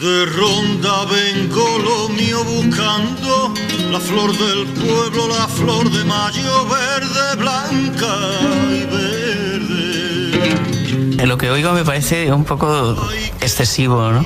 De ronda vengo lo mío buscando, la flor del pueblo, la flor de mayo, verde, blanca y verde. Lo que oigo me parece un poco excesivo, ¿no?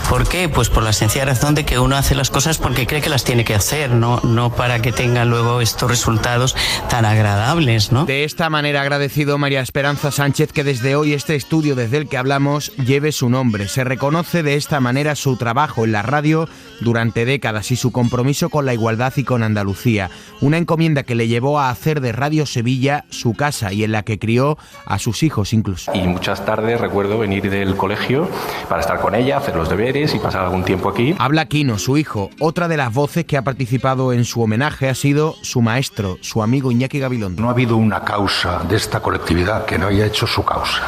¿Por qué? Pues por la sencilla razón de que uno hace las cosas porque cree que las tiene que hacer, no para que tengan luego estos resultados tan agradables, ¿no? De esta manera ha agradecido María Esperanza Sánchez que desde hoy este estudio desde el que hablamos lleve su nombre. Se reconoce de esta manera su trabajo en la radio durante décadas y su compromiso con la igualdad y con Andalucía. Una encomienda que le llevó a hacer de Radio Sevilla su casa y en la que crió a sus hijos incluso. Y muchas tardes recuerdo venir del colegio para estar con ella, hacer los deberes y pasar algún tiempo aquí. Habla Quino, su hijo. Otra de las voces que ha participado en su homenaje ha sido su maestro, su amigo Iñaki Gabilondo. No ha habido una causa de esta colectividad que no haya hecho su causa.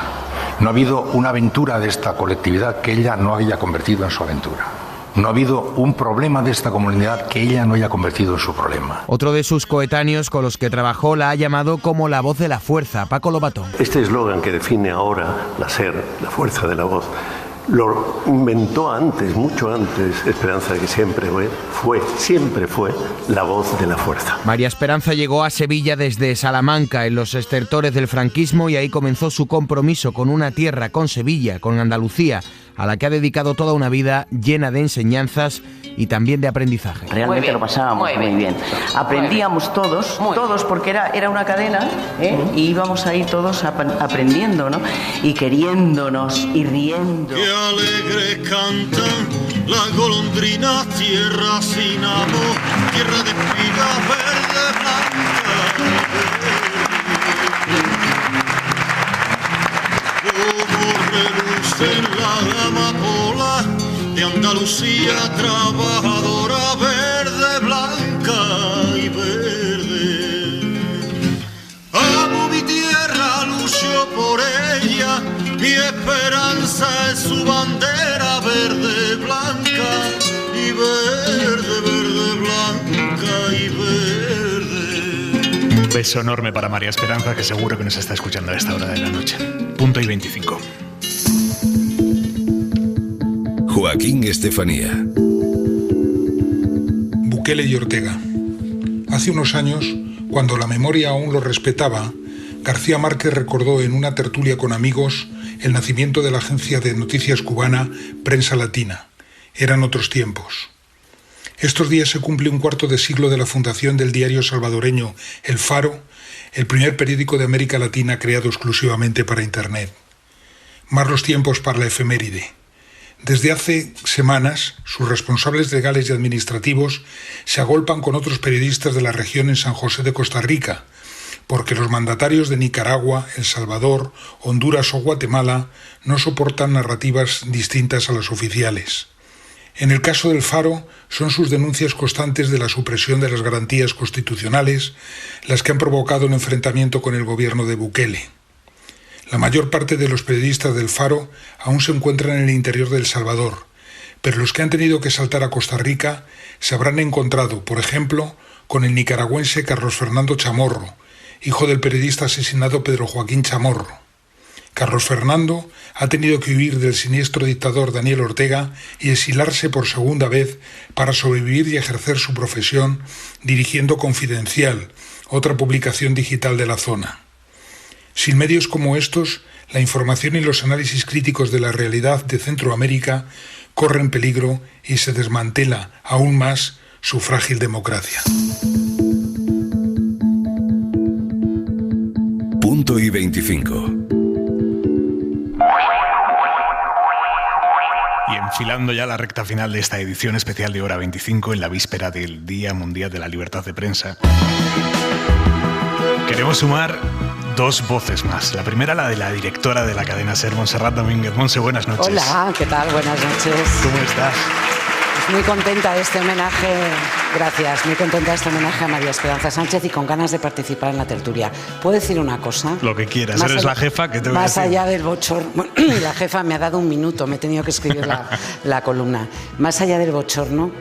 No ha habido una aventura de esta colectividad que ella no haya convertido en su aventura. No ha habido un problema de esta comunidad que ella no haya convertido en su problema. Otro de sus coetáneos con los que trabajó la ha llamado como la voz de la fuerza, Paco Lobatón. Este eslogan que define ahora la SER, la fuerza de la voz, lo inventó antes, mucho antes, Esperanza, que siempre fue la voz de la fuerza. María Esperanza llegó a Sevilla desde Salamanca en los estertores del franquismo y ahí comenzó su compromiso con una tierra, con Sevilla, con Andalucía. a la que ha dedicado toda una vida llena de enseñanzas y también de aprendizaje. Realmente lo pasábamos muy bien. Aprendíamos todos porque era una cadena, y íbamos ahí todos aprendiendo, ¿no? Y queriéndonos y riendo. Qué alegre cantan las golondrinas, tierra sin amor, tierra de espigas verde, blanca. Como relucen la amapola de Andalucía trabajadora, verde, blanca y verde. Amo mi tierra, lucho por ella, mi esperanza es su bandera, verde, blanca y verde, verde, blanca y verde. Un beso enorme para María Esperanza, que seguro que nos está escuchando a esta hora de la noche. Punto y 25. Joaquín Estefanía. Bukele y Ortega. Hace unos años, cuando la memoria aún lo respetaba, García Márquez recordó en una tertulia con amigos el nacimiento de la agencia de noticias cubana Prensa Latina. Eran otros tiempos. Estos días se cumple un cuarto de siglo de la fundación del diario salvadoreño El Faro, el primer periódico de América Latina creado exclusivamente para Internet. Más los tiempos para la efeméride. Desde hace semanas, sus responsables legales y administrativos se agolpan con otros periodistas de la región en San José de Costa Rica, porque los mandatarios de Nicaragua, El Salvador, Honduras o Guatemala no soportan narrativas distintas a las oficiales. En el caso del Faro, son sus denuncias constantes de la supresión de las garantías constitucionales las que han provocado un enfrentamiento con el gobierno de Bukele. La mayor parte de los periodistas del Faro aún se encuentran en el interior de El Salvador, pero los que han tenido que saltar a Costa Rica se habrán encontrado, por ejemplo, con el nicaragüense Carlos Fernando Chamorro, hijo del periodista asesinado Pedro Joaquín Chamorro. Carlos Fernando ha tenido que huir del siniestro dictador Daniel Ortega y exilarse por segunda vez para sobrevivir y ejercer su profesión dirigiendo Confidencial, otra publicación digital de la zona. Sin medios como estos, la información y los análisis críticos de la realidad de Centroamérica corren peligro y se desmantela aún más su frágil democracia. Punto y 25. Y enfilando ya la recta final de esta edición especial de Hora 25 en la víspera del Día Mundial de la Libertad de Prensa, queremos sumar dos voces más. La primera, la de la directora de la cadena SER, Montserrat Domínguez. Monse, buenas noches. Hola, ¿qué tal? Buenas noches. ¿Cómo estás? Muy contenta de este homenaje, gracias, muy contenta de este homenaje a María Esperanza Sánchez y con ganas de participar en la tertulia. ¿Puedo decir una cosa? Lo que quieras, eres la jefa, ¿qué te voy a decir? Más allá del bochorno, bueno, la jefa me ha dado un minuto, me he tenido que escribir la columna. Más allá del bochorno,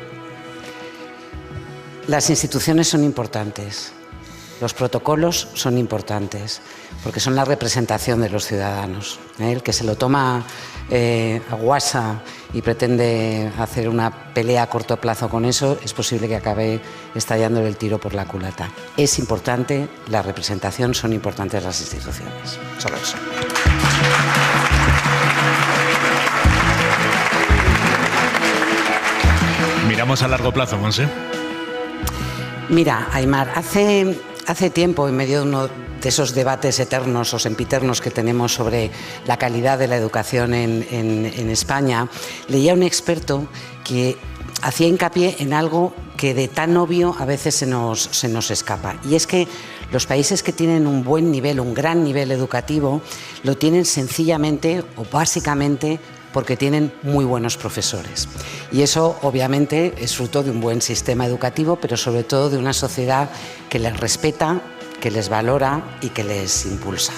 las instituciones son importantes. Los protocolos son importantes porque son la representación de los ciudadanos. El que se lo toma a guasa y pretende hacer una pelea a corto plazo con eso, es posible que acabe estallándole el tiro por la culata. Es importante la representación, son importantes las instituciones. Solo eso. Miramos a largo plazo, Monse. Mira, Aimar, hace tiempo, en medio de uno de esos debates eternos o sempiternos que tenemos sobre la calidad de la educación en España, leía a un experto que hacía hincapié en algo que de tan obvio a veces se nos escapa. Y es que los países que tienen un buen nivel, un gran nivel educativo, lo tienen sencillamente o básicamente porque tienen muy buenos profesores. Y eso obviamente es fruto de un buen sistema educativo, pero sobre todo de una sociedad que les respeta, que les valora y que les impulsa.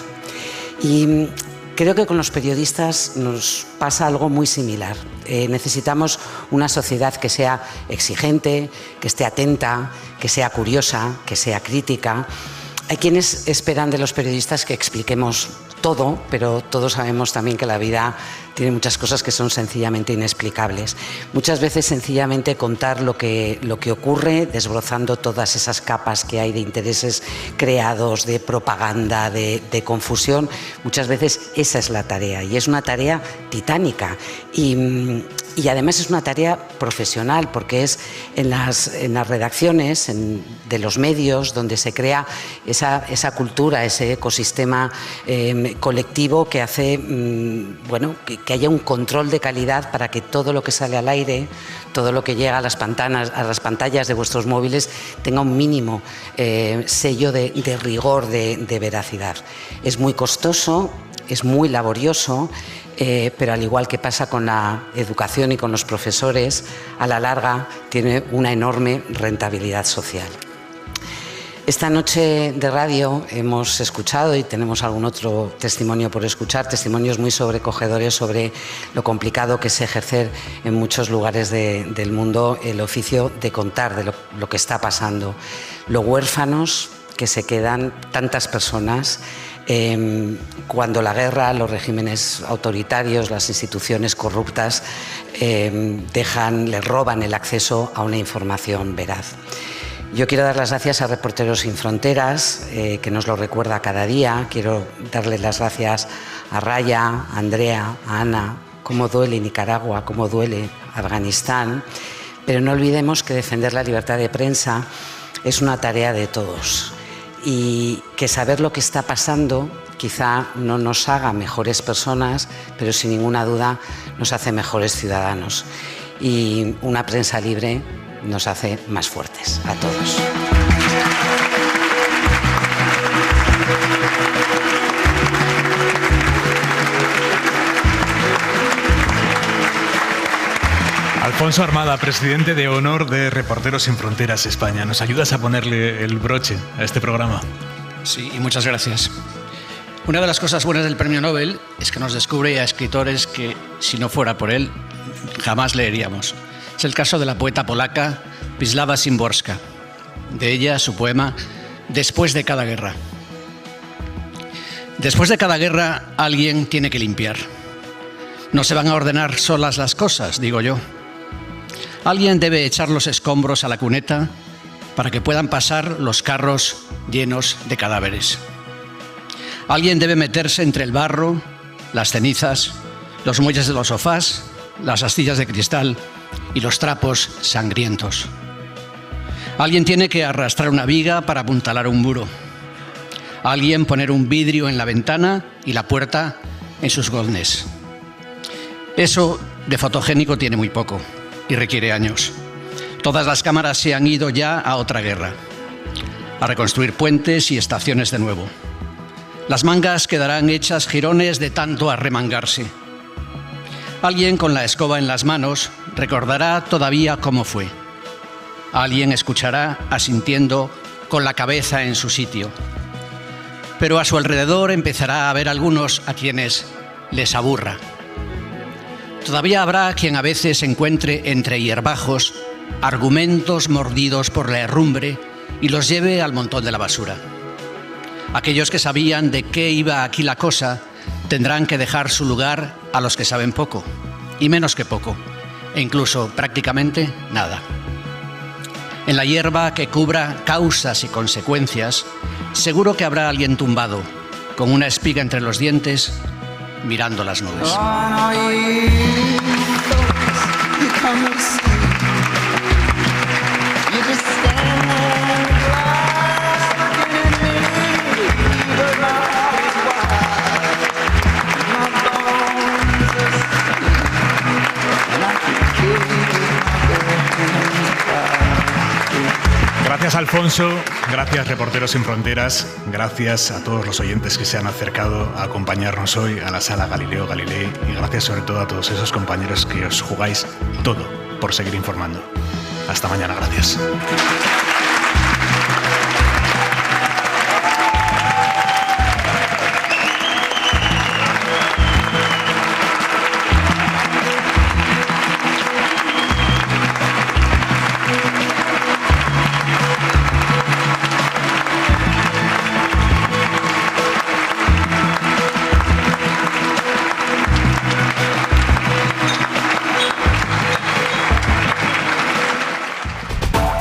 Y creo que con los periodistas nos pasa algo muy similar. Necesitamos una sociedad que sea exigente, que esté atenta, que sea curiosa, que sea crítica, Hay quienes esperan de los periodistas que expliquemos todo, pero todos sabemos también que la vida tiene muchas cosas que son sencillamente inexplicables. Muchas veces sencillamente contar lo que ocurre, desbrozando todas esas capas que hay de intereses creados, de propaganda, de confusión, muchas veces esa es la tarea, y es una tarea titánica. Y además es una tarea profesional, porque es en las redacciones de los medios donde se crea esa cultura, ese ecosistema colectivo que hace que haya un control de calidad para que todo lo que sale al aire, todo lo que llega a las pantallas de vuestros móviles tenga un mínimo sello de rigor, de veracidad. Es muy costoso, es muy laborioso, pero al igual que pasa con la educación y con los profesores, a la larga tiene una enorme rentabilidad social. Esta noche de radio hemos escuchado, y tenemos algún otro testimonio por escuchar, testimonios muy sobrecogedores sobre lo complicado que es ejercer en muchos lugares del mundo el oficio de contar de lo que está pasando. Lo huérfanos que se quedan tantas personas cuando la guerra, los regímenes autoritarios, las instituciones corruptas les roban el acceso a una información veraz. Yo quiero dar las gracias a Reporteros Sin Fronteras, que nos lo recuerda cada día. Quiero darle las gracias a Raya, a Andrea, a Ana. Cómo duele Nicaragua, cómo duele Afganistán. Pero no olvidemos que defender la libertad de prensa es una tarea de todos. Y que saber lo que está pasando quizá no nos haga mejores personas, pero sin ninguna duda nos hace mejores ciudadanos. Y una prensa libre nos hace más fuertes a todos. Alfonso Armada, presidente de honor de Reporteros Sin Fronteras España. ¿Nos ayudas a ponerle el broche a este programa? Sí, y muchas gracias. Una de las cosas buenas del Premio Nobel es que nos descubre a escritores que, si no fuera por él, jamás leeríamos. Es el caso de la poeta polaca Wisława Szymborska. De ella, su poema Después de cada guerra. Después de cada guerra, alguien tiene que limpiar. No se van a ordenar solas las cosas, digo yo. Alguien debe echar los escombros a la cuneta para que puedan pasar los carros llenos de cadáveres. Alguien debe meterse entre el barro, las cenizas, los muelles de los sofás, las astillas de cristal y los trapos sangrientos. Alguien tiene que arrastrar una viga para apuntalar un muro. Alguien poner un vidrio en la ventana y la puerta en sus goznes. Eso de fotogénico tiene muy poco y requiere años. Todas las cámaras se han ido ya a otra guerra, a reconstruir puentes y estaciones de nuevo. Las mangas quedarán hechas jirones de tanto arremangarse. Alguien con la escoba en las manos recordará todavía cómo fue. Alguien escuchará asintiendo con la cabeza en su sitio. Pero a su alrededor empezará a haber algunos a quienes les aburra. Todavía habrá quien a veces encuentre entre hierbajos argumentos mordidos por la herrumbre y los lleve al montón de la basura. Aquellos que sabían de qué iba aquí la cosa tendrán que dejar su lugar a los que saben poco, y menos que poco, e incluso prácticamente nada. En la hierba que cubra causas y consecuencias, seguro que habrá alguien tumbado, con una espiga entre los dientes, mirando las nubes. Gracias, Alfonso. Gracias, Reporteros Sin Fronteras. Gracias a todos los oyentes que se han acercado a acompañarnos hoy a la Sala Galileo Galilei. Y gracias sobre todo a todos esos compañeros que os jugáis todo por seguir informando. Hasta mañana. Gracias.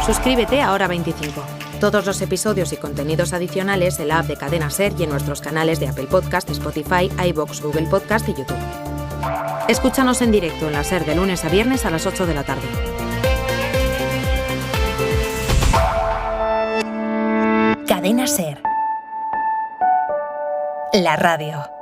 Suscríbete a Hora 25. Todos los episodios y contenidos adicionales en la app de Cadena SER y en nuestros canales de Apple Podcast, Spotify, iVoox, Google Podcast y YouTube. Escúchanos en directo en la SER de lunes a viernes a las 8 de la tarde. Cadena SER. La radio.